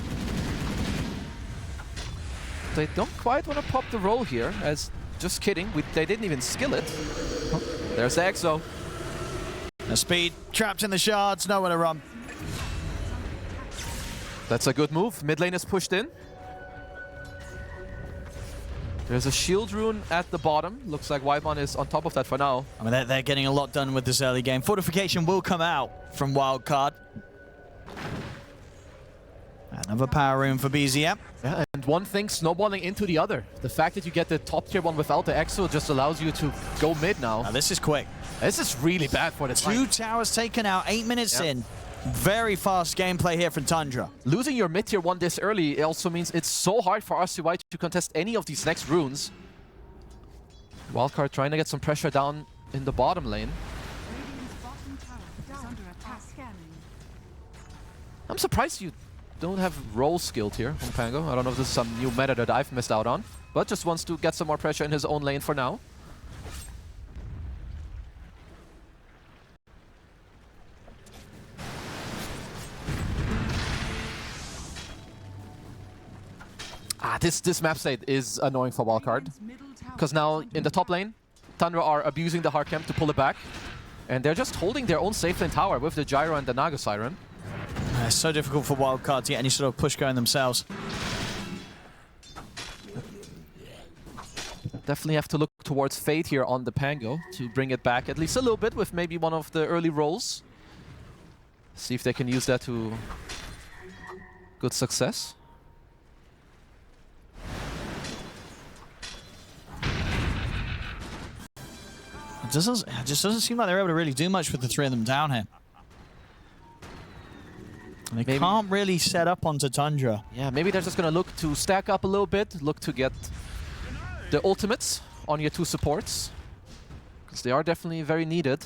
They don't quite want to pop the roll here, as just kidding, they didn't even skill it. Oh, there's the Exo. The speed, trapped in the shards, nowhere to run. That's a good move. Mid lane is pushed in. There's a shield rune at the bottom. Looks like Whitemon is on top of that for now. I mean, they're getting a lot done with this early game. Fortification will come out from Wildcard. And Another power room for BZM. Yeah, and one thing snowballing into the other. The fact that you get the top tier one without the exo just allows you to go mid now. Now this is quick. This is really bad for the Two towers taken out, 8 minutes in. Very fast gameplay here from Tundra. Losing your mid tier one this early also means it's so hard for RCY to contest any of these next runes. Wildcard trying to get some pressure down in the bottom lane. Radiant's bottom tower is under attack. I'm surprised you don't have roll skilled here on Pango. I don't know if this is some new meta that I've missed out on, but just wants to get some more pressure in his own lane for now. This map state is annoying for Wildcard, because now in the top lane, Tundra are abusing the hard camp to pull it back, and they're just holding their own safe lane tower with the Gyro and the Naga Siren. It's so difficult for Wildcard to get any sort of push going themselves. Definitely have to look towards Fate here on the Pango to bring it back at least a little bit with maybe one of the early rolls. See if they can use that to good success. It just doesn't seem like they're able to really do much with the three of them down here. And they can't really set up onto Tundra. Yeah, maybe they're just going to look to stack up a little bit, look to get the ultimates on your two supports, because they are definitely very needed.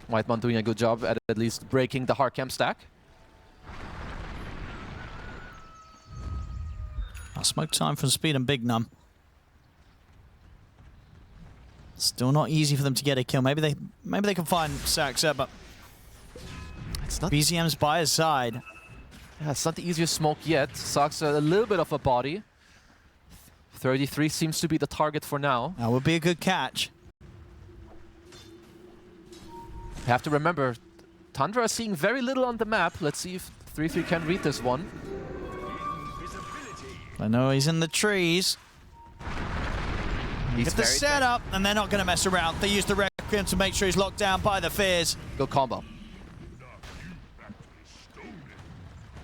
Whiteman doing a good job at least breaking the hard camp stack. Smoke time from Speed and Big Num. Still not easy for them to get a kill. Maybe they can find Saxa, but it's not BZM's by his side. Yeah, it's not the easiest smoke yet. Saxa a little bit of a body. 33 seems to be the target for now. That would be a good catch. You have to remember, Tundra is seeing very little on the map. Let's see if 33 can read this one. I know he's in the trees. Get the setup, and they're not going to mess around. They use the Requiem to make sure he's locked down by the fears. Good combo.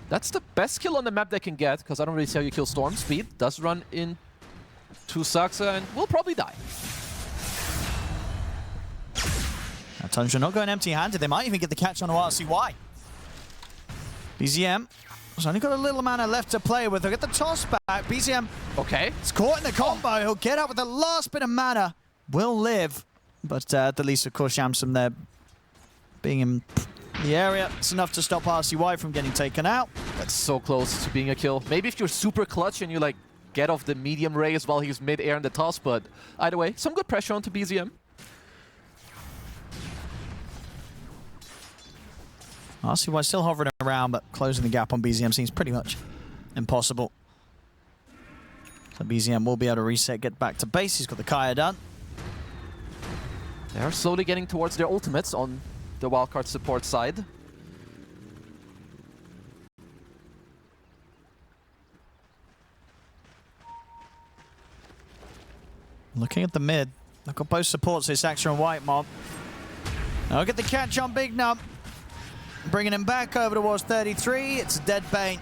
That's the best kill on the map they can get, because I don't really see how you kill Storm. Speed does run into Saxa and will probably die. Now, Tundra not going empty-handed. They might even get the catch on RCY. BZM has only got a little mana left to play with. They'll get the toss back. BZM, okay, it's caught in the combo. He'll get out with the last bit of mana. Will live, but at the least, of course, Shamsam there being in the area, it's enough to stop RCY from getting taken out. That's so close to being a kill. Maybe if you're super clutch and you like get off the medium raise while he's mid-air in the toss, but either way, some good pressure onto BZM. RCY still hovering around, but closing the gap on BZM seems pretty much impossible. So BZM will be able to reset, get back to base. He's got the Kaya done. They're slowly getting towards their ultimates on the Wildcard support side. Looking at the mid, they've got both supports, this Axtra and White Mob. Now get the catch on Big Num. Bringing him back over towards 33. It's a dead Bane.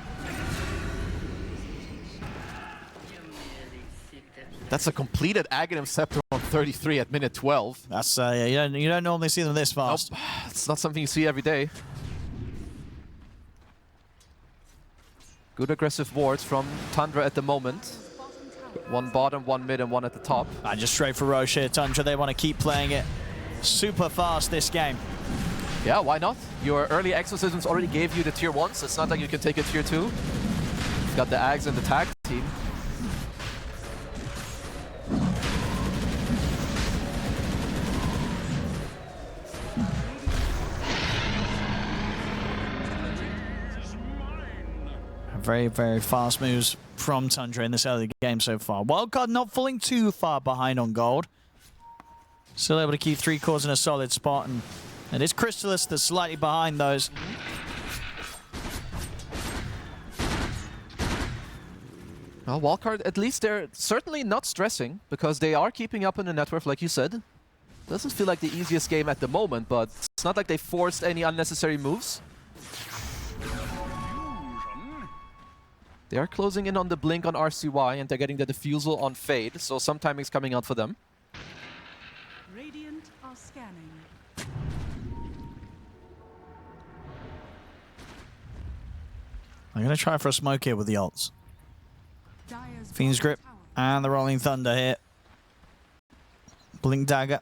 That's a completed Aghanim Scepter on 33 at minute 12. That's yeah, you don't normally see them this fast. Nope. It's not something you see every day. Good aggressive wards from Tundra at the moment. One bottom, one mid, and one at the top. Just straight for Roche here, Tundra. They want to keep playing it super fast this game. Yeah, why not? Your early exorcisms already gave you the tier 1s. It's not like you can take a tier 2. You've got the Ags and the tag team. Very, very fast moves from Tundra in this early game so far. Wildcard not falling too far behind on gold. Still able to keep 3 cores in a solid spot, and it is Crystallis that's slightly behind those. Well, Wildcard, at least they're certainly not stressing, because they are keeping up in the net worth, like you said. Doesn't feel like the easiest game at the moment, but it's not like they forced any unnecessary moves. They are closing in on the blink on RCY, and they're getting the defusal on Fade, so some timing's coming out for them. Radiant are scanning. I'm going to try for a smoke here with the ults. Dire's Fiend's bottom Grip tower and the Rolling Thunder here. Blink Dagger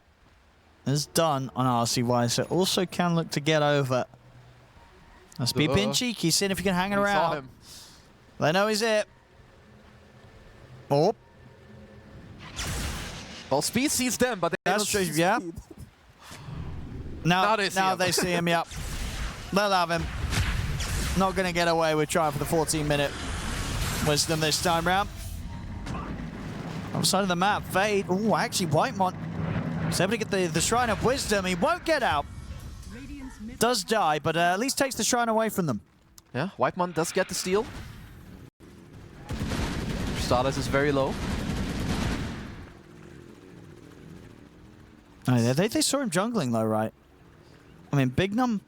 is done on RCY, so also can look to get over. Let's be being cheeky, seeing if you can hang it We saw around. him. They know he's it. Oh, Well, speed sees them, but they that's don't true, see yeah. speed. Now Now they see him, yep. They'll have him. Not going to get away with trying for the 14-minute wisdom this time round. Other side of the map, Fade. Oh, actually, Whitemon is able to get the Shrine of Wisdom. He won't get out. Radiant's mid Does die, but at least takes the Shrine away from them. Yeah, Whitemon does get the steal. Status is very low. Oh, they saw him jungling though, right? I mean, Bignum,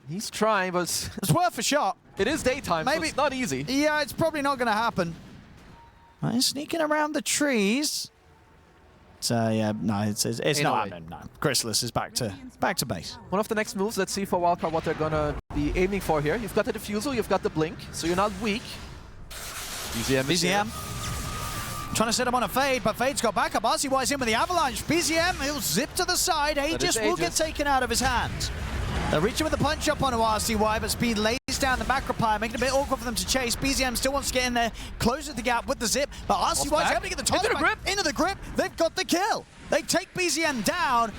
He's trying, but it's worth a shot. it is daytime, so Maybe- it's not easy. Yeah, it's probably not going to happen. He's sneaking around the trees. So yeah, no, it's Ain't not no way. happening. No, Chrysalis is back to base. One of the next moves, let's see for Wildcard what they're gonna be aiming for here. You've got the defusal, you've got the blink, so you're not weak. BZM is here. BZM trying to set him on a Fade, but Fade's got backup. RCY's in with the Avalanche. BZM, he'll zip to the side. Aegis will get taken out of his hands. They're reaching with the punch up onto RCY, but Speed lays down the back repire, making it a bit awkward for them to chase. BZM still wants to get in there, closes the gap with the zip, but RCY's able to get the toss back into the grip. They've got the kill. They take BZM down.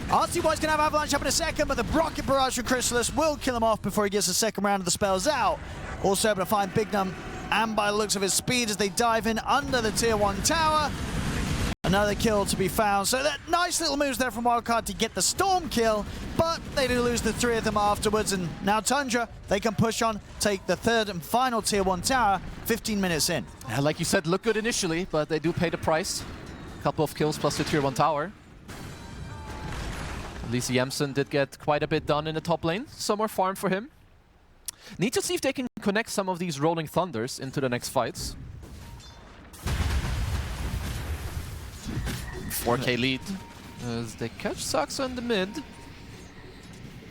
RCY's going to have Avalanche up in a second, but the rocket barrage from Chrysalis will kill him off before he gets the second round of the spells out. Also able to find Bignum, and by the looks of his speed as they dive in under the tier 1 tower. Another kill to be found. So that nice little moves there from Wildcard to get the Storm kill, but they do lose the 3 of them afterwards, and now Tundra, they can push on, take the 3rd and final tier 1 tower 15 minutes in. Yeah, like you said, look good initially, but they do pay the price. Couple of kills plus the tier 1 tower. At least Yamsen did get quite a bit done in the top lane. Some more farm for him. Need to see if they can connect some of these Rolling Thunders into the next fights. 4K lead as they catch Saxa in the mid.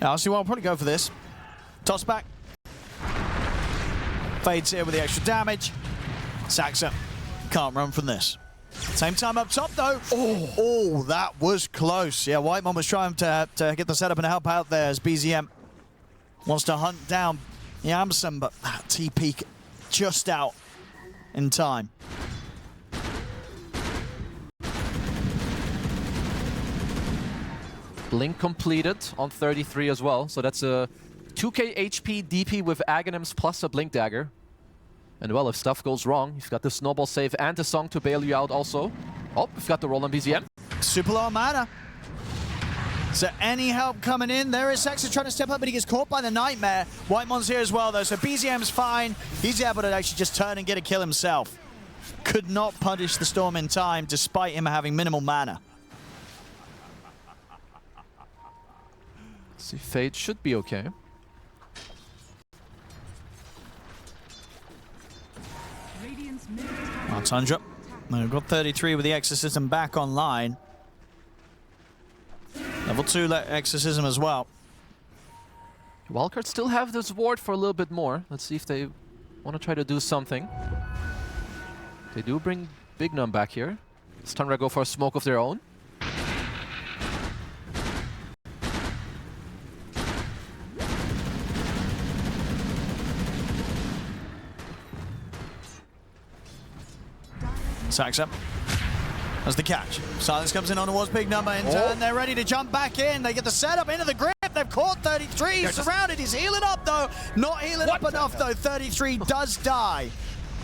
Yeah, I'll see what I'll probably go for this. Toss back. Fades here with the extra damage. Saxa can't run from this. Same time up top though. Oh, that was close. Yeah, Whitemon was trying to get the setup and help out there as BZM wants to hunt down Yamsen, but that TP just out in time. Blink completed on 33 as well, so that's a 2k HP DP with Aghanims plus a Blink Dagger. And well, if stuff goes wrong, you've got the Snowball save and the Song to bail you out also. Oh, we've got the roll on BZM. Super low mana. So any help coming in? There is Saxa trying to step up, but he gets caught by the Nightmare. Whitemon's here as well though, so BZM's fine. He's able to actually just turn and get a kill himself. Could not punish the Storm in time, despite him having minimal mana. See, Fade should be okay. Radiant's mid tower. Tundra. We've got 33 with the Exorcism back online. Level 2 Exorcism as well. Wildcard still have this ward for a little bit more. Let's see if they want to try to do something. They do bring Bignum back here. Does Tundra go for a smoke of their own? Saxa. That's the catch. Silence comes in on towards Bignum. In turn, they're ready to jump back in. They get the setup into the grip. They've caught 33. He's surrounded. He's healing up, though. Not healing up enough, though. 33 does die.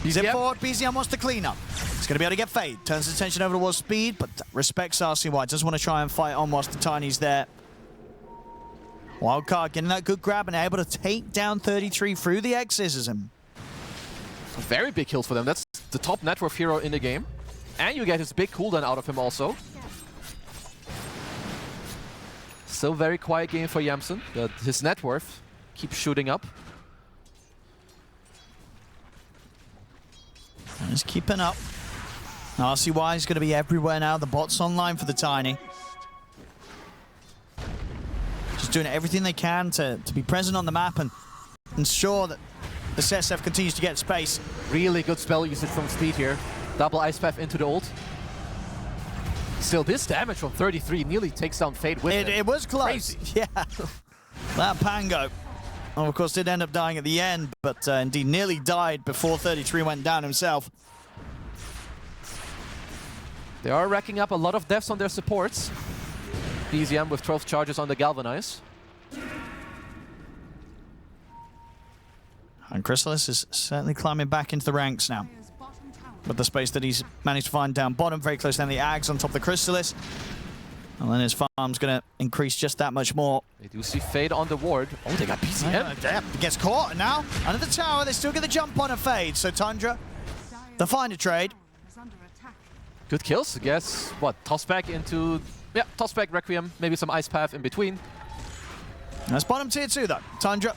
Zip forward. BZM wants to clean up. He's going to be able to get Fade. Turns his attention over towards Speed, but respects RCY. Doesn't want to try and fight on whilst the Tiny's there. Wildcard getting that good grab and able to take down 33 through the Exorcism. Very big kills for them. That's the top net worth hero in the game. And you get his big cooldown out of him also. Still very quiet game for Yamsen, but his net worth keeps shooting up. Just keeping up. RCY is going to be everywhere now. The bot's online for the Tiny. Just doing everything they can to be present on the map and ensure that the CSF continues to get space. Really good spell usage from Speed here. Double Ice Path into the ult. Still, this damage from 33 nearly takes down Fade with it. It was close. Crazy. Yeah. That Pango, of course, did end up dying at the end, but indeed nearly died before 33 went down himself. They are racking up a lot of deaths on their supports. BZM with 12 charges on the Galvanize. And Chrysalis is certainly climbing back into the ranks now. With the space that he's managed to find down bottom, very close down the Ags on top of the Chrysalis. And then his farm's going to increase just that much more. They do see Fade on the ward. Oh, they got BZM. Yeah, gets caught, and now under the tower, they still get the jump on a Fade. So Tundra, the find a trade. Good kills, I guess. What, toss back into... Yeah, toss back Requiem, maybe some Ice Path in between. That's bottom tier 2 though. Tundra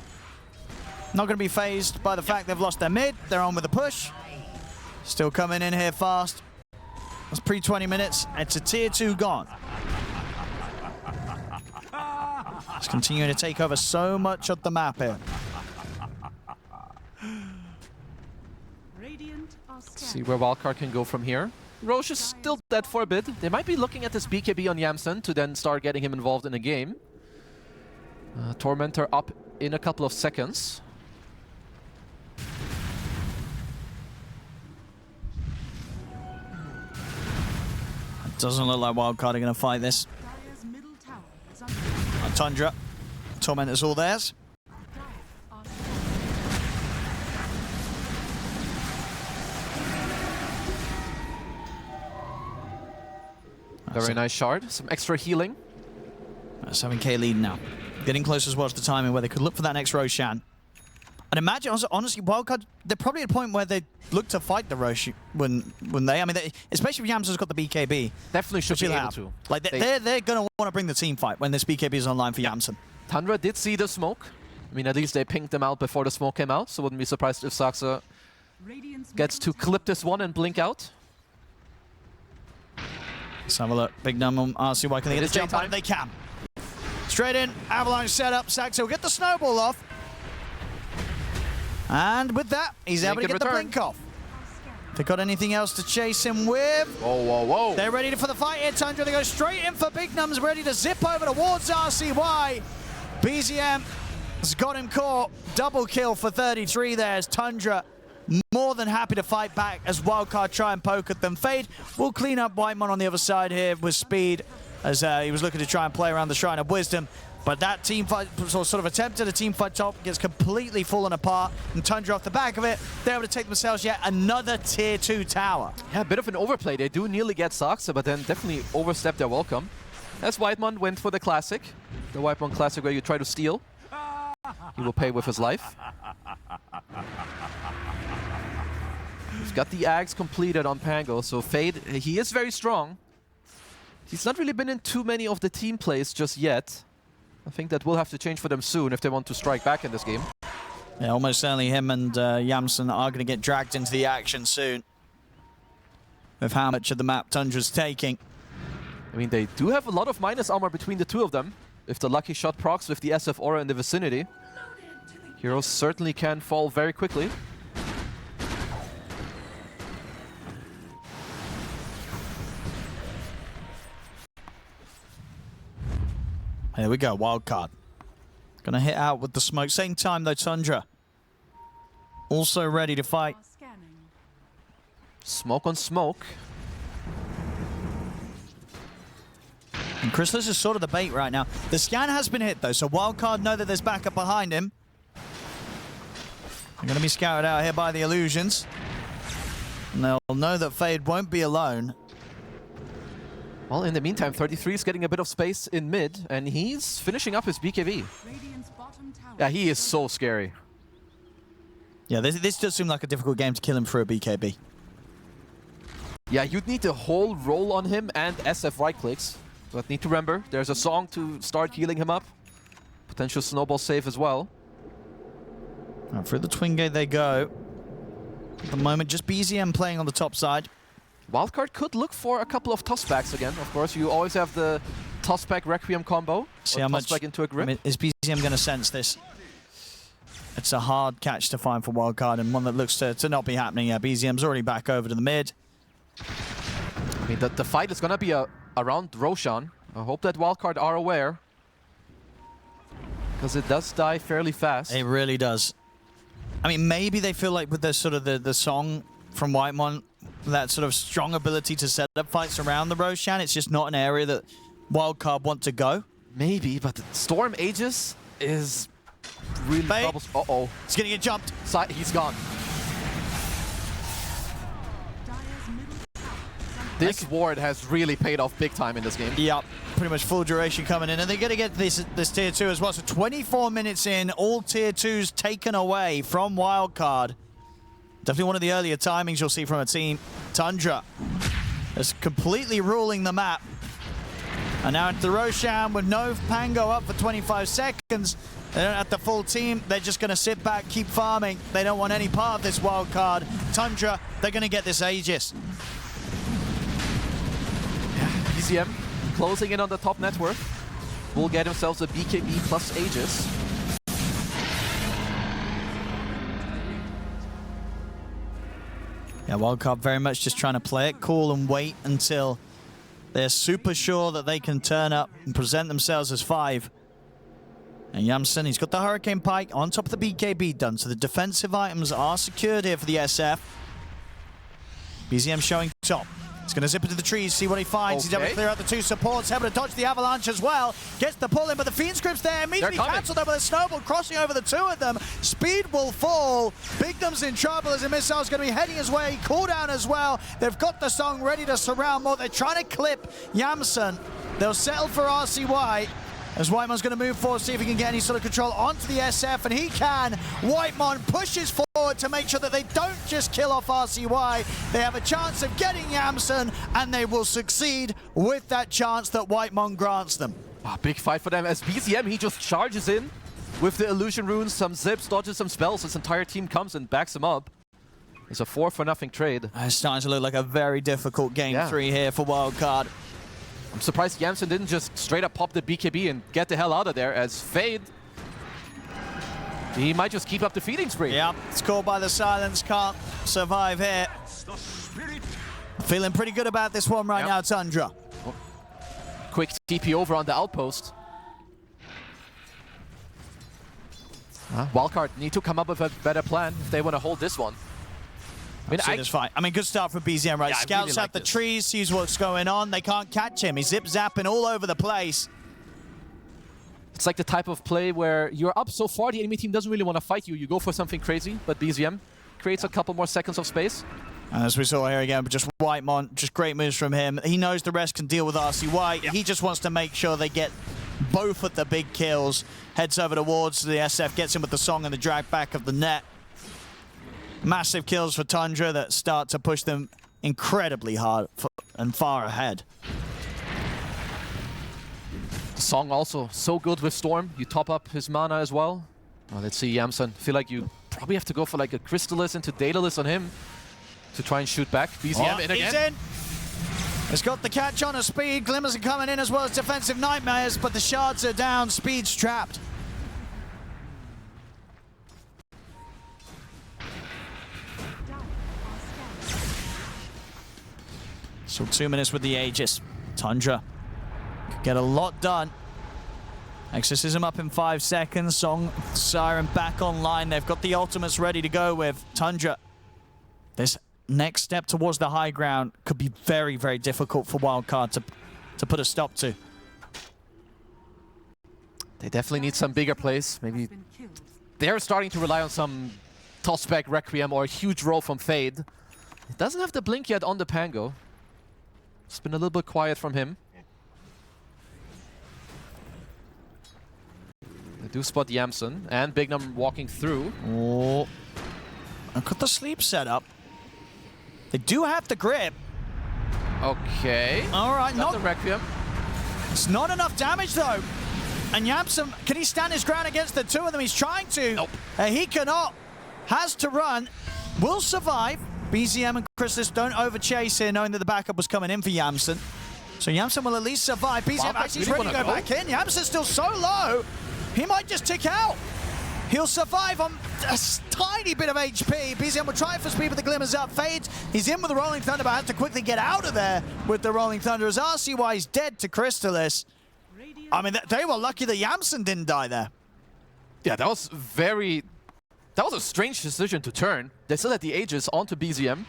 not going to be phased by the fact they've lost their mid. They're on with a push. Still coming in here fast. It's pre-20 minutes. It's a tier 2 gone. It's continuing to take over so much of the map here. See where Wildcard can go from here. Roche is still dead for a bit. They might be looking at this BKB on Yamsen to then start getting him involved in a game. Tormentor up in a couple of seconds. It doesn't look like Wildcard are going to fight this. Tundra, Tormentor's all theirs. Very nice shard. Some extra healing. 7k lead now. Getting close as well to the timing where they could look for that next Roshan. And imagine, honestly, Wildcard, they're probably at a point where they look to fight the Rosh when I mean, especially if Yamsen's got the BKB. Definitely should be able to. Like, they're going to want to bring the team fight when this BKB is online for Yamsen. Tundra did see the smoke. I mean, at least they pinged them out before the smoke came out, so wouldn't be surprised if Saxa gets to clip this one and blink out. Let's have a look. Big number on RCY. Can they get the jump on? They can. Straight in. Avalanche setup. Saxa will get the snowball off. And with that, he's able to get the blink off. If they got anything else to chase him with. Whoa, whoa, whoa. They're ready for the fight here, Tundra. They go straight in for Big Nums, ready to zip over towards RCY. BZM has got him caught. Double kill for 33 there as Tundra more than happy to fight back as Wildcard try and poke at them. Fade will clean up Whitemon on the other side here with speed as he was looking to try and play around the Shrine of Wisdom. But that team fight, sort of attempted a team fight top, gets completely fallen apart, and Tundra off the back of it, they're able to take themselves yet another tier 2 tower. Yeah, a bit of an overplay. They do nearly get Saxa, but then definitely overstep their welcome. As Whitemon went for the classic, the Whitemon classic where you try to steal. He will pay with his life. He's got the Ags completed on Pango, so Fade, he is very strong. He's not really been in too many of the team plays just yet. I think that will have to change for them soon if they want to strike back in this game. Yeah, almost certainly him and Yamsen are going to get dragged into the action soon. With how much of the map Tundra's taking. I mean, they do have a lot of minus armor between the two of them. If the lucky shot procs with the SF aura in the vicinity, heroes certainly can fall very quickly. Here we go, Wildcard. Gonna hit out with the smoke. Same time though, Tundra. Also ready to fight. Smoke on smoke. And Chrysalis is sort of the bait right now. The scan has been hit though, so Wildcard know that there's backup behind him. They're gonna be scouted out here by the illusions. And they'll know that Fade won't be alone. Well, in the meantime, 33 is getting a bit of space in mid, and he's finishing up his BKB. Yeah, he is so scary. Yeah, this does seem like a difficult game to kill him for a BKB. Yeah, you'd need the whole roll on him and SF right clicks. But need to remember, there's a song to start healing him up. Potential snowball save as well. And through the twin gate they go. At the moment, just BZM playing on the top side. Wildcard could look for a couple of tossbacks again. Of course, you always have the tossback Requiem combo. See how much into a grip. I mean, is BZM going to sense this? It's a hard catch to find for Wildcard, and one that looks to not be happening. Yeah, BZM's already back over to the mid. I mean, the fight is going to be around Roshan. I hope that Wildcard are aware, because it does die fairly fast. It really does. I mean, maybe they feel like with the sort of the song from Whitemon, that sort of strong ability to set up fights around the Roshan, it's just not an area that Wildcard want to go. Maybe, but the Storm Aegis is really troubles. Uh-oh. He's going to get jumped. He's gone. This ward has really paid off big time in this game. Yep, pretty much full duration coming in, and they're going to get this tier 2 as well. So 24 minutes in, all tier 2s taken away from Wildcard. Definitely one of the earlier timings you'll see from a team. Tundra is completely ruling the map. And now into the Roshan with no Pango up for 25 seconds. They don't have the full team. They're just going to sit back, keep farming. They don't want any part of this Wildcard. Tundra, they're going to get this Aegis. BZM closing in on the top net worth. Will get themselves a BKB plus Aegis. Yeah, Wildcard very much just trying to play it cool and wait until they're super sure that they can turn up and present themselves as 5. And Yamsen, he's got the Hurricane Pike on top of the BKB done, so the defensive items are secured here for the SF. BZM showing top. He's going to zip into the trees, see what he finds. He's able to clear out the 2 supports, able to dodge the avalanche as well. Gets the pull in, but the Fiend Script's there. Immediately cancelled over the snowball, crossing over the 2 of them. Speed will fall. Bigdom's in trouble as a missile's going to be heading his way. Cooldown as well. They've got the song ready to surround more. They're trying to clip Yamsen. They'll settle for RCY. As Whitemon's going to move forward, see if he can get any sort of control onto the SF, and he can. Whitemon pushes forward to make sure that they don't just kill off RCY. They have a chance of getting Yamsen, and they will succeed with that chance that Whitemon grants them. Oh, big fight for them as BZM, he just charges in with the illusion runes, some zips, dodges some spells. His entire team comes and backs him up. It's a 4-for-0 trade. It's starting to look like a very difficult game 3 here for Wildcard. I'm surprised Yamsen didn't just straight up pop the BKB and get the hell out of there, as Fade, he might just keep up the feeding spree. Yep, it's called by the silence, can't survive here. Feeling pretty good about this one right now, Tundra. Oh. Quick TP over on the outpost. Wildcard need to come up with a better plan if they want to hold this one. I mean, good start for BZM, right? Yeah, Scouts really out the trees, sees what's going on. They can't catch him. He's zip-zapping all over the place. It's like the type of play where you're up so far, the enemy team doesn't really want to fight you. You go for something crazy, but BZM creates a couple more seconds of space. As we saw here again, just Whitemon, just great moves from him. He knows the rest can deal with RCY. He just wants to make sure they get both of the big kills. Heads over towards the SF, gets him with the song and the drag back of the net. Massive kills for Tundra that start to push them incredibly hard and far ahead. The song also so good with Storm. You top up his mana as well. Let's see Yamsen. Feel like you probably have to go for like a Crystallis into Daedalus on him to try and shoot back. BZM in again. He's in. He's got the catch on a Speed. Glimmers are coming in as well as defensive nightmares, but the shards are down. Speed's trapped. So 2 minutes with the Aegis. Tundra could get a lot done. Exorcism up in 5 seconds. Song, Siren back online. They've got the ultimates ready to go with Tundra. This next step towards the high ground could be very, very difficult for Wildcard to put a stop to. They definitely need some bigger plays. Maybe they're starting to rely on some tossback Requiem or a huge roll from Fade. It doesn't have the blink yet on the Pango. It's been a little bit quiet from him. They do spot Yamsen and Bignum walking through. Oh, I've got the sleep set up. They do have the grip. Okay. All right, not the Requiem. It's not enough damage though. And Yamsen, can he stand his ground against the 2 of them? He's trying to. Nope. He cannot. Has to run. will survive. BZM and Crystallis don't overchase here, knowing that the backup was coming in for Yamsen. So Yamsen will at least survive. BZM actually is ready to go back in. Yamsen's still so low, he might just tick out. He'll survive on a tiny bit of HP. BZM will try for speed, but the glimmers up. Fades, he's in with the Rolling Thunder, but has to quickly get out of there with the Rolling Thunder as RCY is dead to Crystallis. I mean, they were lucky that Yamsen didn't die there. Yeah, that was a strange decision to turn. They still had the Aegis onto BZM.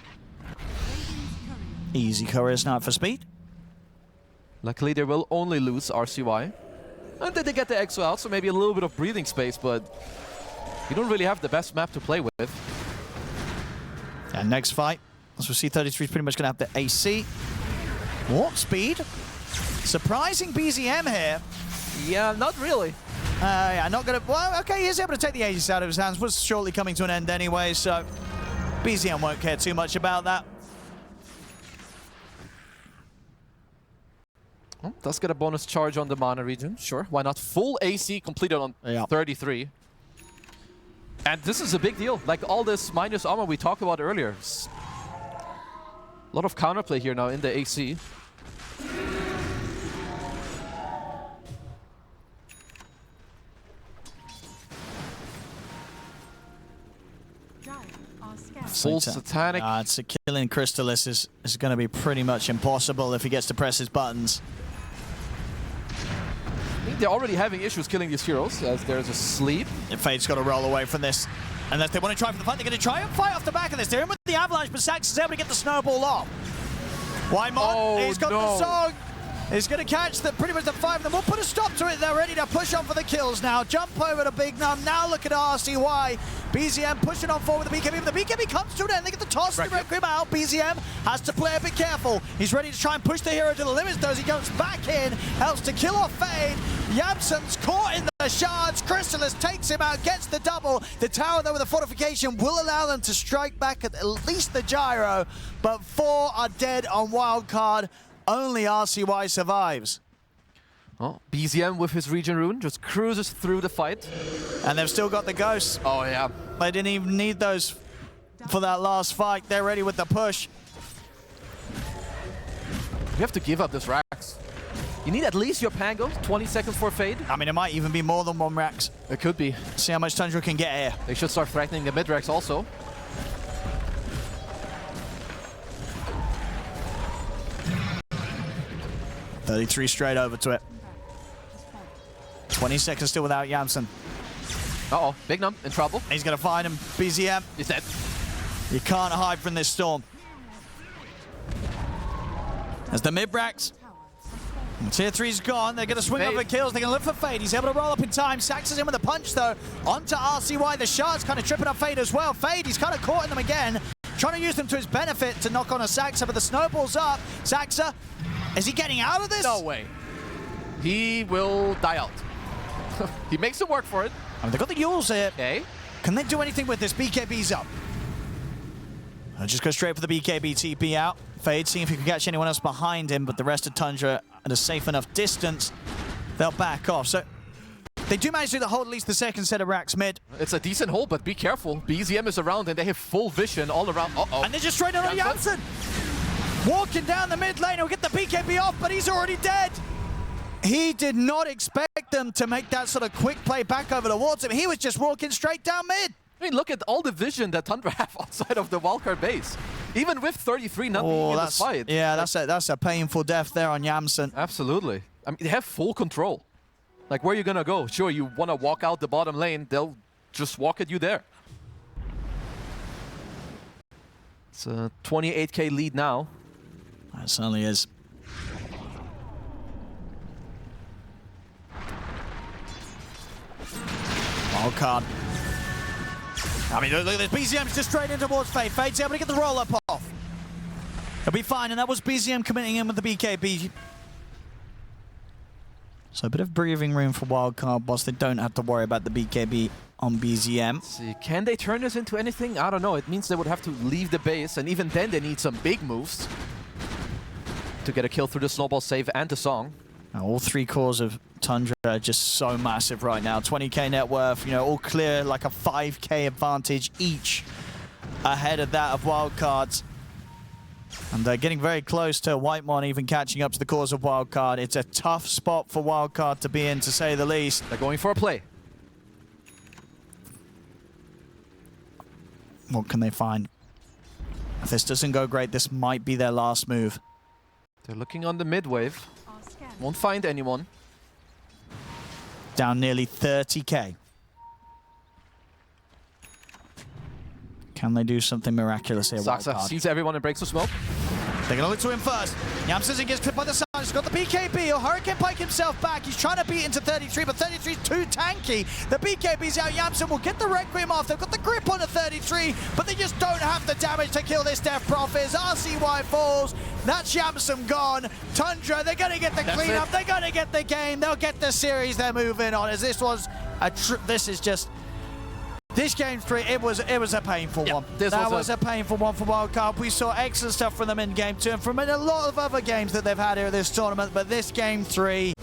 Easy courier snipe for speed. Luckily, they will only lose RCY. And then they get the EXO out, so maybe a little bit of breathing space, but you don't really have the best map to play with. And next fight, as we see, 33 is pretty much going to have the AC. Warp speed. Surprising BZM here. Yeah, not really. Yeah, not going to... Well, okay, he's able to take the Aegis out of his hands. Was shortly coming to an end anyway, so BZM won't care too much about that. Well, does get a bonus charge on the mana region. Sure, why not? Full AC completed on 33. And this is a big deal. Like all this minus armor we talked about earlier. A lot of counterplay here now in the AC. Full satanic. It's a killing Crystallis is going to be pretty much impossible if he gets to press his buttons. I think they're already having issues killing these heroes as there's a sleep. Fade's got to roll away from this. Unless they want to try for the fight, they're going to try and fight off the back of this. They're in with the avalanche, but Sax is able to get the snowball off. Wymon, he's got the song. He's going to catch pretty much the 5 of them. We'll put a stop to it. They're ready to push on for the kills now. Jump over to Big Num. Now look at RCY. BZM pushing on forward with the BKB. But the BKB comes to an end. They get the toss. The Red Grim out. BZM has to play a bit careful. He's ready to try and push the hero to the limits, though, as he goes back in. Helps to kill off Fade. Yamsen's caught in the shards. Crystallis takes him out, gets the double. The tower, though, with the fortification will allow them to strike back at least the gyro. But 4 are dead on Wildcard. Only RCY survives. Oh, BZM with his region rune just cruises through the fight. And they've still got the ghosts. Oh, yeah. They didn't even need those for that last fight. They're ready with the push. You have to give up this Rax. You need at least your Pango, 20 seconds for Fade. I mean, it might even be more than 1 Rax. It could be. See how much Tundra can get here. They should start threatening the mid-Rax also. $33 straight over to it. 20 seconds still without Yamsen. Uh-oh, Big Num in trouble. He's going to find him. BZM. He's dead. You can't hide from this storm. As the mid-Rax. Tier 3's gone. They're going to swing over kills. They're going to look for Fade. He's able to roll up in time. Sax is in with a punch, though. Onto RCY. The shard's kind of tripping up Fade as well. Fade, he's kind of caught in them again. Trying to use them to his benefit to knock on a Saxa, but the snowball's up. Saxa, is he getting out of this? No way. He will die out. He makes it work for it. I mean, they've got the Yules here. Okay. Can they do anything with this? BKB's up. I'll just go straight for the BKB TP out. Fade, seeing if he can catch anyone else behind him, but the rest of Tundra at a safe enough distance, they'll back off. So they do manage to hold at least the second set of racks mid. It's a decent hold, but be careful. BZM is around and they have full vision all around. Uh-oh. And they're just straight on Yamsen. Walking down the mid lane, he'll get the BKB off, but he's already dead. He did not expect them to make that sort of quick play back over towards him. He was just walking straight down mid. I mean, look at all the vision that Tundra have outside of the Wildcard base. Even with 33 not being in this fight. Yeah, that's a painful death there on Yamsen. Absolutely. I mean, they have full control. Like, where are you going to go? Sure, you want to walk out the bottom lane, they'll just walk at you there. It's a 28k lead now. It certainly is. Wildcard. I mean, look at this. BZM's just straight in towards Fade. Fade's able to get the roll-up off. He'll be fine, and that was BZM committing in with the BKB. So a bit of breathing room for Wildcard, whilst they don't have to worry about the BKB on BZM. Let's see, can they turn this into anything? I don't know. It means they would have to leave the base, and even then they need some big moves to get a kill through the snowball save and the song. Now, all 3 cores of Tundra are just so massive right now. 20k net worth, you know, all clear, like a 5k advantage each. ahead of that of Wildcards. And they're getting very close to Whitemon even catching up to the cause of Wildcard. It's a tough spot for Wildcard to be in, to say the least. They're going for a play. What can they find? If this doesn't go great, this might be their last move. They're looking on the mid wave. Won't find anyone. Down nearly 30k. Can they do something miraculous here? Zaxa sees everyone and breaks the smoke. They're going to look to him first. Yamsen gets clipped by the sun. He's got the BKB. He'll Hurricane Pike himself back. He's trying to beat into 33, but 33 is too tanky. The BKB's out. Yamsen will get the Requiem off. They've got the grip on the 33, but they just don't have the damage to kill this Death Prophet. RCY falls. That's Yamsen gone. Tundra, they're going to get the cleanup. They're going to get the game. They'll get the series. They're moving on. As this was a this is just... This game 3, it was a painful one. That was a painful one for Wildcard. We saw excellent stuff from them in game 2 and from a lot of other games that they've had here at this tournament, but this game 3...